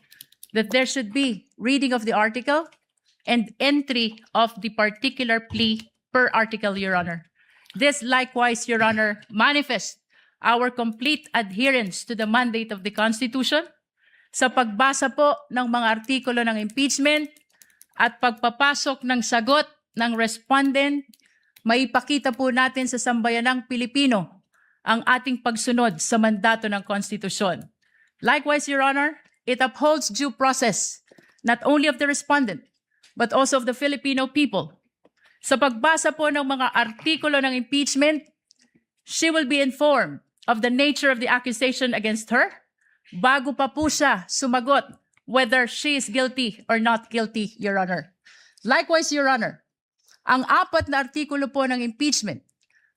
that there should be reading of the article and entry of the particular plea per article, Your Honor. This likewise, Your Honor, manifests our complete adherence to the mandate of the Constitution sa pagbasa po ng mga artikulo ng impeachment at pagpapasok ng sagot ng respondent. Maipakita po natin sa sambayanang Pilipino ang ating pagsunod sa mandato ng konstitusyon. Likewise, Your Honor, it upholds due process not only of the respondent but also of the Filipino people. Sa pagbasa po ng mga artikulo ng impeachment, she will be informed of the nature of the accusation against her bago pa po siya sumagot whether she is guilty or not guilty, Your Honor. Likewise, Your Honor, ang 4 na artikulo po ng impeachment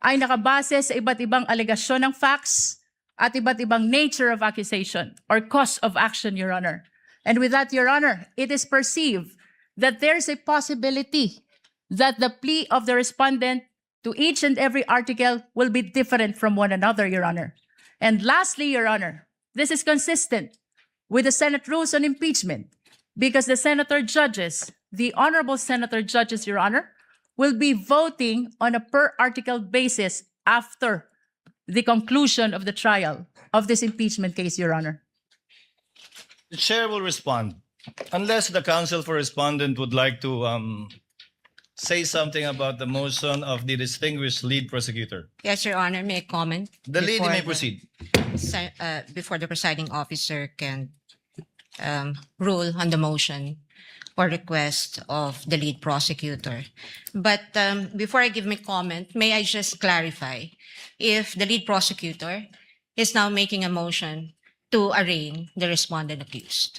ay nakabase sa iba't ibang alegasyon ng facts at iba't ibang nature of accusation or cause of action, Your Honor. And with that, Your Honor, it is perceived that there is a possibility that the plea of the respondent to each and every article will be different from one another, Your Honor. And lastly, Your Honor, this is consistent with the Senate rules on impeachment because the senator judges, the honorable senator judges, Your Honor, will be voting on a per article basis after the conclusion of the trial of this impeachment case, Your Honor. The chair will respond. Unless the counsel for respondent would like to say something about the motion of the distinguished lead prosecutor. Yes, Your Honor, may I comment? The lady may before proceed. Before the presiding officer can rule on the motion or request of the lead prosecutor. But before I give my comment, may I just clarify if the lead prosecutor is now making a motion to arraign the respondent accused.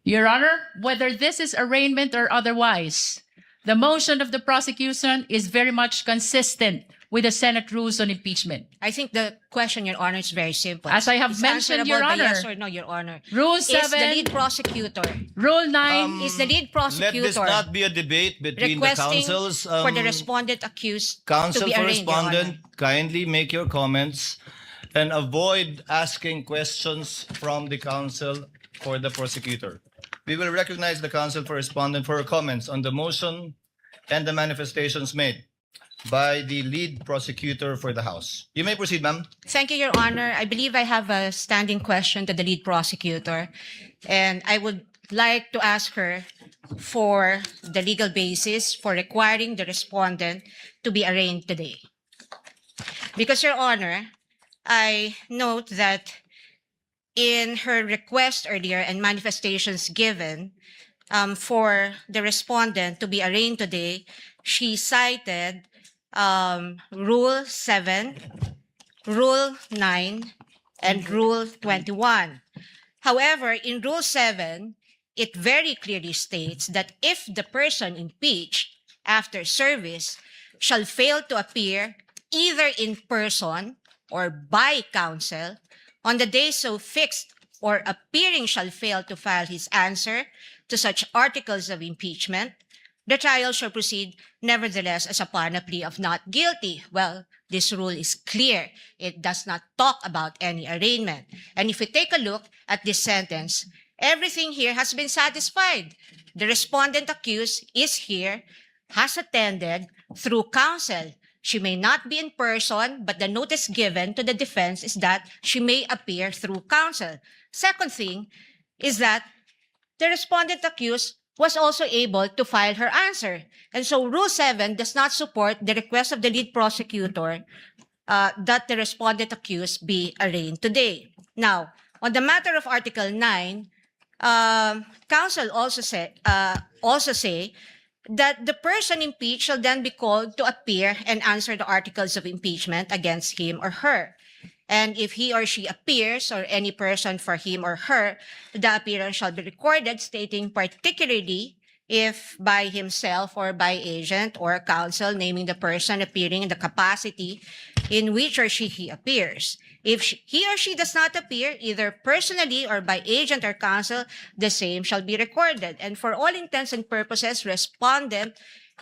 Your Honor, whether this is arraignment or otherwise, the motion of the prosecution is very much consistent with the Senate rules on impeachment. I think the question, Your Honor, is very simple. As I have It's mentioned, Your answerable by Honor, yes or no, Your Honor. Rule Is the 7, lead prosecutor, Rule 9, is the lead Let prosecutor this not be a debate between the requesting counsels. for the respondent accused to Counsel be for arraigned, Your Honor? respondent, kindly make your comments and avoid asking questions from the counsel for the prosecutor. we will recognize the counsel for respondent for her comments on the motion and the manifestations made by the lead prosecutor for the House. You may proceed, ma'am. Thank you, Your Honor. I believe I have a standing question to the lead prosecutor, and I would like to ask her for the legal basis for requiring the respondent to be arraigned today. Because, Your Honor, I note that in her request earlier and manifestations given for the respondent to be arraigned today, she cited Rule 7, Rule 9, and Rule 21. However, in Rule 7, it very clearly states that if the person impeached after service shall fail to appear either in person or by counsel on the day so fixed, or appearing shall fail to file his answer to such articles of impeachment, the trial shall proceed nevertheless as upon a plea of not guilty. Well, this rule is clear. It does not talk about any arraignment. And if we take a look at this sentence, everything here has been satisfied. The respondent accused is here, has attended through counsel. She may not be in person, but the notice given to the defense is that she may appear through counsel. Second thing is that the respondent accused was also able to file her answer. And so Rule 7 does not support the request of the lead prosecutor that the respondent accused be arraigned today. Now, on the matter of Article 9, counsel also say that the person impeached shall then be called to appear and answer the articles of impeachment against him or her. And if he or she appears, or any person for him or her, the appearance shall be recorded, stating particularly if by himself or by agent or counsel, naming the person appearing in the capacity in which or he appears. If he or she does not appear, either personally or by agent or counsel, the same shall be recorded. And for all intents and purposes, respondent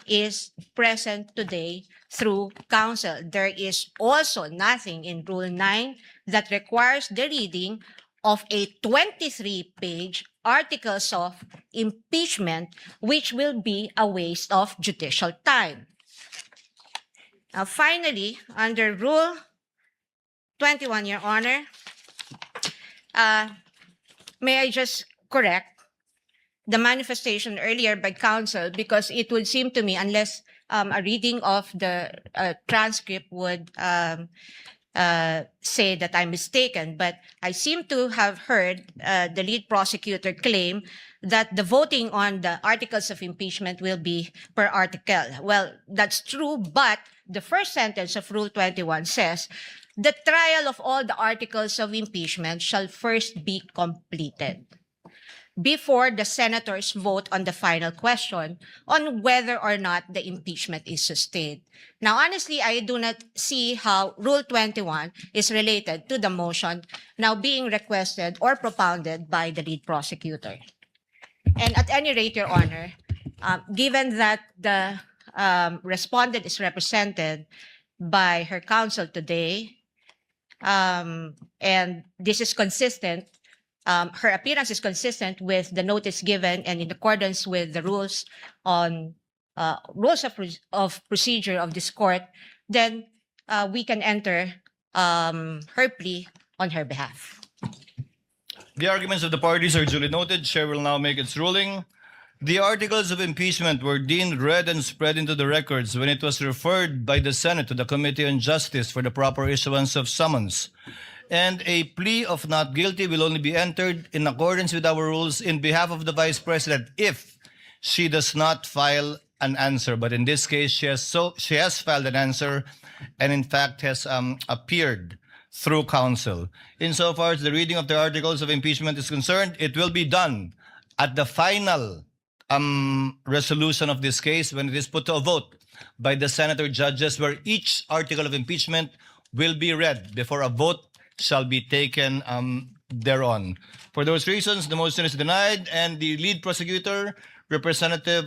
is present today through counsel. There is also nothing in Rule 9 that requires the reading of a 23-page articles of impeachment, which will be a waste of judicial time. Now, finally, under Rule 21, Your Honor, may I just correct the manifestation earlier by counsel, because it would seem to me, unless a reading of the transcript would say that I'm mistaken, but I seem to have heard the lead prosecutor claim that the voting on the articles of impeachment will be per article. Well, that's true, but the first sentence of Rule 21 says, the trial of all the articles of impeachment shall first be completed before the senators vote on the final question on whether or not the impeachment is sustained. Now, honestly, I do not see how Rule 21 is related to the motion now being requested or propounded by the lead prosecutor. And at any rate, Your Honor, given that the respondent is represented by her counsel today, and this is consistent, her appearance is consistent with the notice given and in accordance with the rules on rules of procedure of this court, then we can enter her plea on her behalf. The arguments of the parties are duly noted. Chair will now make its ruling. The articles of impeachment were deemed read and spread into the records when it was referred by the Senate to the Committee on Justice for the proper issuance of summons. And a plea of not guilty will only be entered in accordance with our rules in behalf of the Vice President if she does not file an answer. But in this case, she has filed an answer and in fact has appeared through counsel. Insofar as the reading of the articles of impeachment is concerned, it will be done at the final resolution of this case when it is put to a vote by the senator judges, where each article of impeachment will be read before a vote shall be taken thereon. For those reasons, the motion is denied, and the lead prosecutor, Representative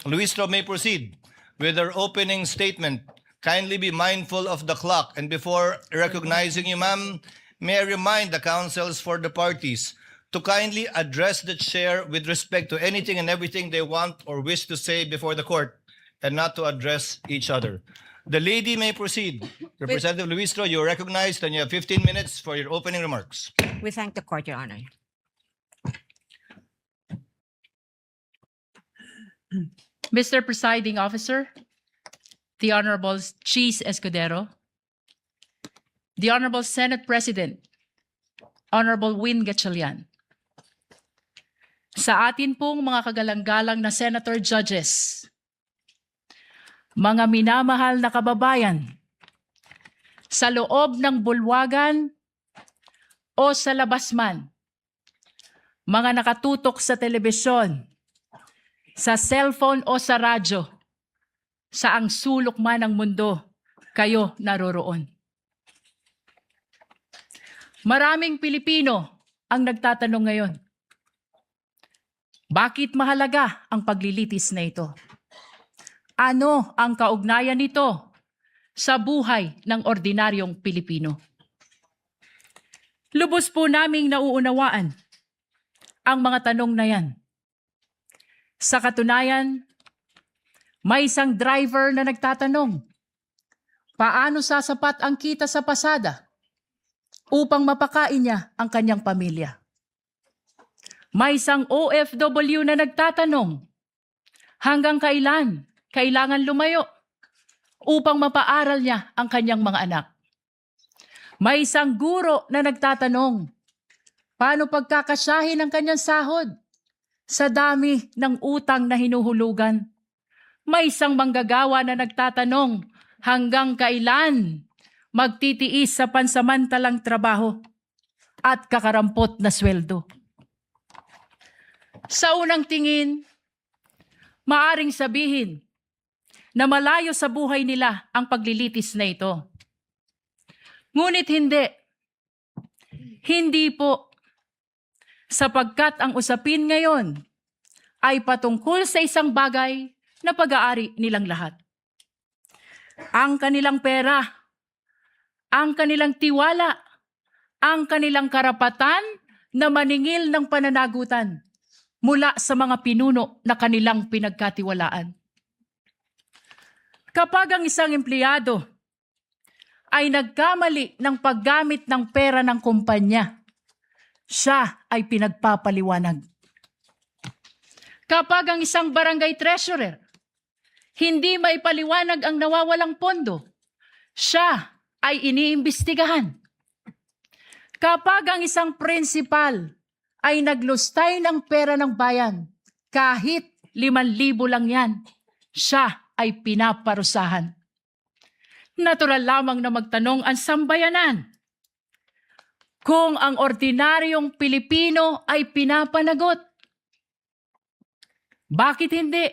Luistro, may proceed with her opening statement. Kindly be mindful of the clock, and before recognizing you, ma'am, may I remind the counsels for the parties to kindly address the chair with respect to anything and everything they want or wish to say before the court, and not to address each other. The lady may proceed. Representative Luistro, you are recognized and you have 15 minutes for your opening remarks. We thank the court, Your Honor. Mr. Presiding Officer, the Honorable Cheese Escudero, the Honorable Senate President, Honorable Win Gatchalian, sa atin pong mga kagalang-galang na Senator Judges, mga minamahal na kababayan, sa loob ng bulwagan o sa labas man, mga nakatutok sa telebisyon, sa cellphone o sa radyo, saang sulok man ng mundo, kayo naroroon. Maraming Pilipino ang nagtatanong ngayon, bakit mahalaga ang paglilitis na ito? Ano ang kaugnayan nito sa buhay ng ordinaryong Pilipino? Lubos po naming nauunawaan ang mga tanong na yan. Sa katunayan, may isang driver na nagtatanong, paano sasapat ang kita sa pasada upang mapakain niya ang kanyang pamilya? May isang OFW na nagtatanong, hanggang kailan kailangan lumayo upang mapaaral niya ang kanyang mga anak? May isang guro na nagtatanong, paano pagkakasyahin ang kanyang sahod sa dami ng utang na hinuhulugan? May isang manggagawa na nagtatanong, hanggang kailan magtitiis sa pansamantalang trabaho at kakarampot na sweldo? Sa unang tingin, maaring sabihin na malayo sa buhay nila ang paglilitis na ito. Ngunit hindi. Hindi po. Sapagkat ang usapin ngayon ay patungkol sa isang bagay na pag-aari nilang lahat. Ang kanilang pera, ang kanilang tiwala, ang kanilang karapatan na maningil ng pananagutan mula sa mga pinuno na kanilang pinagkatiwalaan. Kapag ang isang empleyado ay nagkamali ng paggamit ng pera ng kumpanya, siya ay pinagpapaliwanag. Kapag ang isang barangay treasurer hindi maipaliwanag ang nawawalang pondo, siya ay iniimbestigahan. Kapag ang isang principal ay naglustay ng pera ng bayan, kahit 5,000 lang yan, siya ay pinaparusahan. Natural lamang na magtanong ang sambayanan, kung ang ordinaryong Pilipino ay pinapanagot, bakit hindi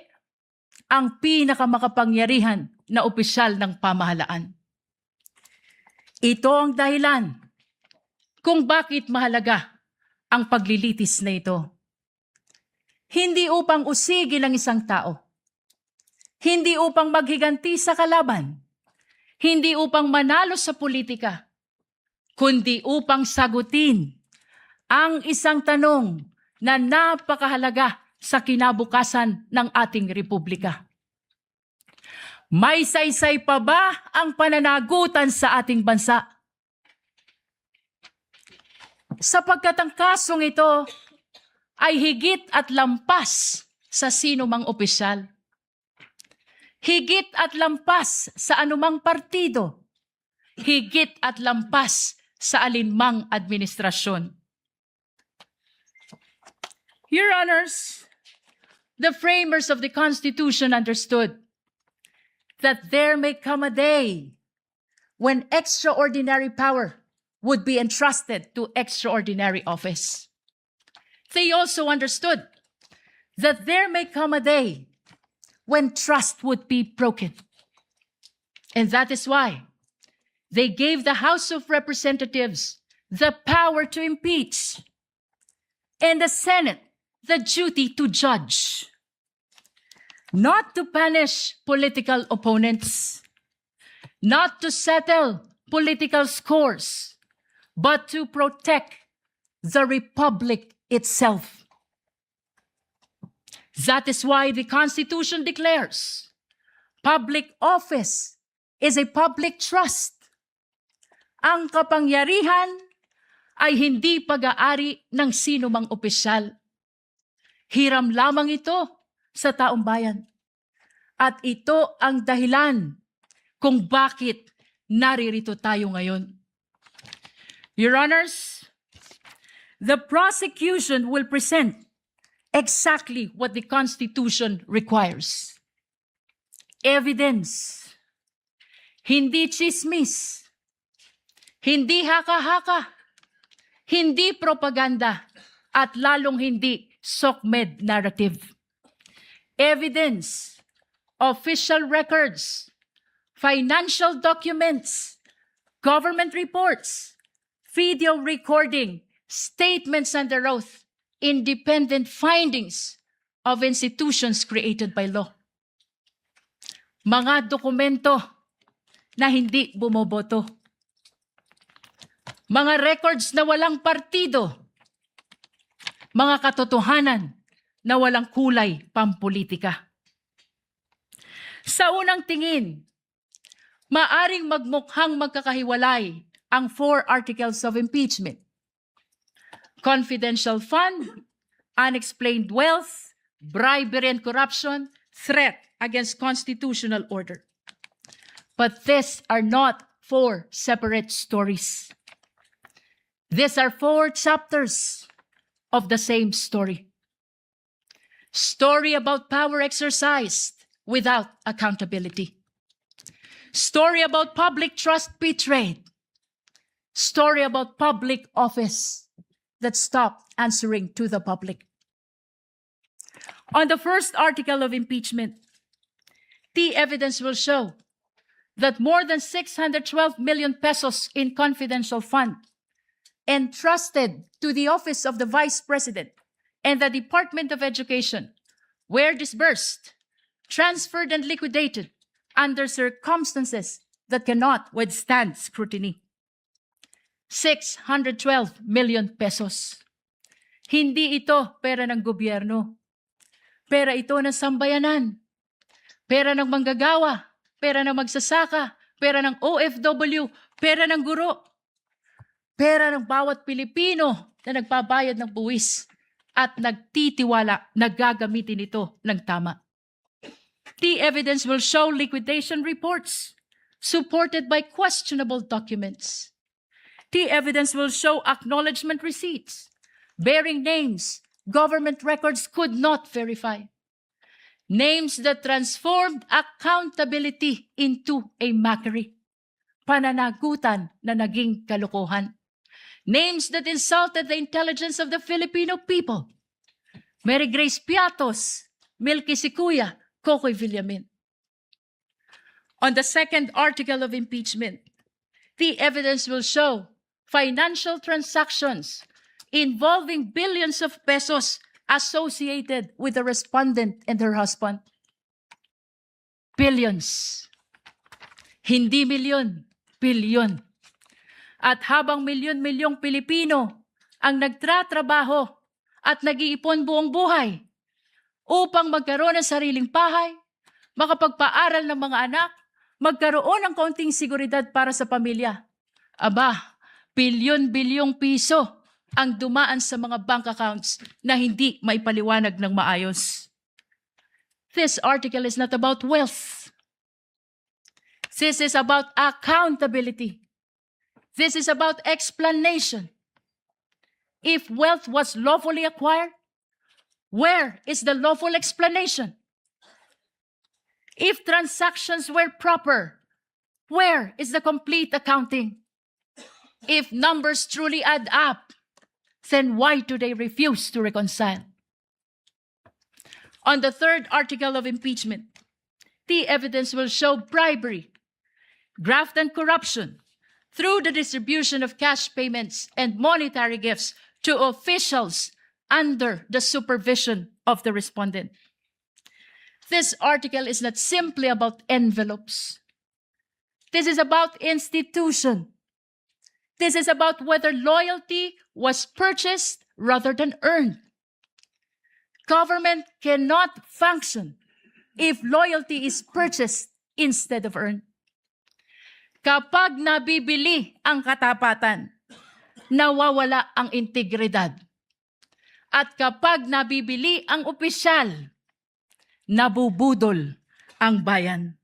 ang pinakamakapangyarihan na opisyal ng pamahalaan? Ito ang dahilan kung bakit mahalaga ang paglilitis na ito. Hindi upang usigin ang isang tao, hindi upang maghiganti sa kalaban, hindi upang manalo sa politika, kundi upang sagutin ang isang tanong na napakahalaga sa kinabukasan ng ating republika. May saysay pa ba ang pananagutan sa ating bansa? Sapagkat ang kasong ito ay higit at lampas sa sino mang opisyal. Higit at lampas sa anumang partido. Higit at lampas sa alinmang administrasyon. Your Honors, the framers of the Constitution understood that there may come a day when extraordinary power would be entrusted to extraordinary office. They also understood that there may come a day when trust would be broken. And that is why they gave the House of Representatives the power to impeach and the Senate the duty to judge, not to punish political opponents, not to settle political scores, but to protect the republic itself. That is why the Constitution declares public office is a public trust. Ang kapangyarihan ay hindi pag-aari ng sino mang opisyal. Hiram lamang ito sa taong bayan. At ito ang dahilan kung bakit naririto tayo ngayon. Your Honors, the prosecution will present exactly what the Constitution requires. Evidence. Hindi chismis. Hindi haka-haka. Hindi propaganda. At lalong hindi SOCMED narrative. Evidence. Official records. Financial documents. Government reports. Video recording. Statements under oath. Independent findings of institutions created by law. Mga dokumento na hindi bumoboto. Mga records na walang partido. Mga katotohanan na walang kulay pampolitika. Sa unang tingin, maaring magmukhang magkakahiwalay ang 4 articles of impeachment. Confidential fund, unexplained wealth, bribery and corruption, threat against constitutional order. But these are not 4 separate stories. These are 4 chapters of the same story. Story about power exercised without accountability. Story about public trust betrayed. Story about public office that stopped answering to the public. On the first article of impeachment, the evidence will show that more than 612 million pesos in confidential fund entrusted to the office of the Vice President and the Department of Education were disbursed, transferred, and liquidated under circumstances that cannot withstand scrutiny. 612 million pesos. Hindi ito pera ng gobyerno. Pera ito ng sambayanan. Pera ng manggagawa. Pera ng magsasaka. Pera ng OFW. Pera ng guro. Pera ng bawat Pilipino na nagbabayad ng buwis at nagtitiwala na gagamitin ito ng tama. The evidence will show liquidation reports supported by questionable documents. The evidence will show acknowledgement receipts bearing names government records could not verify. Names that transformed accountability into a mockery. Pananagutan na naging kalokohan. Names that insulted the intelligence of the Filipino people. Mary Grace Piatos, Milky Sikuya, Kokoy Villamin. On the second article of impeachment, the evidence will show financial transactions involving billions of pesos associated with the respondent and her husband. Billions. Hindi milyon, bilyon. At habang milyon-milyong Pilipino ang nagtratrabaho at nag-iipon buong buhay upang magkaroon ng sariling bahay, makapagpaaral ng mga anak, magkaroon ng kaunting seguridad para sa pamilya. Aba, bilyon-bilyong piso ang dumaan sa mga bank accounts na hindi maipaliwanag ng maayos. This article is not about wealth. This is about accountability. This is about explanation. If wealth was lawfully acquired, where is the lawful explanation? If transactions were proper, where is the complete accounting? If numbers truly add up, then why do they refuse to reconcile? On the third article of impeachment, the evidence will show bribery, graft and corruption through the distribution of cash payments and monetary gifts to officials under the supervision of the respondent. This article is not simply about envelopes. This is about institution. This is about whether loyalty was purchased rather than earned. Government cannot function if loyalty is purchased instead of earned. Kapag nabibili ang katapatan, nawawala ang integridad. At kapag nabibili ang opisyal, nabubudol ang bayan.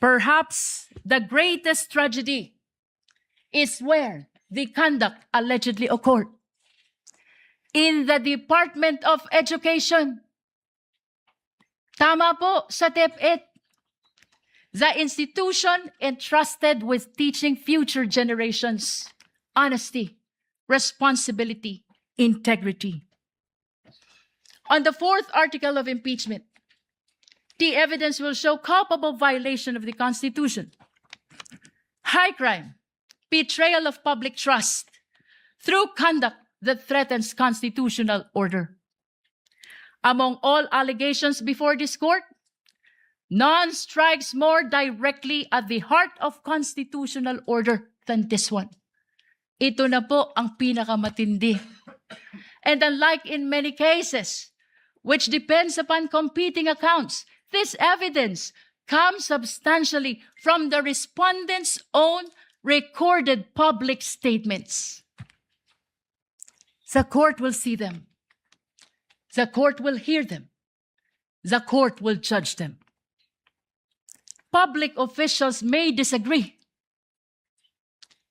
Perhaps the greatest tragedy is where the conduct allegedly occurred. In the Department of Education. Tama po sa DepEd. The institution entrusted with teaching future generations honesty, responsibility, integrity. On the fourth article of impeachment, the evidence will show culpable violation of the Constitution, high crime, betrayal of public trust through conduct that threatens constitutional order. Among all allegations before this court, none strikes more directly at the heart of constitutional order than this one. Ito na po ang pinakamatindi. And unlike in many cases, which depends upon competing accounts, this evidence comes substantially from the respondent's own recorded public statements. The court will see them. The court will hear them. The court will judge them. Public officials may disagree.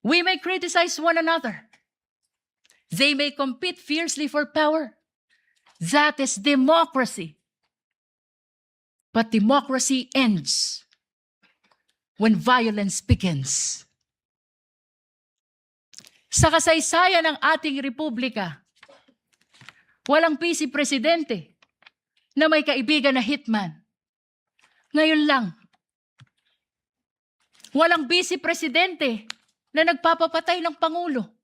We may criticize one another. They may compete fiercely for power. That is democracy. But democracy ends when violence begins. Sa kasaysayan ng ating republika, walang vice presidente na may kaibigan na hitman. Ngayon lang. Walang vice presidente na nagpapapatay ng Pangulo.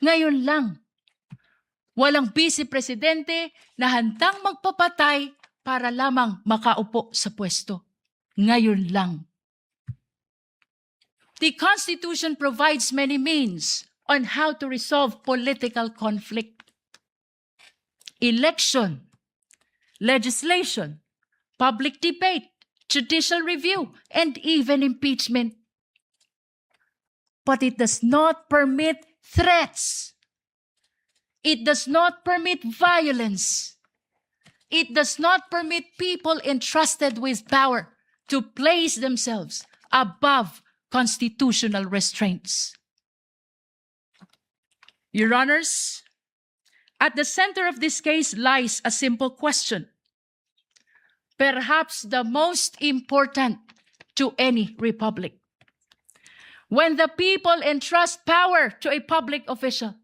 Ngayon lang. Walang vice presidente na handang magpapatay para lamang makaupo sa pwesto. Ngayon lang. The Constitution provides many means on how to resolve political conflict. Election, legislation, public debate, judicial review, and even impeachment. But it does not permit threats. It does not permit violence. It does not permit people entrusted with power to place themselves above constitutional restraints. Your Honors, at the center of this case lies a simple question, perhaps the most important to any republic. When the people entrust power to a public official,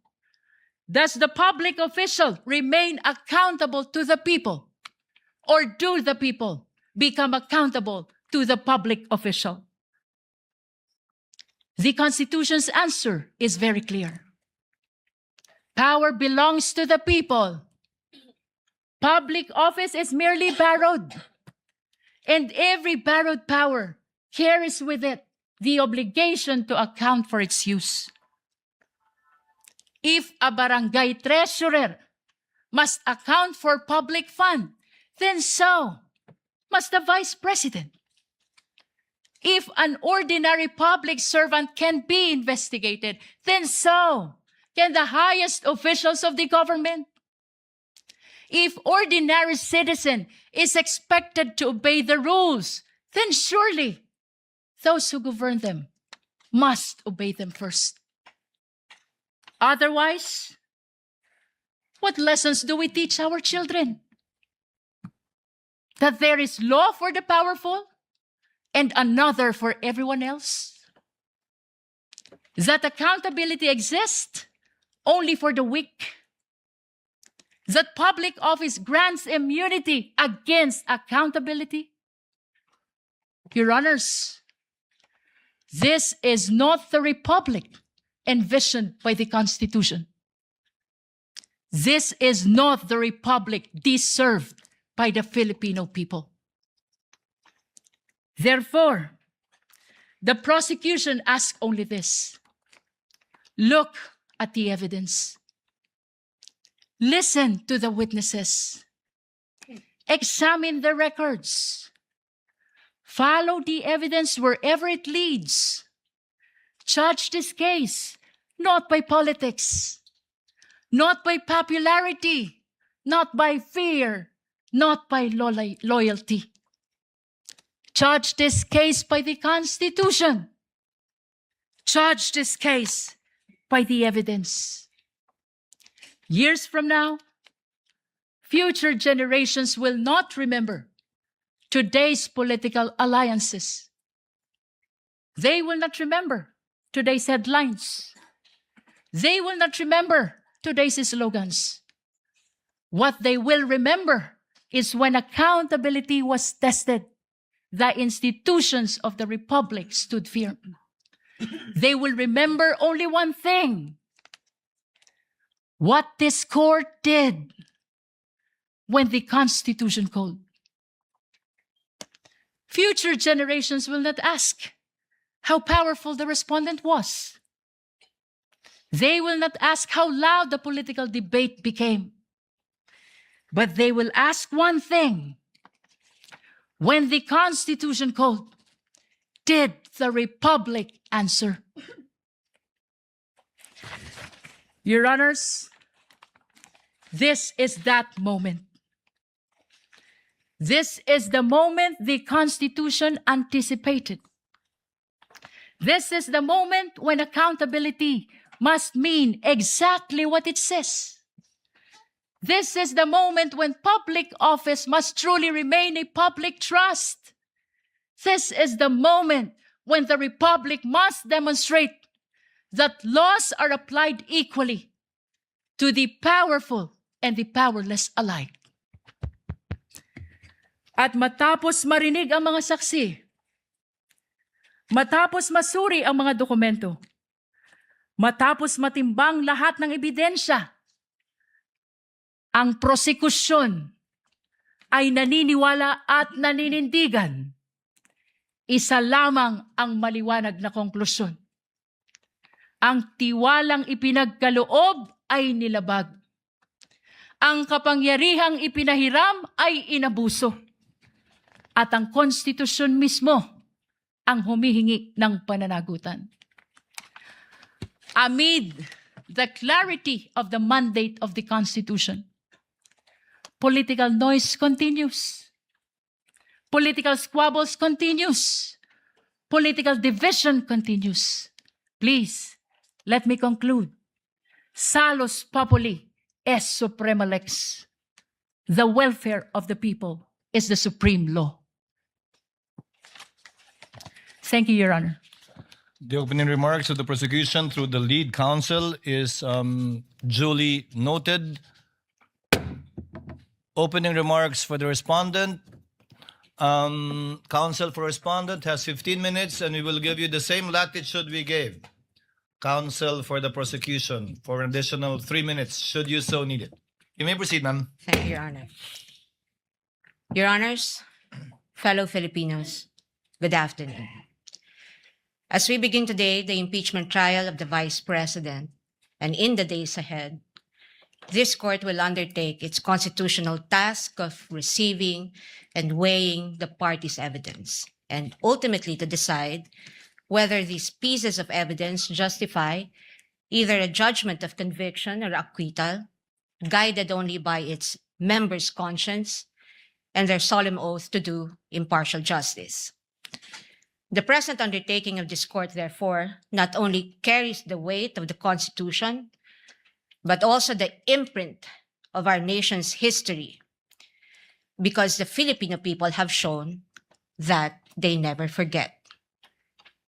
does the public official remain accountable to the people? Or do the people become accountable to the public official? The Constitution's answer is very clear. Power belongs to the people. Public office is merely borrowed. And every borrowed power carries with it the obligation to account for its use. If a barangay treasurer must account for public fund, then so must the vice president. If an ordinary public servant can be investigated, then so can the highest officials of the government. If ordinary citizen is expected to obey the rules, then surely those who govern them must obey them first. Otherwise, what lessons do we teach our children? That there is law for the powerful and another for everyone else? That accountability exists only for the weak? That public office grants immunity against accountability? Your Honors, this is not the republic envisioned by the Constitution. This is not the republic deserved by the Filipino people. Therefore, the prosecution asks only this. Look at the evidence. Listen to the witnesses. Examine the records. Follow the evidence wherever it leads. Judge this case not by politics, not by popularity, not by fear, not by loyalty. Judge this case by the Constitution. Judge this case by the evidence. Years from now, future generations will not remember today's political alliances. They will not remember today's headlines. They will not remember today's slogans. What they will remember is when accountability was tested, the institutions of the Republic stood firm. They will remember only one thing: what this court did when the Constitution called. Future generations will not ask how powerful the respondent was. They will not ask how loud the political debate became. But they will ask one thing: when the Constitution called, did the Republic answer? Your Honors, this is that moment. This is the moment the Constitution anticipated. This is the moment when accountability must mean exactly what it says. This is the moment when public office must truly remain a public trust. This is the moment when the Republic must demonstrate that laws are applied equally to the powerful and the powerless alike. At matapos marinig ang mga saksi, matapos masuri ang mga dokumento, matapos matimbang lahat ng ebidensya, ang prosekusyon ay naniniwala at naninindigan. Isa lamang ang maliwanag na konklusyon: ang tiwalang ipinagkaloob ay nilabag. Ang kapangyarihang ipinahiram ay inabuso. At ang konstitusyon mismo ang humihingi ng pananagutan. Amid the clarity of the mandate of the Constitution, political noise continues. Political squabbles continues. Political division continues. Please, let me conclude. Salus populi est suprema lex. The welfare of the people is the supreme law. Thank you, Your Honor. The opening remarks of the prosecution through the lead counsel is duly noted. Opening remarks for the respondent. Counsel for respondent has 15 minutes, and we will give you the same latitude we gave counsel for the prosecution for an additional 3 minutes, should you so need it. You may proceed, ma'am. Thank you, Your Honor. Your Honors, fellow Filipinos, good afternoon. As we begin today the impeachment trial of the Vice President, and in the days ahead, this court will undertake its constitutional task of receiving and weighing the parties' evidence, and ultimately to decide whether these pieces of evidence justify either a judgment of conviction or acquittal, guided only by its members' conscience and their solemn oath to do impartial justice. The present undertaking of this court, therefore, not only carries the weight of the Constitution, but also the imprint of our nation's history, because the Filipino people have shown that they never forget.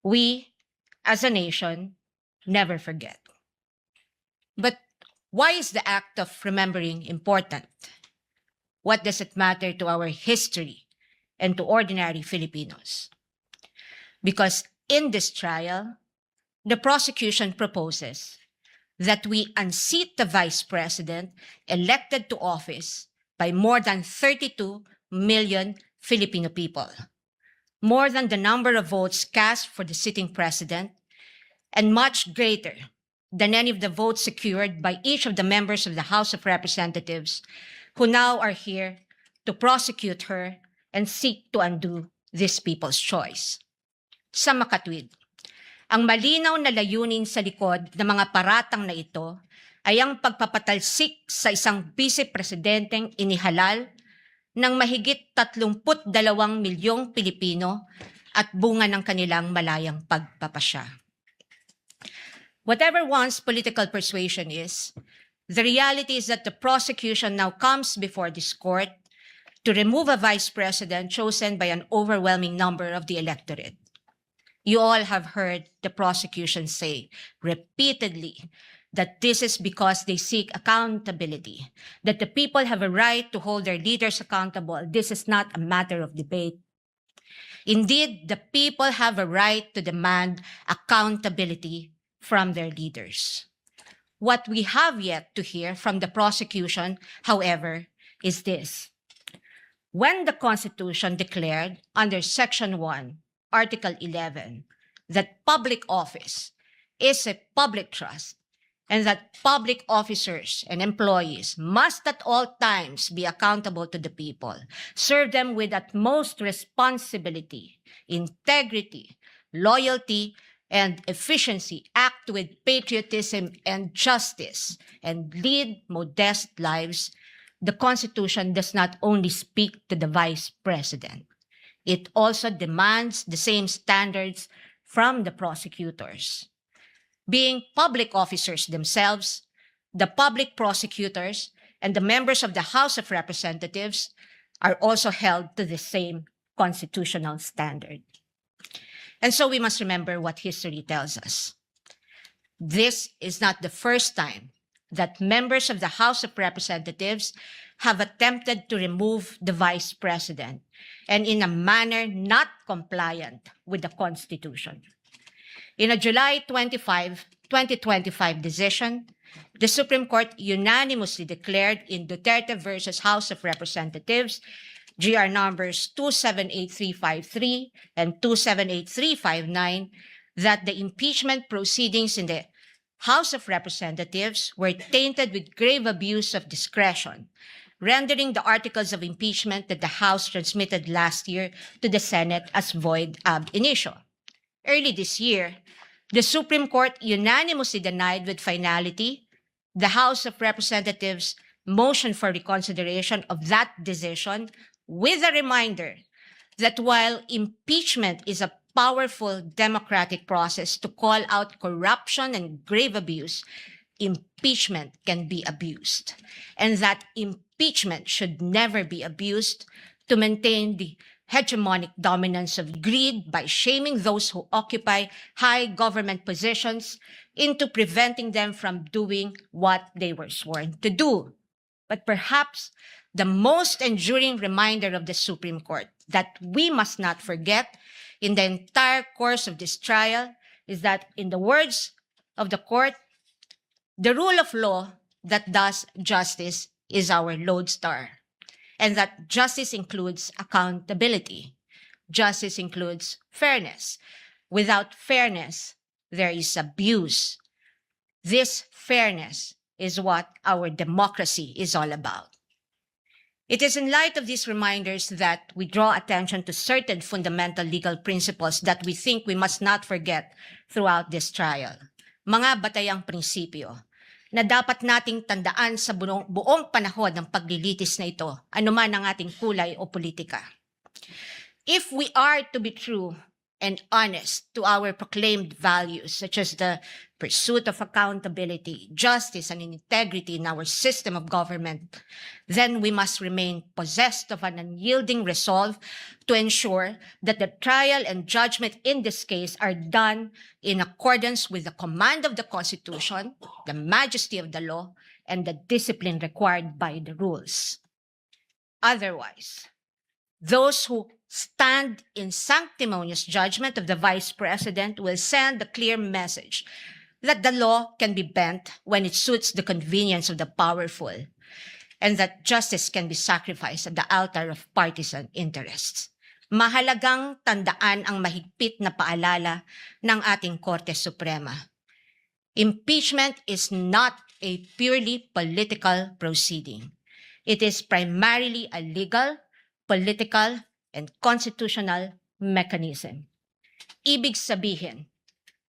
We, as a nation, never forget. But why is the act of remembering important? What does it matter to our history and to ordinary Filipinos? Because in this trial, the prosecution proposes that we unseat the Vice President elected to office by more than 32 million Filipino people, more than the number of votes cast for the sitting president, and much greater than any of the votes secured by each of the members of the House of Representatives who now are here to prosecute her and seek to undo this people's choice. Sa makatwid, ang malinaw na layunin sa likod ng mga paratang na ito ay ang pagpapatalsik sa isang vice-presidenteng inihalal ng mahigit 32 milyong Pilipino at bunga ng kanilang malayang pagpapasya. Whatever one's political persuasion is, the reality is that the prosecution now comes before this court to remove a vice president chosen by an overwhelming number of the electorate. You all have heard the prosecution say repeatedly that this is because they seek accountability, that the people have a right to hold their leaders accountable. This is not a matter of debate. Indeed, the people have a right to demand accountability from their leaders. What we have yet to hear from the prosecution, however, is this. When the Constitution declared under Section 1, Article 11, that public office is a public trust and that public officers and employees must at all times be accountable to the people, serve them with utmost responsibility, integrity, loyalty, and efficiency, act with patriotism and justice, and lead modest lives, the Constitution does not only speak to the Vice President. It also demands the same standards from the prosecutors. Being public officers themselves, the public prosecutors and the members of the House of Representatives are also held to the same constitutional standard. And so we must remember what history tells us. This is not the first time that members of the House of Representatives have attempted to remove the Vice President, and in a manner not compliant with the Constitution. In a July 25, 2025 decision, the Supreme Court unanimously declared in Duterte versus House of Representatives, GR numbers 278353 and 278359, that the impeachment proceedings in the House of Representatives were tainted with grave abuse of discretion, rendering the articles of impeachment that the House transmitted last year to the Senate as void ab initio. Early this year, the Supreme Court unanimously denied with finality the House of Representatives' motion for reconsideration of that decision, with a reminder that while impeachment is a powerful democratic process to call out corruption and grave abuse, impeachment can be abused, and that impeachment should never be abused to maintain the hegemonic dominance of greed by shaming those who occupy high government positions into preventing them from doing what they were sworn to do. But perhaps the most enduring reminder of the Supreme Court that we must not forget in the entire course of this trial is that, in the words of the court, the rule of law that does justice is our lodestar, and that justice includes accountability. Justice includes fairness. Without fairness, there is abuse. This fairness is what our democracy is all about. It is in light of these reminders that we draw attention to certain fundamental legal principles that we think we must not forget throughout this trial. Mga batayang prinsipyo na dapat nating tandaan sa buong panahon ng paglilitis na ito, anuman ang ating kulay o politika. If we are to be true and honest to our proclaimed values, such as the pursuit of accountability, justice, and integrity in our system of government, then we must remain possessed of an unyielding resolve to ensure that the trial and judgment in this case are done in accordance with the command of the Constitution, the majesty of the law, and the discipline required by the rules. Otherwise, those who stand in sanctimonious judgment of the Vice President will send a clear message that the law can be bent when it suits the convenience of the powerful, and that justice can be sacrificed at the altar of partisan interests. Mahalagang tandaan ang mahigpit na paalala ng ating Korte Suprema. Impeachment is not a purely political proceeding. It is primarily a legal, political, and constitutional mechanism. Ibig sabihin,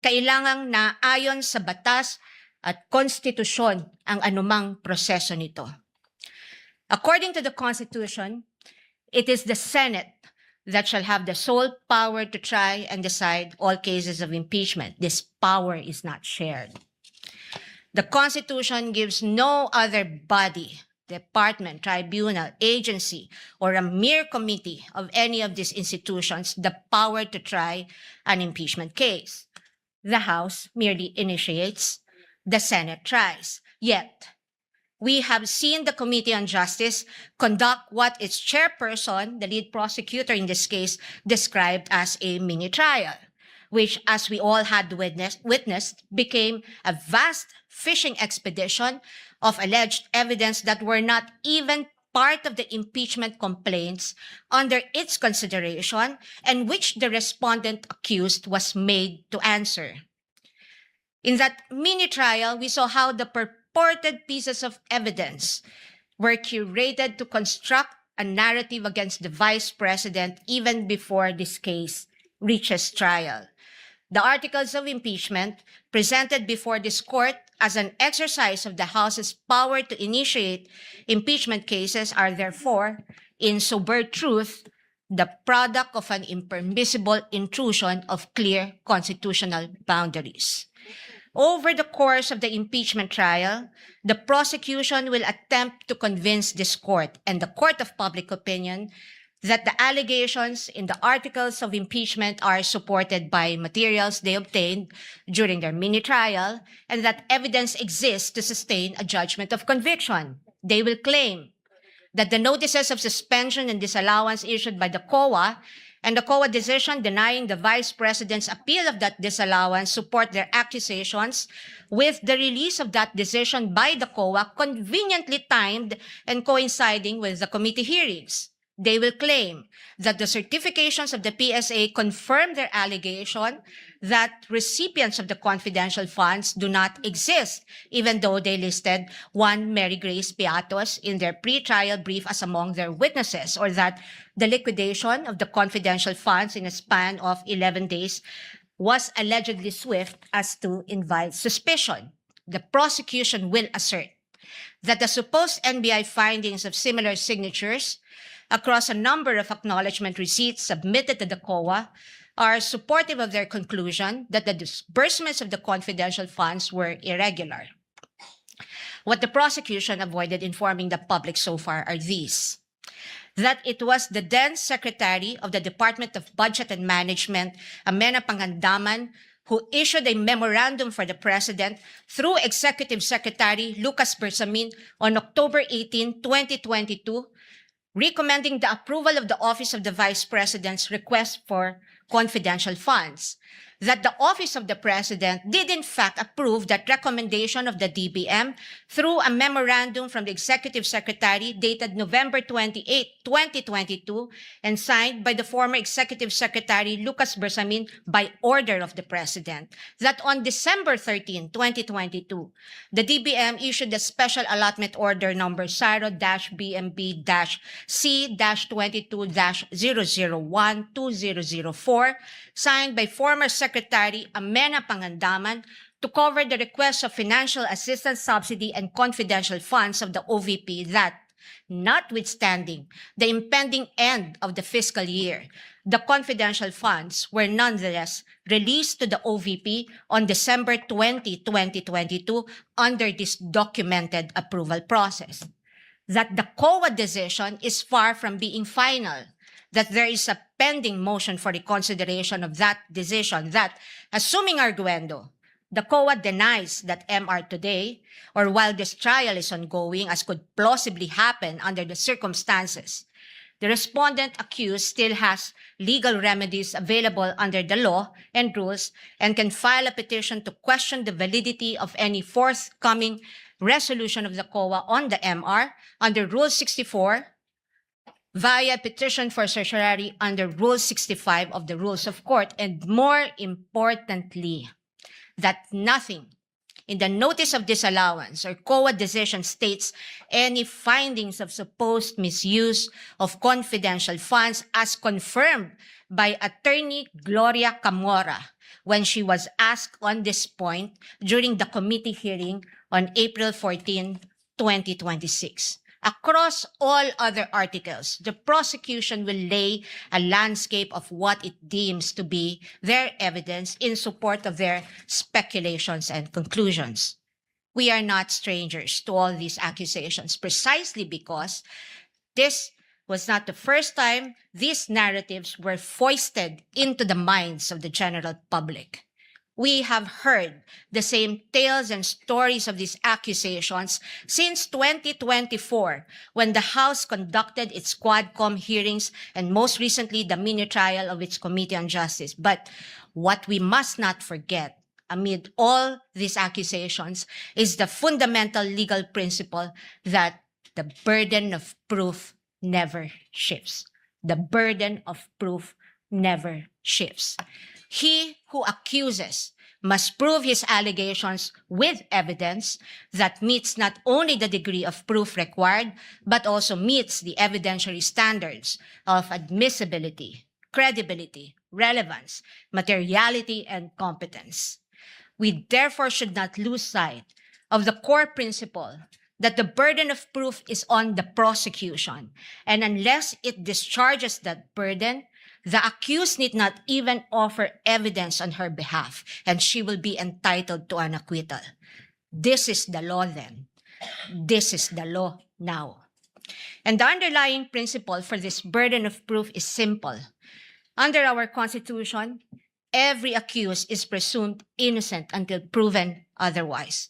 kailangang naayon sa batas at konstitusyon ang anumang proseso nito. According to the Constitution, it is the Senate that shall have the sole power to try and decide all cases of impeachment. This power is not shared. The Constitution gives no other body, department, tribunal, agency, or a mere committee of any of these institutions the power to try an impeachment case. The House merely initiates, the Senate tries. Yet, we have seen the Committee on Justice conduct what its chairperson, the lead prosecutor in this case, described as a mini trial, which, as we all had witnessed, became a vast fishing expedition of alleged evidence that were not even part of the impeachment complaints under its consideration and which the respondent accused was made to answer. In that mini trial, we saw how the purported pieces of evidence were curated to construct a narrative against the Vice President even before this case reaches trial. The articles of impeachment presented before this court as an exercise of the House's power to initiate impeachment cases are therefore, in sober truth, the product of an impermissible intrusion of clear constitutional boundaries. Over the course of the impeachment trial, the prosecution will attempt to convince this court and the court of public opinion that the allegations in the articles of impeachment are supported by materials they obtained during their mini trial and that evidence exists to sustain a judgment of conviction. They will claim that the notices of suspension and disallowance issued by the COA and the COA decision denying the Vice President's appeal of that disallowance support their accusations, with the release of that decision by the COA conveniently timed and coinciding with the committee hearings. They will claim that the certifications of the PSA confirm their allegation that recipients of the confidential funds do not exist, even though they listed one Mary Grace Piatos in their pre-trial brief as among their witnesses, or that the liquidation of the confidential funds in a span of 11 days was allegedly swift as to invite suspicion. The prosecution will assert that the supposed NBI findings of similar signatures across a number of acknowledgement receipts submitted to the COA are supportive of their conclusion that the disbursements of the confidential funds were irregular. What the prosecution avoided informing the public so far are these: that it was the then Secretary of the Department of Budget and Management, Amena Pangandaman, who issued a memorandum for the President through Executive Secretary Lucas Bersamin on October 18, 2022, recommending the approval of the Office of the Vice President's request for confidential funds. That the Office of the President did in fact approve that recommendation of the DBM through a memorandum from the Executive Secretary dated November 28, 2022, and signed by the former Executive Secretary Lucas Bersamin by order of the President. That on December 13, 2022, the DBM issued a special allotment order number SARO-BMB-C-22-001-2004, signed by former Secretary Amena Pangandaman to cover the request of financial assistance, subsidy, and confidential funds of the OVP that, notwithstanding the impending end of the fiscal year, the confidential funds were nonetheless released to the OVP on December 20, 2022 under this documented approval process. That the COA decision is far from being final, that there is a pending motion for reconsideration of that decision, that, assuming arguendo, the COA denies that MR today, or while this trial is ongoing, as could plausibly happen under the circumstances, the respondent accused still has legal remedies available under the law and rules and can file a petition to question the validity of any forthcoming resolution of the COA on the MR under Rule 64, via petition for certiorari under Rule 65 of the Rules of Court, and more importantly, that nothing in the notice of disallowance or COA decision states any findings of supposed misuse of confidential funds as confirmed by Attorney Gloria Camora when she was asked on this point during the committee hearing on April 14, 2026. Across all other articles, the prosecution will lay a landscape of what it deems to be their evidence in support of their speculations and conclusions. We are not strangers to all these accusations precisely because this was not the first time these narratives were foisted into the minds of the general public. We have heard the same tales and stories of these accusations since 2024, when the House conducted its Quadcom hearings and most recently the mini trial of its Committee on Justice. But what we must not forget amid all these accusations is the fundamental legal principle that the burden of proof never shifts. The burden of proof never shifts. He who accuses must prove his allegations with evidence that meets not only the degree of proof required, but also meets the evidentiary standards of admissibility, credibility, relevance, materiality, and competence. We therefore should not lose sight of the core principle that the burden of proof is on the prosecution, and unless it discharges that burden, the accused need not even offer evidence on her behalf, and she will be entitled to an acquittal. This is the law then. This is the law now. And the underlying principle for this burden of proof is simple. Under our Constitution, every accused is presumed innocent until proven otherwise.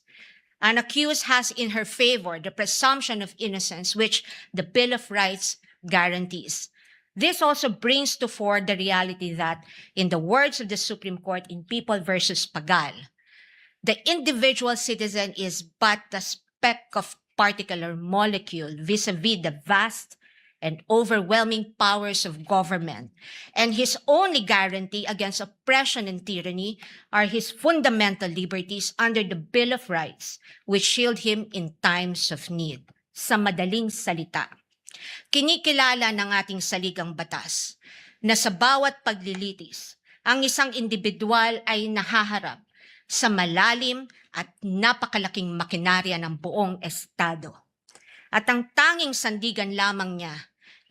An accused has in her favor the presumption of innocence, which the Bill of Rights guarantees. This also brings to fore the reality that, in the words of the Supreme Court in People versus Pagal, the individual citizen is but a speck of particular molecule vis-a-vis the vast and overwhelming powers of government, and his only guarantee against oppression and tyranny are his fundamental liberties under the Bill of Rights, which shield him in times of need. Sa madaling salita, kinikilala ng ating saligang batas na sa bawat paglilitis, ang isang individual ay nahaharap sa malalim at napakalaking makinarya ng buong Estado. At ang tanging sandigan lamang niya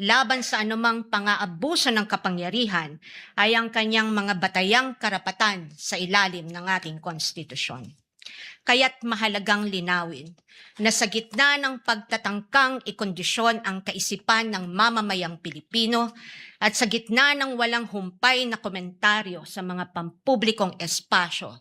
laban sa anumang pang-aabuso ng kapangyarihan ay ang kanyang mga batayang karapatan sa ilalim ng ating konstitusyon. Kaya't mahalagang linawin na sa gitna ng pagtatangkang ikondisyon ang kaisipan ng mamamayang Pilipino at sa gitna ng walang humpay na komentaryo sa mga pampublikong espasyo,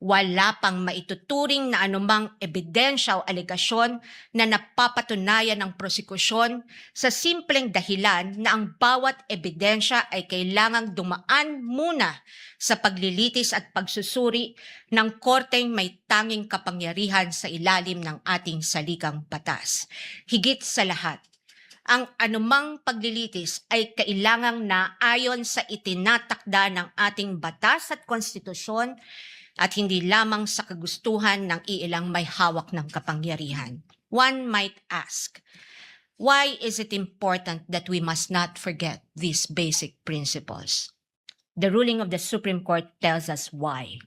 wala pang maituturing na anumang ebidensya o alegasyon na napapatunayan ng prosekusyon sa simpleng dahilan na ang bawat ebidensya ay kailangang dumaan muna sa paglilitis at pagsusuri ng korteng may tanging kapangyarihan sa ilalim ng ating saligang batas. Higit sa lahat, ang anumang paglilitis ay kailangang naayon sa itinatakda ng ating batas at konstitusyon at hindi lamang sa kagustuhan ng iilang may hawak ng kapangyarihan. One might ask, why is it important that we must not forget these basic principles? The ruling of the Supreme Court tells us why.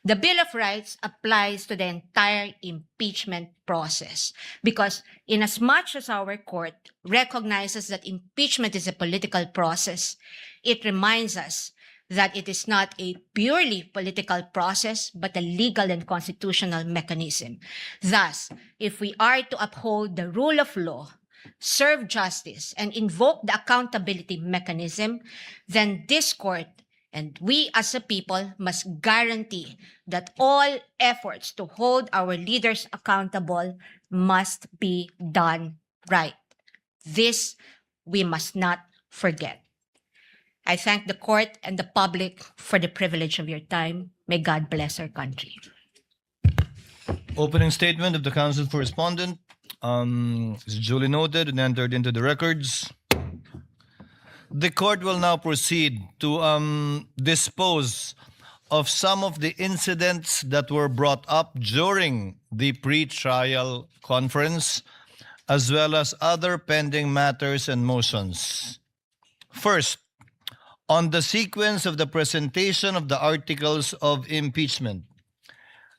The Bill of Rights applies to the entire impeachment process because inasmuch as our court recognizes that impeachment is a political process, it reminds us that it is not a purely political process, but a legal and constitutional mechanism. Thus, if we are to uphold the rule of law, serve justice, and invoke the accountability mechanism, then this court and we as a people must guarantee that all efforts to hold our leaders accountable must be done right. This we must not forget. I thank the court and the public for the privilege of your time. May God bless our country. Opening statement of the counsel for respondent is duly noted and entered into the records. The court will now proceed to dispose of some of the incidents that were brought up during the pre-trial conference, as well as other pending matters and motions. First, on the sequence of the presentation of the articles of impeachment,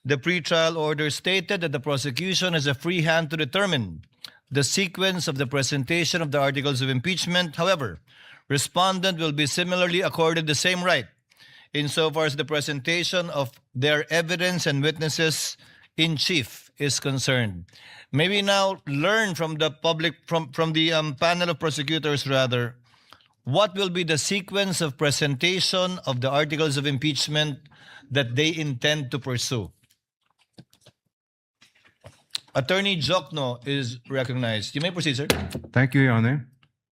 the pre-trial order stated that the prosecution has a free hand to determine the sequence of the presentation of the articles of impeachment. However, respondent will be similarly accorded the same right insofar as the presentation of their evidence and witnesses in chief is concerned. May we now learn from the panel of prosecutors rather, what will be the sequence of presentation of the articles of impeachment that they intend to pursue? Attorney Jokno is recognized. You may proceed, sir. Thank you, Your Honor.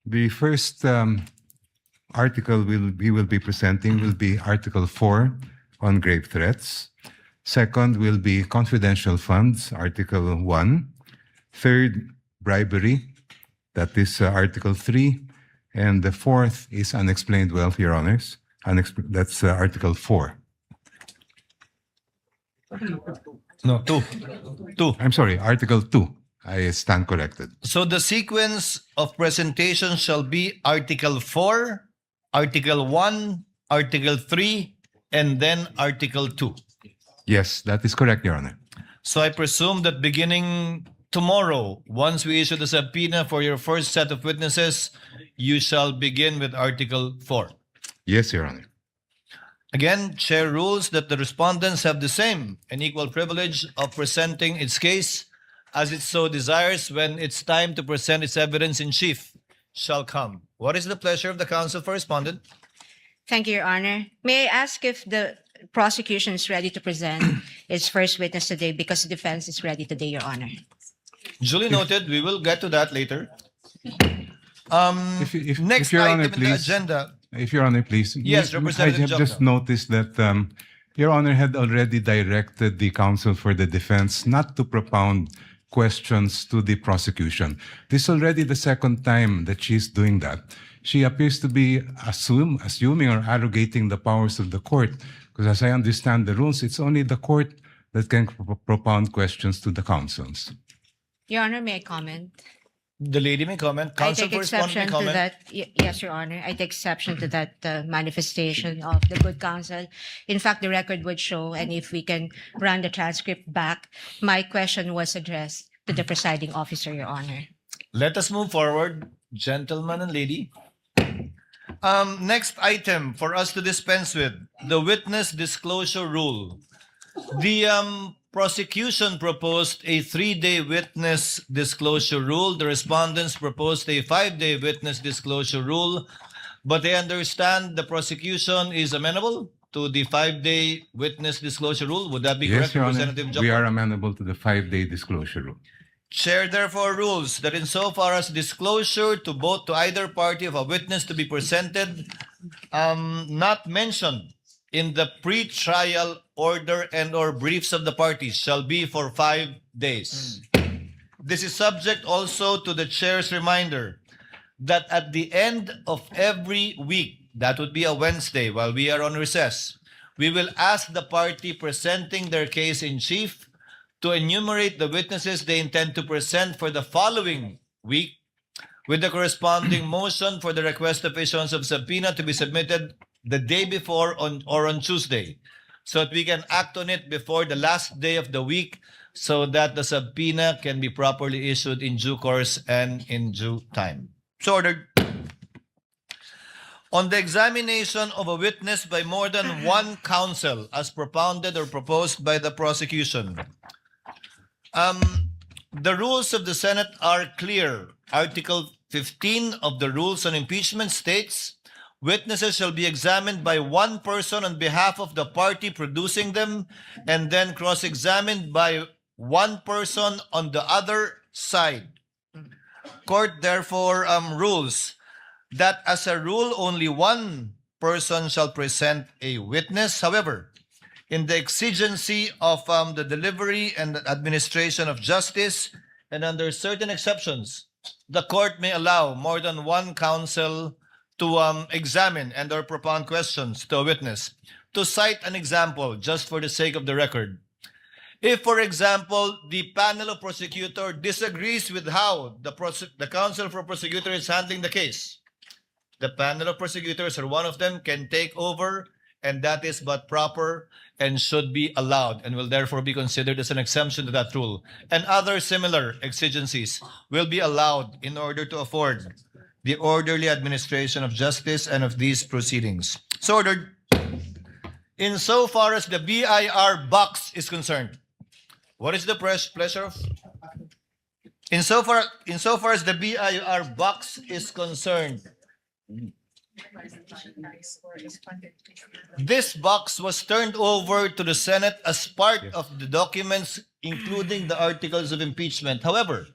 The first article we will be presenting will be Article 4 on grave threats. Second will be confidential funds, Article 1. Third, bribery, that is Article 3. And the fourth is unexplained wealth, Your Honors. That's Article 4. No, 2. I'm sorry, Article 2. I stand corrected. So the sequence of presentation shall be Article 4, Article 1, Article 3, and then Article 2. Yes, that is correct, Your Honor. So I presume that beginning tomorrow, once we issue the subpoena for your first set of witnesses, you shall begin with Article 4. Yes, Your Honor. Again, Chair rules that the respondents have the same and equal privilege of presenting its case as it so desires when it's time to present its evidence in chief shall come. What is the pleasure of the counsel for respondent? Thank you, Your Honor. May I ask if the prosecution is ready to present its first witness today because the defense is ready today, Your Honor? Duly noted. We will get to that later. Next Your item Honor, in the please. agenda. If Your Honor, please. Yes, I Representative have just Jokno. noticed that Your Honor had already directed the counsel for the defense not to propound questions to the prosecution. This is already the second time that she's doing that. She appears to be assuming or arrogating the powers of the court, because as I understand the rules, it's only the court that can propound questions to the counsels. Your Honor, may I comment? The lady may comment. I Counsel take for respondent may exception to comment. that. Yes, Your Honor. I take exception to that manifestation of the good counsel. In fact, the record would show, and if we can run the transcript back, my question was addressed to the presiding officer, Your Honor. Let us move forward, gentleman and lady. Next item for us to dispense with, the witness disclosure rule. The prosecution proposed a 3-day witness disclosure rule. The respondents proposed a 5-day witness disclosure rule. But I understand the prosecution is amenable to the 5-day witness disclosure rule. Would that be Yes, correct, Your Honor. Representative Jokno? We are amenable to the 5-day disclosure rule. Chair therefore rules that insofar as disclosure to both to either party of a witness to be presented, not mentioned in the pre-trial order and or briefs of the parties shall be for 5 days. This is subject also to the chair's reminder that at the end of every week, that would be a Wednesday while we are on recess, we will ask the party presenting their case in chief to enumerate the witnesses they intend to present for the following week with the corresponding motion for the request of issuance of subpoena to be submitted the day before or on Tuesday, so that we can act on it before the last day of the week so that the subpoena can be properly issued in due course and in due time. So ordered. On the examination of a witness by more than one counsel as propounded or proposed by the prosecution, the rules of the Senate are clear. Article 15 of the Rules on Impeachment states, witnesses shall be examined by one person on behalf of the party producing them and then cross-examined by one person on the other side. Court therefore rules that as a rule, only one person shall present a witness. However, in the exigency of the delivery and administration of justice and under certain exceptions, the court may allow more than one counsel to examine and or propound questions to a witness. to cite an example just for the sake of the record. If, for example, the panel of prosecutor disagrees with how the counsel for prosecutor is handling the case, the panel of prosecutors or one of them can take over, and that is but proper and should be allowed and will therefore be considered as an exemption to that rule. And other similar exigencies will be allowed in order to afford the orderly administration of justice and of these proceedings. So ordered. Insofar as the BIR box is concerned, what is the pleasure of? Insofar as the BIR box is concerned, this box was turned over to the Senate as part of the documents, including the articles of impeachment. However,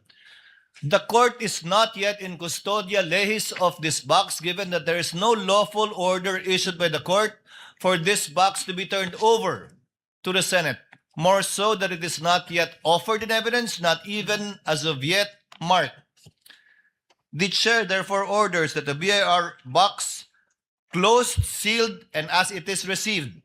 the court is not yet in custodia lehis of this box, given that there is no lawful order issued by the court for this box to be turned over to the Senate. More so that it is not yet offered in evidence, not even as of yet marked. The chair therefore orders that the BIR box, closed, sealed, and as it is received,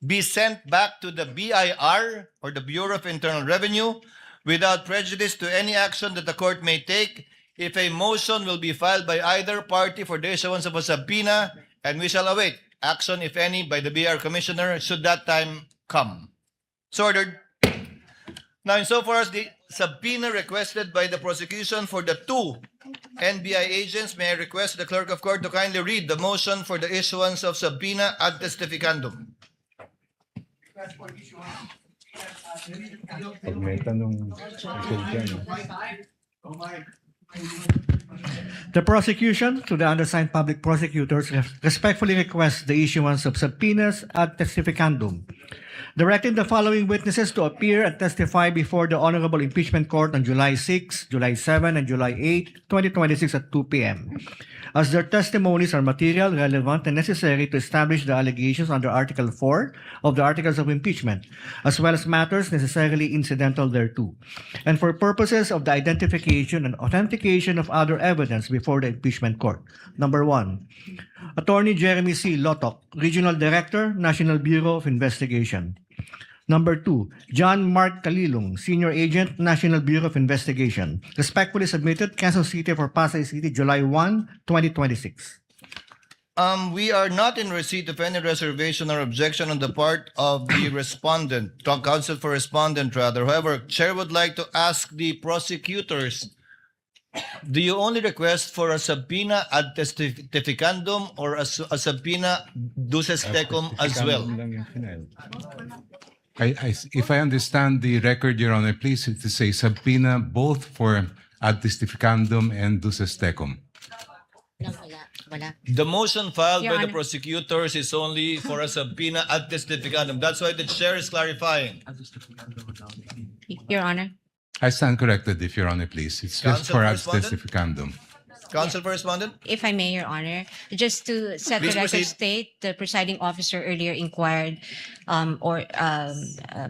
be sent back to the BIR or the Bureau of Internal Revenue without prejudice to any action that the court may take if a motion will be filed by either party for the issuance of a subpoena, and we shall await action, if any, by the BIR Commissioner should that time come. So ordered. Now, insofar as the subpoena requested by the prosecution for the two NBI agents, may I request the clerk of court to kindly read the motion for the issuance of subpoena ad testificandum. The prosecution, to the undersigned public prosecutors, respectfully requests the issuance of subpoenas ad testificandum, directing the following witnesses to appear and testify before the Honorable Impeachment Court on July 6, July 7, and July 8, 2026 at 2 p.m. as their testimonies are material, relevant, and necessary to establish the allegations under Article 4 of the Articles of Impeachment, as well as matters necessarily incidental thereto, and for purposes of the identification and authentication of other evidence before the Impeachment Court. Number 1, Attorney Jeremy C. Lotok, Regional Director, National Bureau of Investigation. Number 2, John Mark Kalilong, Senior Agent, National Bureau of Investigation. Respectfully submitted, Quezon City for Pasay City, July 1, 2026. We are not in receipt of any reservation or objection on the part of the respondent, counsel for respondent rather. However, Chair would like to ask the prosecutors, do you only request for a subpoena ad testificandum or a subpoena duces tecum as well? If I understand the record, Your Honor, please to say subpoena both for ad testificandum and duces tecum. The motion filed Your by the Honor. prosecutors is only for a subpoena ad testificandum. That's why the chair is clarifying. Your Honor. I stand corrected, if Your Honor, please. It's just Counsel for ad correspondent? testificandum. Counsel for respondent? If I may, Your Honor, just to set Please the record proceed. straight, the presiding officer earlier inquired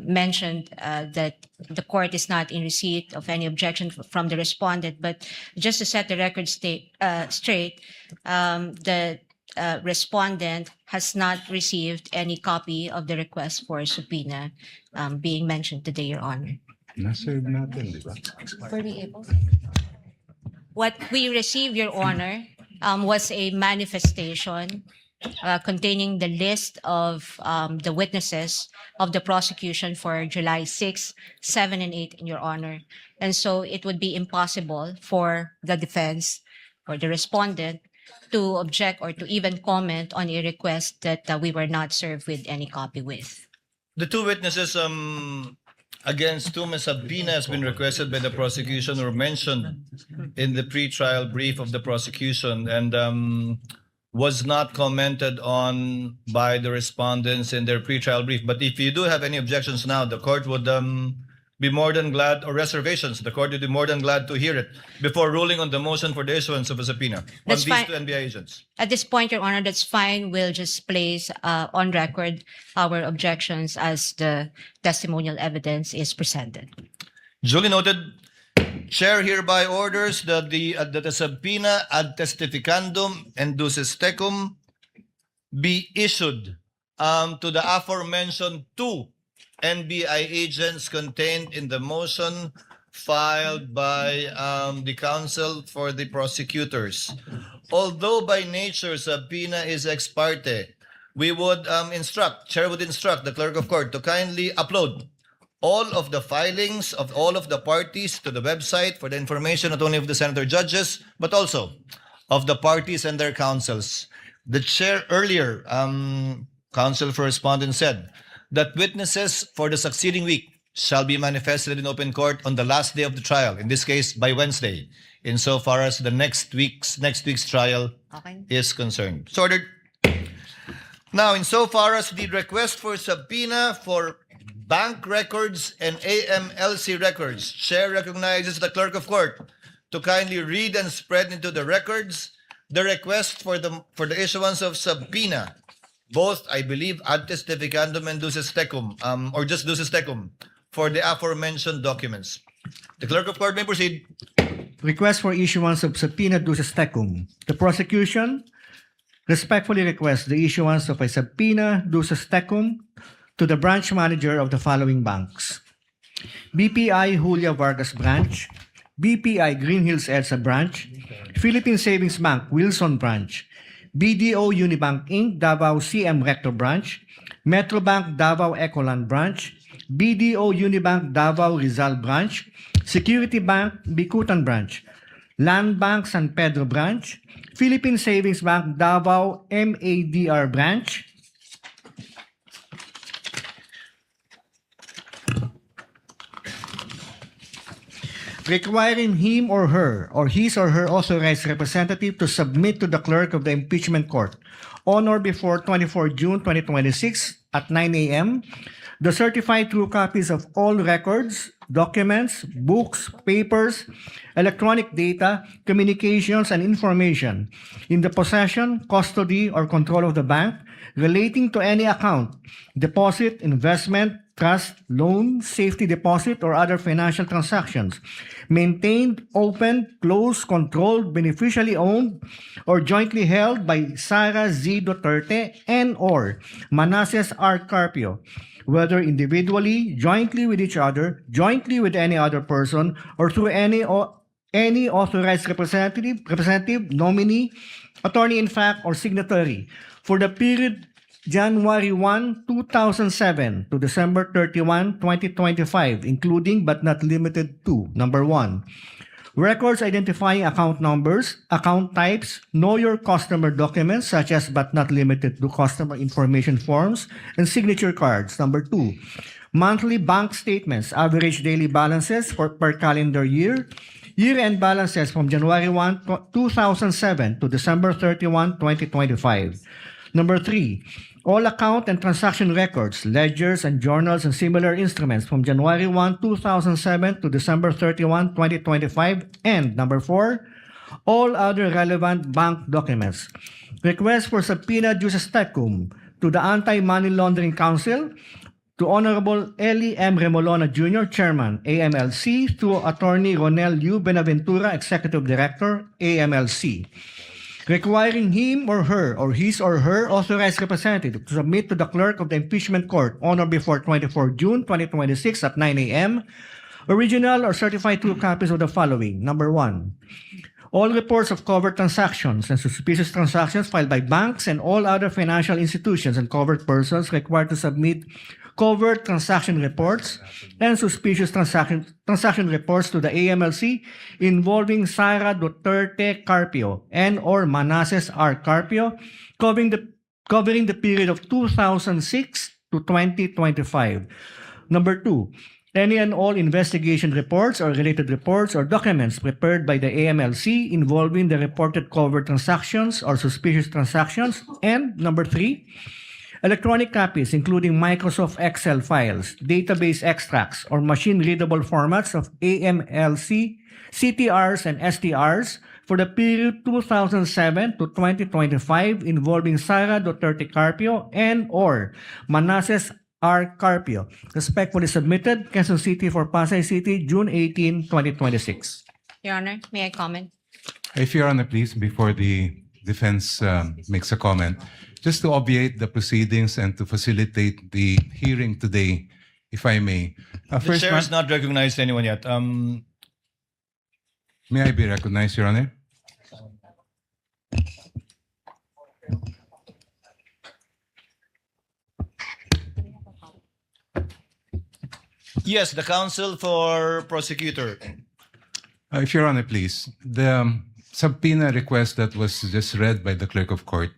mentioned that the court is not in receipt of any objection from the respondent. But just to set the record straight, the respondent has not received any copy of the request for subpoena being mentioned today, Your Honor. Naserve natin, di ba? Were we able? What we received, Your Honor, was a manifestation containing the list of the witnesses of the prosecution for July 6, 7, and 8, Your Honor. And so it would be impossible for the defense or the respondent to object or to even comment on a request that we were not served with any copy with. The two witnesses against whom a subpoena has been requested by the prosecution were mentioned in the pre-trial brief of the prosecution and was not commented on by the respondents in their pre-trial brief. But if you do have any objections now, the court would be more than glad, or reservations, the court would be more than glad to hear it before ruling on the motion for the issuance of a subpoena That's on these fine. two NBI agents. At this point, Your Honor, that's fine. We'll just place on record our objections as the testimonial evidence is presented. Duly noted. Chair hereby orders that the subpoena ad testificandum and duces tecum be issued to the aforementioned two NBI agents contained in the motion filed by the counsel for the prosecutors. Although by nature subpoena is ex parte, we would Chair would instruct the clerk of court to kindly upload all of the filings of all of the parties to the website for the information not only of the senator judges, but also of the parties and their counsels. The chair earlier, counsel for respondent said that witnesses for the succeeding week shall be manifested in open court on the last day of the trial, in this case by Wednesday, insofar as the next week's trial is concerned. So ordered. Now, insofar as the request for subpoena for bank records and AMLC records, Chair recognizes the clerk of court to kindly read and spread into the records the request for the issuance of subpoena, both, I believe, ad testificandum and duces tecum, or just duces tecum, for the aforementioned documents. The clerk of court may proceed. Request for issuance of subpoena duces tecum. The prosecution respectfully requests the issuance of a subpoena duces tecum to the branch manager of the following banks: BPI Julia Vargas Branch, BPI Green Hills EDSA Branch, Philippine Savings Bank Wilson Branch, BDO Unibank Inc. Davao CM Recto Branch, Metrobank Davao Ecoland Branch, BDO Unibank Davao Rizal Branch, Security Bank Bicutan Branch, Land Bank San Pedro Branch, Philippine Savings Bank Davao MADR Branch, requiring him or her or his or her authorized representative to submit to the clerk of the impeachment court on or before 24 June 2026 at 9 a.m. the certified true copies of all records, documents, books, papers, electronic data, communications, and information in the possession, custody, or control of the bank relating to any account, deposit, investment, trust, loan, safety deposit, or other financial transactions maintained, opened, closed, controlled, beneficially owned, or jointly held by Sara Z. Duterte and or Manasseh R. Carpio, whether individually, jointly with each other, jointly with any other person, or through any authorized representative, nominee, attorney in fact, or signatory for the period January 1, 2007 to December 31, 2025, including but not limited to: number 1, records identifying account numbers, account types, know your customer documents such as but not limited to customer information forms and signature cards. Number 2, monthly bank statements, average daily balances per calendar year, year-end balances from January 1, 2007 to December 31, 2025. Number 3, all account and transaction records, ledgers, and journals and similar instruments from January 1, 2007 to December 31, 2025. And number 4, all other relevant bank documents. Request for subpoena duces tecum to the Anti-Money Laundering Council, to Honorable Eli M. Remolona Jr., Chairman, AMLC, to Attorney Ronel U. Benaventura, Executive Director, AMLC, requiring him or her or his or her authorized representative to submit to the clerk of the impeachment court on or before 24 June 2026 at 9 a.m. original or certified true copies of the following: number 1, all reports of covered transactions and suspicious transactions filed by banks and all other financial institutions and covered persons required to submit covered transaction reports and suspicious transaction reports to the AMLC involving Sara Duterte Carpio and or Manasseh R. Carpio covering the period of 2006 to 2025. Number 2, any and all investigation reports or related reports or documents prepared by the AMLC involving the reported covered transactions or suspicious transactions. And number 3, electronic copies including Microsoft Excel files, database extracts, or machine-readable formats of AMLC, CTRs, and STRs for the period 2007 to 2025 involving Sara Duterte Carpio and or Manasseh R. Carpio. Respectfully submitted, Quezon City for Pasay City, June 18, 2026. Your Honor, may I comment? If Your Honor, please, before the defense makes a comment, just to obviate the proceedings and to facilitate the hearing today, if I may. The First, chair has not recognized anyone yet. may I be recognized, Your Honor? Yes, the counsel for prosecutor. If Your Honor, please. The subpoena request that was just read by the clerk of court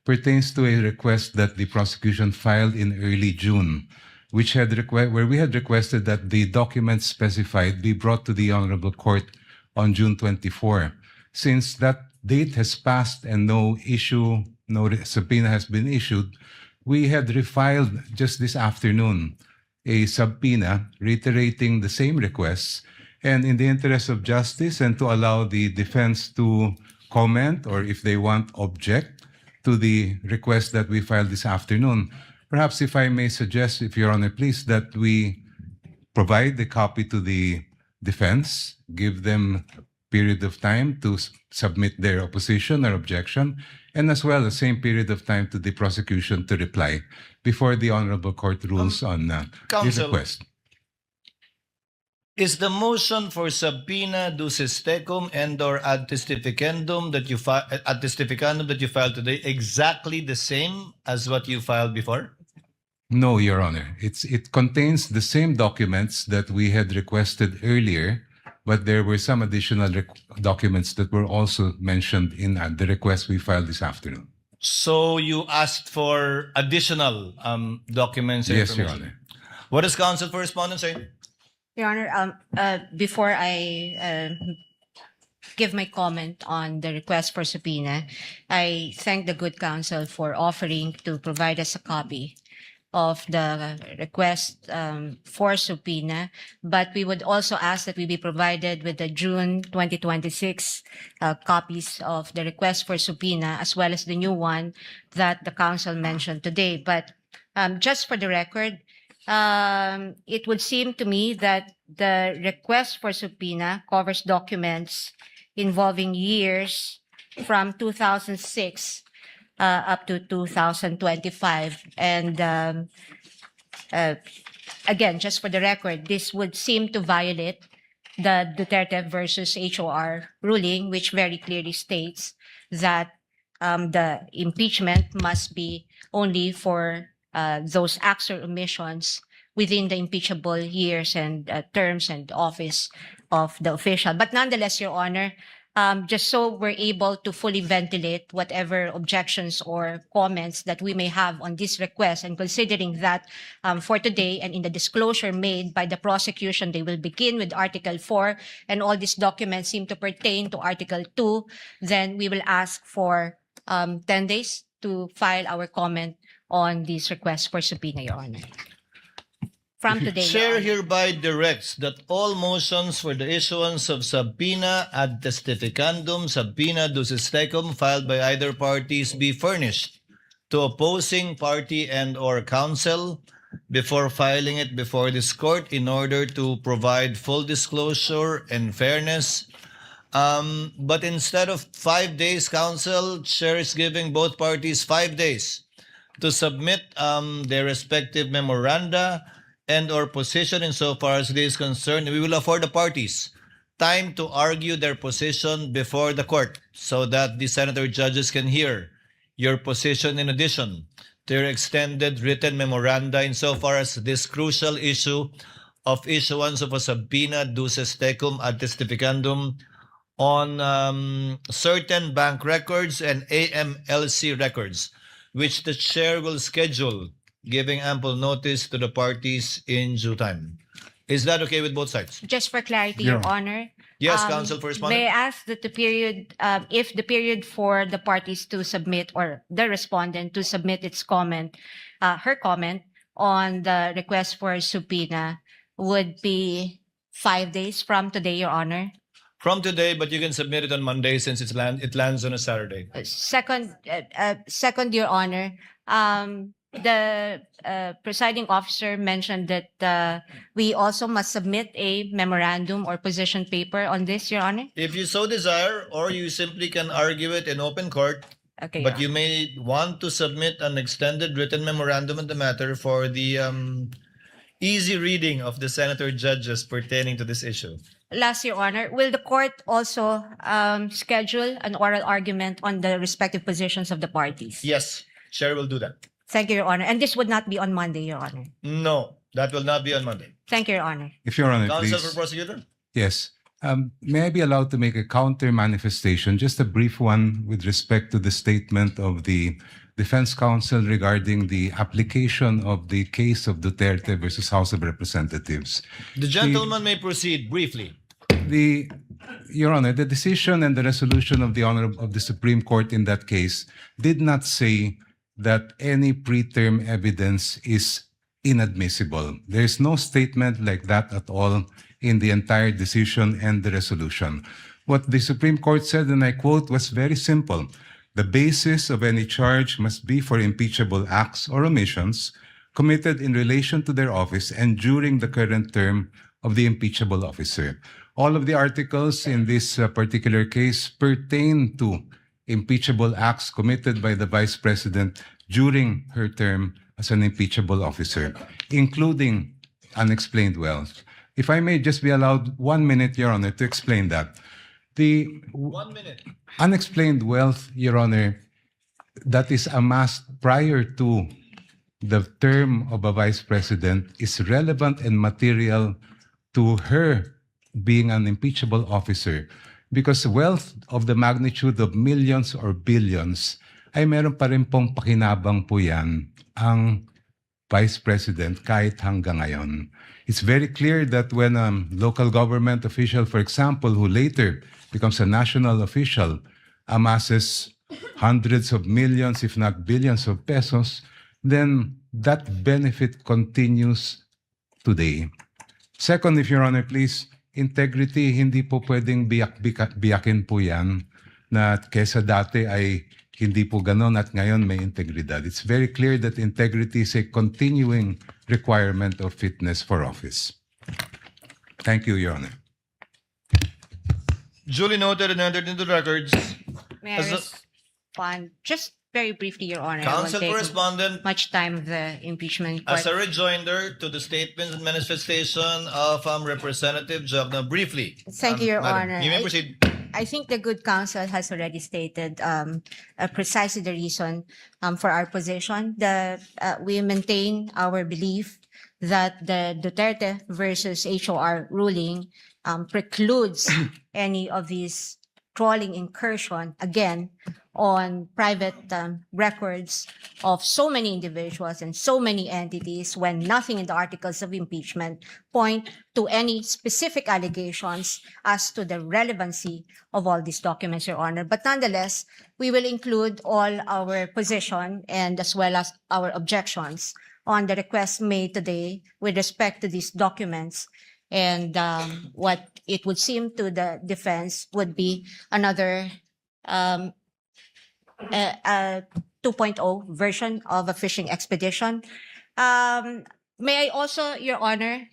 pertains to a request that the prosecution filed in early June, which had where we had requested that the documents specified be brought to the Honorable Court on June 24. Since that date has passed and no subpoena has been issued, we had refiled just this afternoon a subpoena reiterating the same requests, and in the interest of justice and to allow the defense to comment or if they want object to the request that we filed this afternoon. Perhaps if I may suggest, if Your Honor, please, that we provide the copy to the defense, give them a period of time to submit their opposition or objection, and as well the same period of time to the prosecution to reply before the Honorable Court rules on this Counsel, request. Is the motion for subpoena ducis tecum and/or ad testificandum that you filed today exactly the same as what you filed before? No, Your Honor. It contains the same documents that we had requested earlier, but there were some additional documents that were also mentioned in the request we filed this afternoon. So you asked for additional documents and Yes, Your information. Honor. What does counsel for respondent say? Your Honor, before I give my comment on the request for subpoena, I thank the good counsel for offering to provide us a copy of the request for subpoena, but we would also ask that we be provided with the June 2026 copies of the request for subpoena, as well as the new one that the counsel mentioned today. But just for the record, it would seem to me that the request for subpoena covers documents involving years from 2006 up to 2025. And again, just for the record, this would seem to violate the Duterte versus HOR ruling, which very clearly states that the impeachment must be only for those acts or omissions within the impeachable years and terms and office of the official. But nonetheless, Your Honor, just so we're able to fully ventilate whatever objections or comments that we may have on this request, and considering that for today and in the disclosure made by the prosecution, they will begin with Article 4 and all these documents seem to pertain to Article 2, then we will ask for 10 days to file our comment on this request for subpoena, Your Honor. From today, Your Chair Honor. hereby directs that all motions for the issuance of subpoena ad testificandum, subpoena ducis tecum filed by either parties be furnished to opposing party and/or counsel before filing it before this court in order to provide full disclosure and fairness. But instead of 5 days, counsel, chair is giving both parties 5 days to submit their respective memoranda and/or position insofar as it is concerned. We will afford the parties time to argue their position before the court so that the senator judges can hear your position in addition to your extended written memoranda insofar as this crucial issue of issuance of a subpoena ducis tecum ad testificandum on certain bank records and AMLC records, which the chair will schedule, giving ample notice to the parties in due time. Is that okay with both sides? Just for clarity, Yeah. Your Honor. Yes, counsel for respondent. May I ask that the period, if the period for the parties to submit or the respondent to submit its comment, her comment on the request for subpoena would be 5 days from today, Your Honor? From today, but you can submit it on Monday since it lands on a Saturday. Second, Your Honor, the presiding officer mentioned that we also must submit a memorandum or position paper on this, Your Honor. If you so desire, or you simply can argue it in open court, Okay, But Your you may want to submit an extended written memorandum on the matter for the easy reading of the senator judges pertaining to this issue. Last, Your Honor, will the court also schedule an oral argument on the respective positions of the parties? Yes, Chair will do that. Thank you, Your Honor. And this would not be on Monday, Your Honor. No, that will not be on Monday. Thank you, Your Honor. If Your Honor, Counsel please. for prosecutor? Yes. May I be allowed to make a counter manifestation, just a brief one with respect to the statement of the defense counsel regarding the application of the case of Duterte versus House of Representatives. The gentleman may proceed briefly. Your Honor, the decision and the resolution of the Supreme Court in that case did not say that any preterm evidence is inadmissible. There is no statement like that at all in the entire decision and the resolution. What the Supreme Court said, and I quote, was very simple. The basis of any charge must be for impeachable acts or omissions committed in relation to their office and during the current term of the impeachable officer. All of the articles in this particular case pertain to impeachable acts committed by the Vice President during her term as an impeachable officer, including unexplained wealth. If I may just be allowed 1 minute, Your Honor, to explain that. The 1 minute. unexplained wealth, Your Honor, that is amassed prior to the term of a Vice President is relevant and material to her being an impeachable officer because wealth of the magnitude of millions or billions ay meron pa rin pong pakinabang po yan ang Vice President kahit hanggang ngayon. It's very clear that when a local government official, for example, who later becomes a national official, amasses hundreds of millions, if not billions of pesos, then that benefit continues today. Second, if Your Honor, please, integrity, hindi po pwedeng biyakin po yan na kesa dati ay hindi po ganon at ngayon may integridad. It's very clear that integrity is a continuing requirement of fitness for office. Thank you, Your Honor. Duly noted and entered into the records. May I respond? Just very briefly, Your Honor. Counsel I won't take correspondent. much time of the impeachment As court. a rejoinder to the statement and manifestation of Representative Jogna, briefly. Thank you, Your Madam, Honor. You may proceed. I think the good counsel has already stated precisely the reason for our position. We maintain our belief that the Duterte versus HOR ruling precludes any of these trawling incursion, again, on private records of so many individuals and so many entities when nothing in the articles of impeachment point to any specific allegations as to the relevancy of all these documents, Your Honor. But nonetheless, we will include all our position and as well as our objections on the request made today with respect to these documents. And what it would seem to the defense would be another 2.0 version of a fishing expedition. May I also, Your Honor,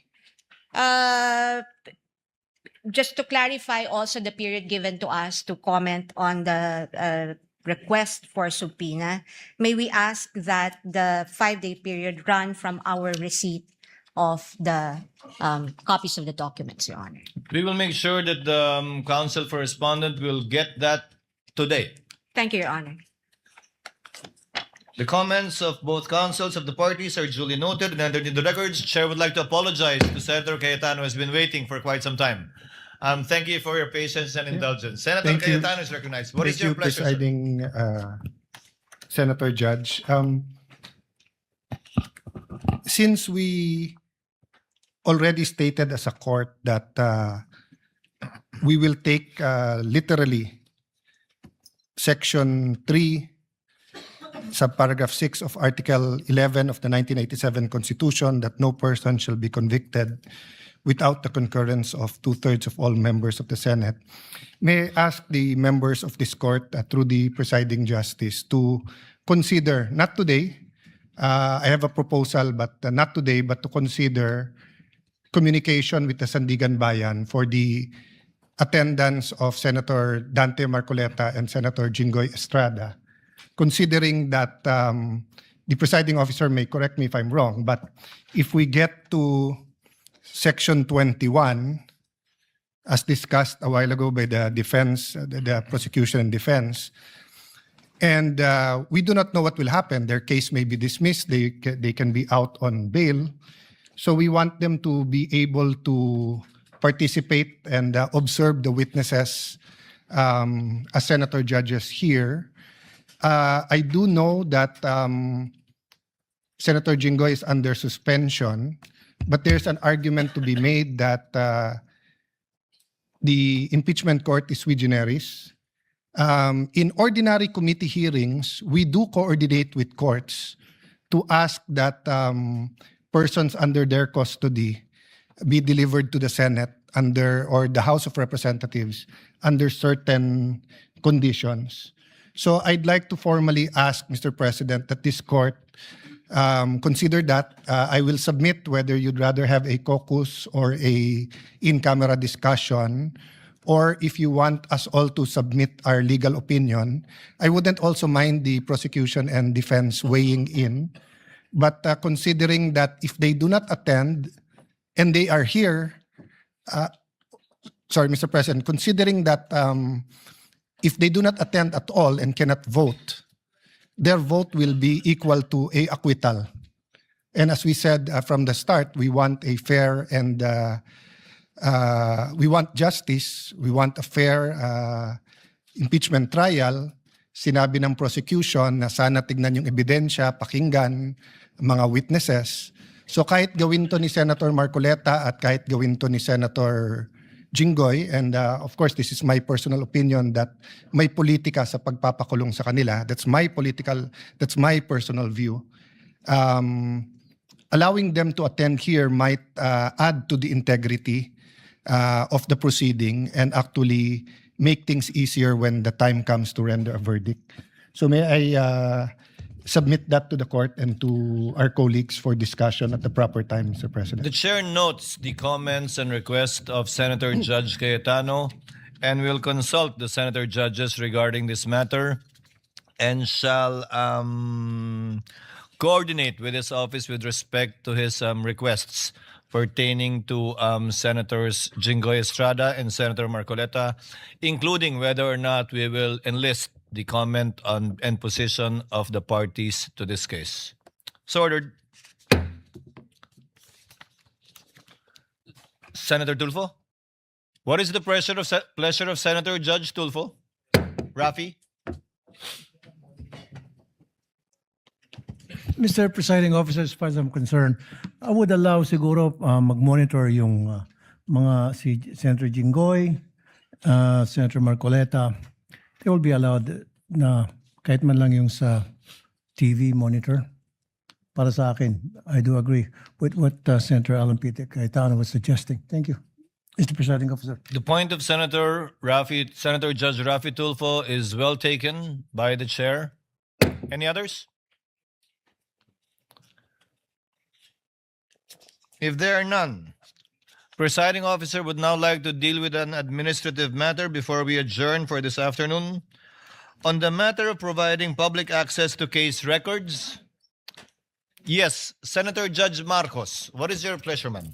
just to clarify also the period given to us to comment on the request for subpoena, may we ask that the 5-day period run from our receipt of the copies of the documents, Your Honor. We will make sure that the counsel for respondent will get that today. Thank you, Your Honor. The comments of both counsels of the parties are duly noted and entered into records. Chair would like to apologize to Senator Cayetano, who has been waiting for quite some time. Thank you for your patience and indulgence. Senator Thank you. Cayetano is recognized. What is your pleasure, sir? Presiding Senator Judge. Since we already stated as a court that we will take literally Section 3, subparagraph 6 of Article 11 of the 1987 Constitution, that no person shall be convicted without the concurrence of 2/3 of all members of the Senate. May I ask the members of this court, through the presiding justice, to consider, not today, I have a proposal, but not today, but to consider communication with the Sandigan Bayan for the attendance of Senator Dante Marcoleta and Senator Jinggoy Estrada considering that the presiding officer may correct me if I'm wrong, but if we get to Section 21, as discussed a while ago by the defense, the prosecution and defense, and we do not know what will happen. Their case may be dismissed. They can be out on bail. So we want them to be able to participate and observe the witnesses as senator judges here. I do know that Senator Jinggoy is under suspension, but there's an argument to be made that the impeachment court is sui generis. In ordinary committee hearings, we do coordinate with courts to ask that persons under their custody be delivered to the Senate or the House of Representatives under certain conditions. So I'd like to formally ask, Mr. President, that this court consider that. I will submit whether you'd rather have a caucus or a in-camera discussion, or if you want us all to submit our legal opinion. I wouldn't also mind the prosecution and defense weighing in, but considering that if they do not attend and they are here, sorry, Mr. President, considering that if they do not attend at all and cannot vote, their vote will be equal to a acquittal. And as we said from the start, we want a fair and we want justice, we want a fair impeachment trial. Sinabi ng prosecution na sana tignan yung ebidensya, pakinggan mga witnesses. So kahit gawin to ni Senator Marcoleta at kahit gawin to ni Senator Jinggoy, and of course, this is my personal opinion that may politika sa pagpapakulong sa kanila. That's my personal view. Allowing them to attend here might add to the integrity of the proceeding and actually make things easier when the time comes to render a verdict. So may I submit that to the court and to our colleagues for discussion at the proper time, Mr. President. The chair notes the comments and requests of Senator Judge Cayetano and will consult the senator judges regarding this matter and shall coordinate with his office with respect to his requests pertaining to Senators Jinggoy Estrada and Senator Marcoleta, including whether or not we will enlist the comment on and position of the parties to this case. So ordered. Senator Tulfo? What is the pleasure of Senator Judge Tulfo? Rafi? Mr. Presiding Officer, as far as I'm concerned, I would allow siguro mag-monitor yung mga si Senator Jinggoy, Senator Marcoleta. They will be allowed na kahit man lang yung sa TV monitor. Para sa akin, I do agree with what Senator Alan Peter Cayetano was suggesting. Thank you, Mr. Presiding Officer. The point of Senator Judge Rafi Tulfo is well taken by the chair. Any others? If there are none, Presiding Officer would now like to deal with an administrative matter before we adjourn for this afternoon. On the matter of providing public access to case records, yes, Senator Judge Marcos, what is your pleasure, ma'am?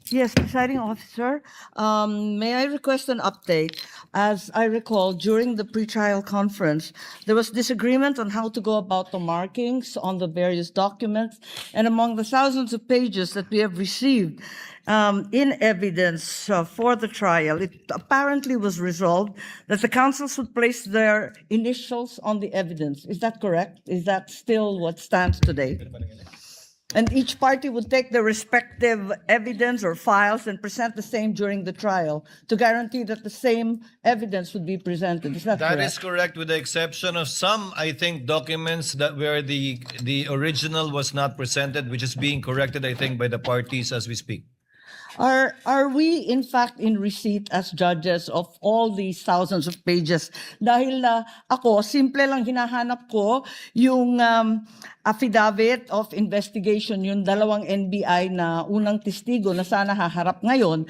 Yes, Presiding Officer, may I request an update? As I recall, during the pretrial conference, there was disagreement on how to go about the markings on the various documents, and among the thousands of pages that we have received in evidence for the trial, it apparently was resolved that the counsels would place their initials on the evidence. Is that correct? Is that still what stands today? And each party would take their respective evidence or files and present the same during the trial to guarantee that the same evidence would be presented. Is that correct? That is correct, with the exception of some, I think, documents that where the original was not presented, which is being corrected, I think, by the parties as we speak. Are we in fact in receipt as judges of all these thousands of pages? Dahil ako, simple lang hinahanap ko yung affidavit of investigation, yung dalawang NBI na unang testigo na sana haharap ngayon,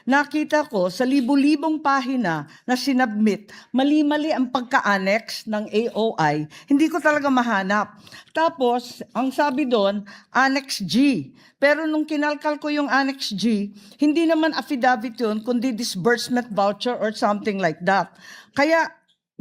nakita ko sa libu-libong pahina na sinubmit, mali-mali ang pagka-annex ng AOI, hindi ko talaga mahanap. Tapos, ang sabi doon, Annex G. Pero nung kinalkal ko yung Annex G, hindi naman affidavit yun, kundi disbursement voucher or something like that. Kaya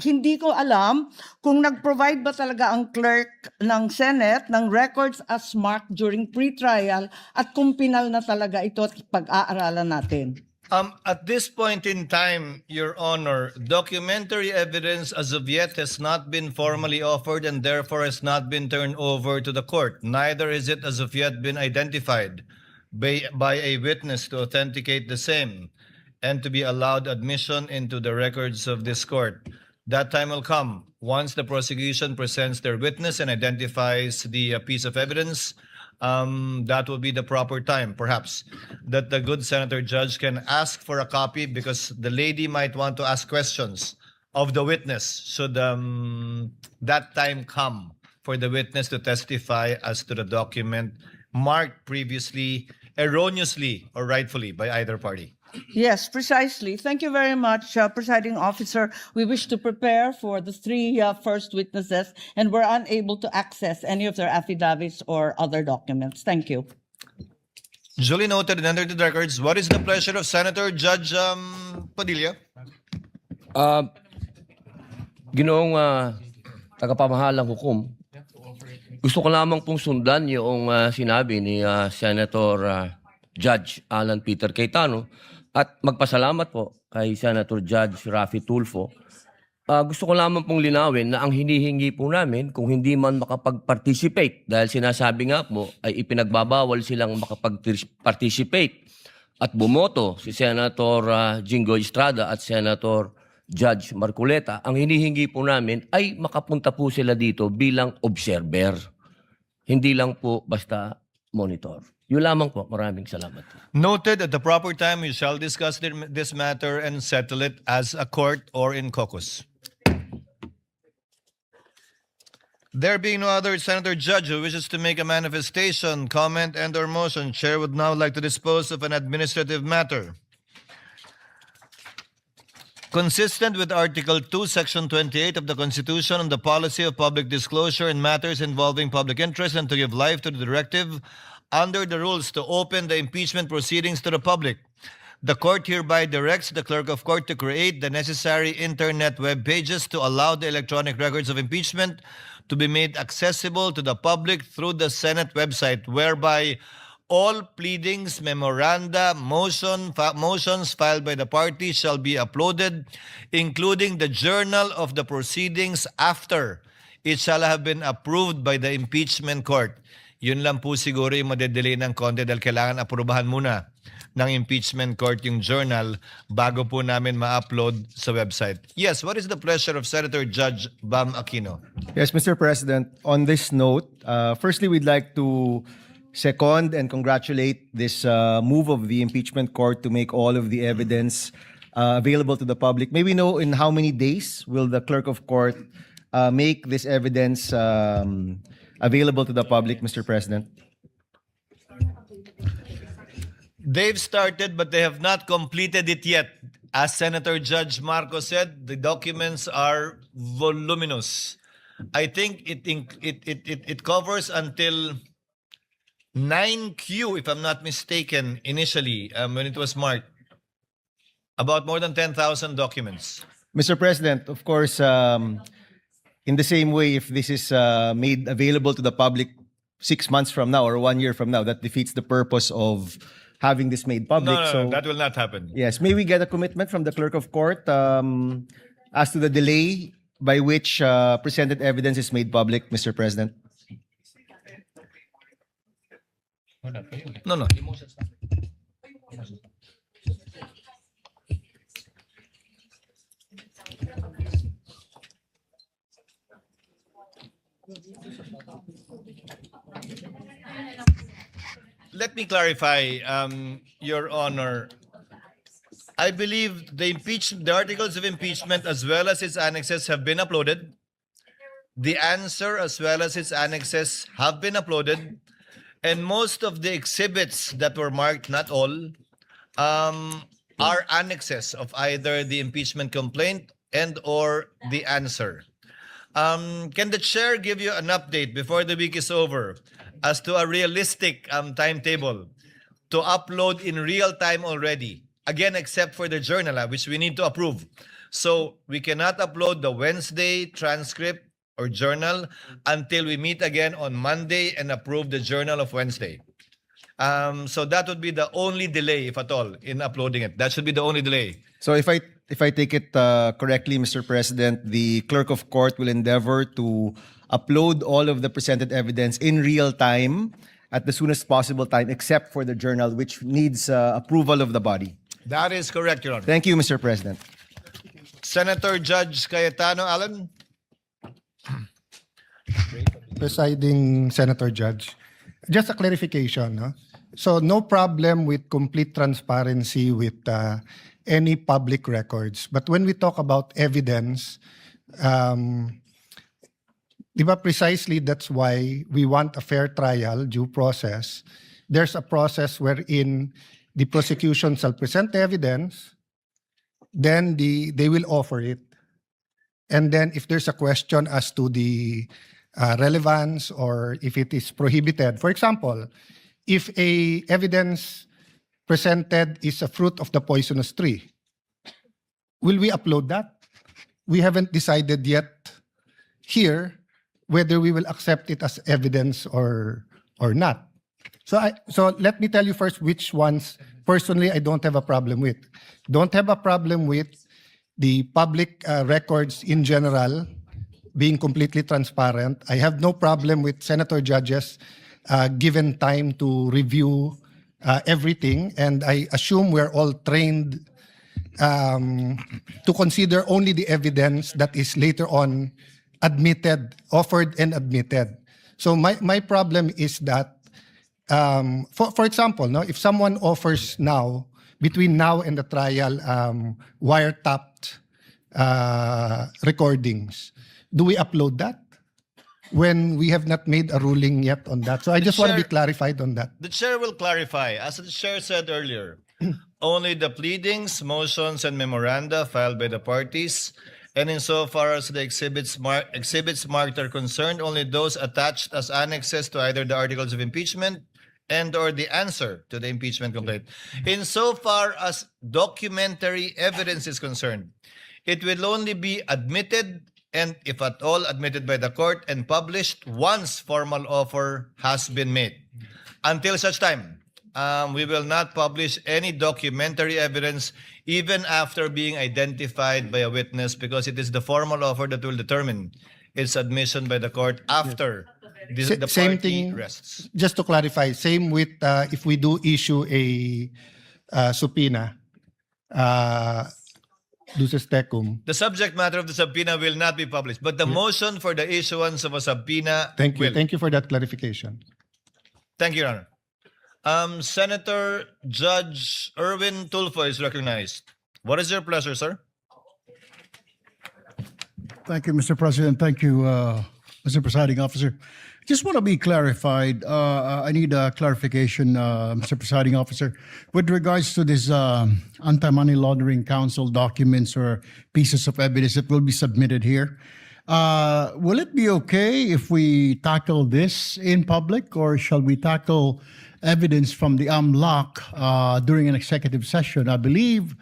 hindi ko alam kung nag-provide ba talaga ang clerk ng Senate ng records as marked during pre-trial at kung pinal na talaga ito at pag-aaralan natin. At this point in time, Your Honor, documentary evidence as of yet has not been formally offered and therefore has not been turned over to the court. Neither is it as of yet been identified by a witness to authenticate the same and to be allowed admission into the records of this court. That time will come once the prosecution presents their witness and identifies the piece of evidence. That will be the proper time, perhaps, that the good senator judge can ask for a copy because the lady might want to ask questions of the witness should that time come for the witness to testify as to the document marked previously erroneously or rightfully by either party. Yes, precisely. Thank you very much, Presiding Officer. We wish to prepare for the three first witnesses, and we're unable to access any of their affidavits or other documents. Thank you. Duly noted and entered the records. What is the pleasure of Senator Judge Padilla? Ginoong tagapamahalang hukom, gusto ko lamang pong sundan yung sinabi ni Senator Judge Alan Peter Cayetano at magpasalamat po kay Senator Judge Raffy Tulfo. Gusto ko lamang pong linawin na ang hinihingi po namin kung hindi man makapag-participate dahil sinasabi nga po ay ipinagbabawal silang makapag-participate at bumoto si Senator Jinggoy Estrada at Senator Judge Marcoleta. Ang hinihingi po namin ay makapunta po sila dito bilang observer. Hindi lang po basta monitor. Yun lamang po. Maraming salamat. Noted, at the proper time, we shall discuss this matter and settle it as a court or in caucus. There being no other senator judge who wishes to make a manifestation, comment, and or motion, Chair would now like to dispose of an administrative matter. Consistent with Article 2, Section 28 of the Constitution on the policy of public disclosure in matters involving public interest and to give life to the directive under the rules to open the impeachment proceedings to the public, the court hereby directs the clerk of court to create the necessary internet web pages to allow the electronic records of impeachment to be made accessible to the public through the Senate website, whereby all pleadings, memoranda, motions filed by the party shall be uploaded, including the journal of the proceedings after it shall have been approved by the impeachment court. Yun lang po siguro yung madedelay ng konti dahil kailangan aprubahan muna ng impeachment court yung journal bago po namin ma-upload sa website. Yes, what is the pleasure of Senator Judge Bam Aquino? Yes, Mr. President. On this note, firstly, we'd like to second and congratulate this move of the impeachment court to make all of the evidence available to the public. May we know in how many days will the clerk of court make this evidence available to the public, Mr. President? They've started, but they have not completed it yet. As Senator Judge Marcos said, the documents are voluminous. I think it covers until 9Q, if I'm not mistaken, initially, when it was marked. About more than 10,000 documents. Mr. President, of course, in the same way, if this is made available to the public 6 months from now or 1 year from now, that defeats the purpose of having this made public. No, that will not happen. Yes, may we get a commitment from the clerk of court as to the delay by which presented evidence is made public, Mr. President? No. Let me clarify. Your Honor, I believe the articles of impeachment as well as its annexes have been uploaded. The answer as well as its annexes have been uploaded. And most of the exhibits that were marked, not all, are annexes of either the impeachment complaint and or the answer. Can the chair give you an update before the week is over as to a realistic timetable to upload in real time already? Again, except for the journal, which we need to approve. So we cannot upload the Wednesday transcript or journal until we meet again on Monday and approve the journal of Wednesday. So that would be the only delay, if at all, in uploading it. That should be the only delay. So if I take it correctly, Mr. President, the clerk of court will endeavor to upload all of the presented evidence in real time at the soonest possible time, except for the journal, which needs approval of the body. That is correct, Your Honor. Thank you, Mr. President. Senator Judge Cayetano Allen. Presiding Senator Judge, just a clarification. No? So no problem with complete transparency with any public records. But when we talk about evidence, precisely that's why we want a fair trial, due process. There's a process wherein the prosecution shall present evidence, then they will offer it. And then if there's a question as to the relevance or if it is prohibited, for example, if a evidence presented is a fruit of the poisonous tree, will we upload that? We haven't decided yet here whether we will accept it as evidence or not. So let me tell you first which ones personally I don't have a problem with. Don't have a problem with the public records in general being completely transparent. I have no problem with senator judges given time to review everything, and I assume we're all trained to consider only the evidence that is later on admitted, offered and admitted. So my problem is that, for example, no, if someone offers now, between now and the trial, wiretapped recordings, do we upload that when we have not made a ruling yet on that? So I just want to be clarified on that. The chair will clarify. As the chair said earlier, only the pleadings, motions, and memoranda filed by the parties, and insofar as the exhibits marked are concerned, only those attached as annexes to either the articles of impeachment and or the answer to the impeachment complaint. Insofar as documentary evidence is concerned, it will only be admitted, and if at all admitted by the court and published once formal offer has been made. Until such time, we will not publish any documentary evidence even after being identified by a witness, because it is the formal offer that will determine its admission by the court after the Same party thing, rests. just to clarify, same with if we do issue a subpoena, duces tecum. The subject matter of the subpoena will not be published, but the motion for the issuance of a subpoena Thank you. will. Thank you for that clarification. Thank you, Your Honor. Senator Judge Erwin Tulfo is recognized. What is your pleasure, sir? Thank you, Mr. President. Thank you, Mr. Presiding Officer. Just want to be clarified. I need a clarification, Mr. Presiding Officer, with regards to this Anti-Money Laundering Council documents or pieces of evidence that will be submitted here. Will it be okay if we tackle this in public, or shall we tackle evidence from the AMLAC during an executive session? I believe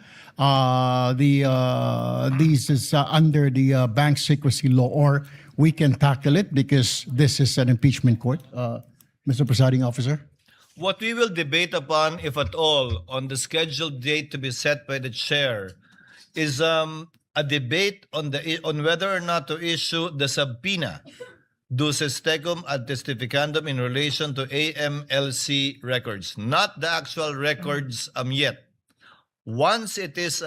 this is under the bank secrecy law, or we can tackle it because this is an impeachment court, Mr. Presiding Officer. What we will debate upon, if at all, on the scheduled date to be set by the chair is a debate on whether or not to issue the subpoena duces tecum ad testificandum in relation to AMLC records, not the actual records yet. Once it is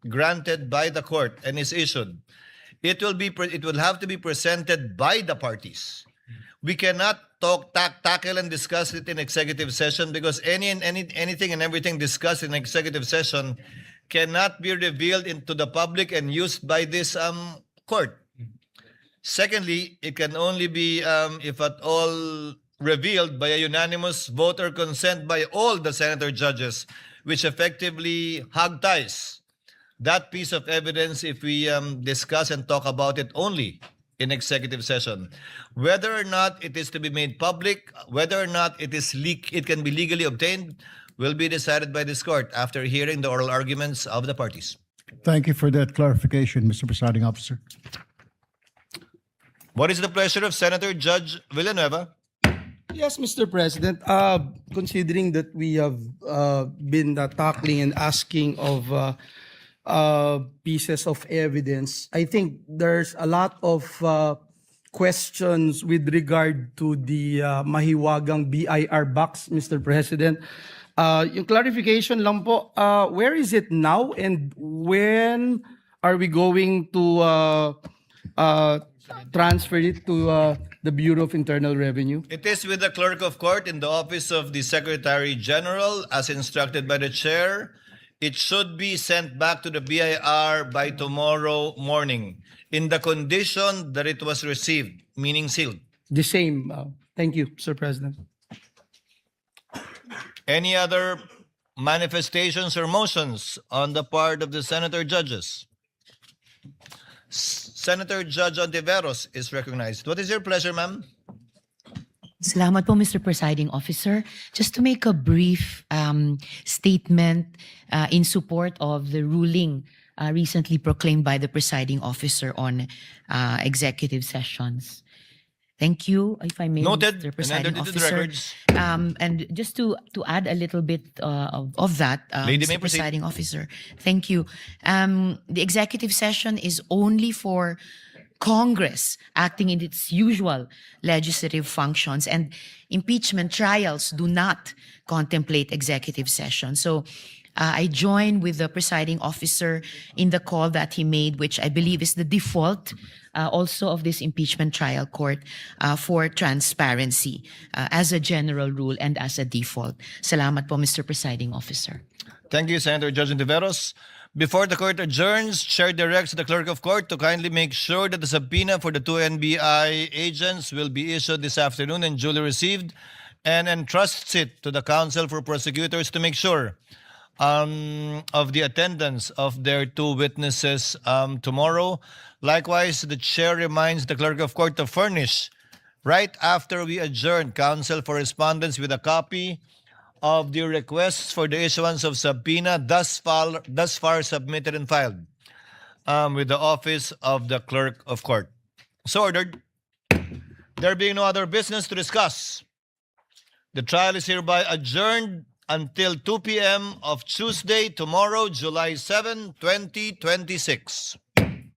granted by the court and is issued, it will have to be presented by the parties. we cannot tackle and discuss it in executive session because anything and everything discussed in executive session cannot be revealed into the public and used by this court. Secondly, it can only be, if at all, revealed by a unanimous vote or consent by all the senator judges, which effectively hog-ties that piece of evidence if we discuss and talk about it only in executive session. Whether or not it is to be made public, whether or not it can be legally obtained, will be decided by this court after hearing the oral arguments of the parties. Thank you for that clarification, Mr. Presiding Officer. What is the pleasure of Senator Judge Villanueva? Yes, Mr. President. Considering that we have been tackling and asking of pieces of evidence, I think there's a lot of questions with regard to the mahiwagang BIR box, Mr. President. Yung clarification lang po, where is it now and when are we going to transfer it to the Bureau of Internal Revenue? It is with the clerk of court in the office of the Secretary General as instructed by the chair. It should be sent back to the BIR by tomorrow morning in the condition that it was received, meaning sealed. The same. Thank you, Sir President. Any other manifestations or motions on the part of the senator judges? Senator Judge Ontiveros is recognized. What is your pleasure, ma'am? Salamat po, Mr. Presiding Officer. Just to make a brief statement in support of the ruling recently proclaimed by the presiding officer on executive sessions. Thank you, if I may, Noted. Mr. Presiding And entered into the Officer. records. And just to add a little bit of that, Lady, may Mr. proceed. Presiding Officer, thank you. The executive session is only for Congress acting in its usual legislative functions, and impeachment trials do not contemplate executive session. So I join with the presiding officer in the call that he made, which I believe is the default also of this impeachment trial court for transparency as a general rule and as a default. Salamat po, Mr. Presiding Officer. Thank you, Senator Judge Ontiveros. Before the court adjourns, Chair directs the clerk of court to kindly make sure that the subpoena for the two NBI agents will be issued this afternoon and duly received, and entrusts it to the counsel for prosecutors to make sure of the attendance of their two witnesses tomorrow. Likewise, the chair reminds the clerk of court to furnish, right after we adjourn, counsel for respondents with a copy of the requests for the issuance of subpoena thus far submitted and filed with the office of the clerk of court. So ordered. There being no other business to discuss, the trial is hereby adjourned until 2 p.m. of Tuesday, tomorrow, July 7, 2026.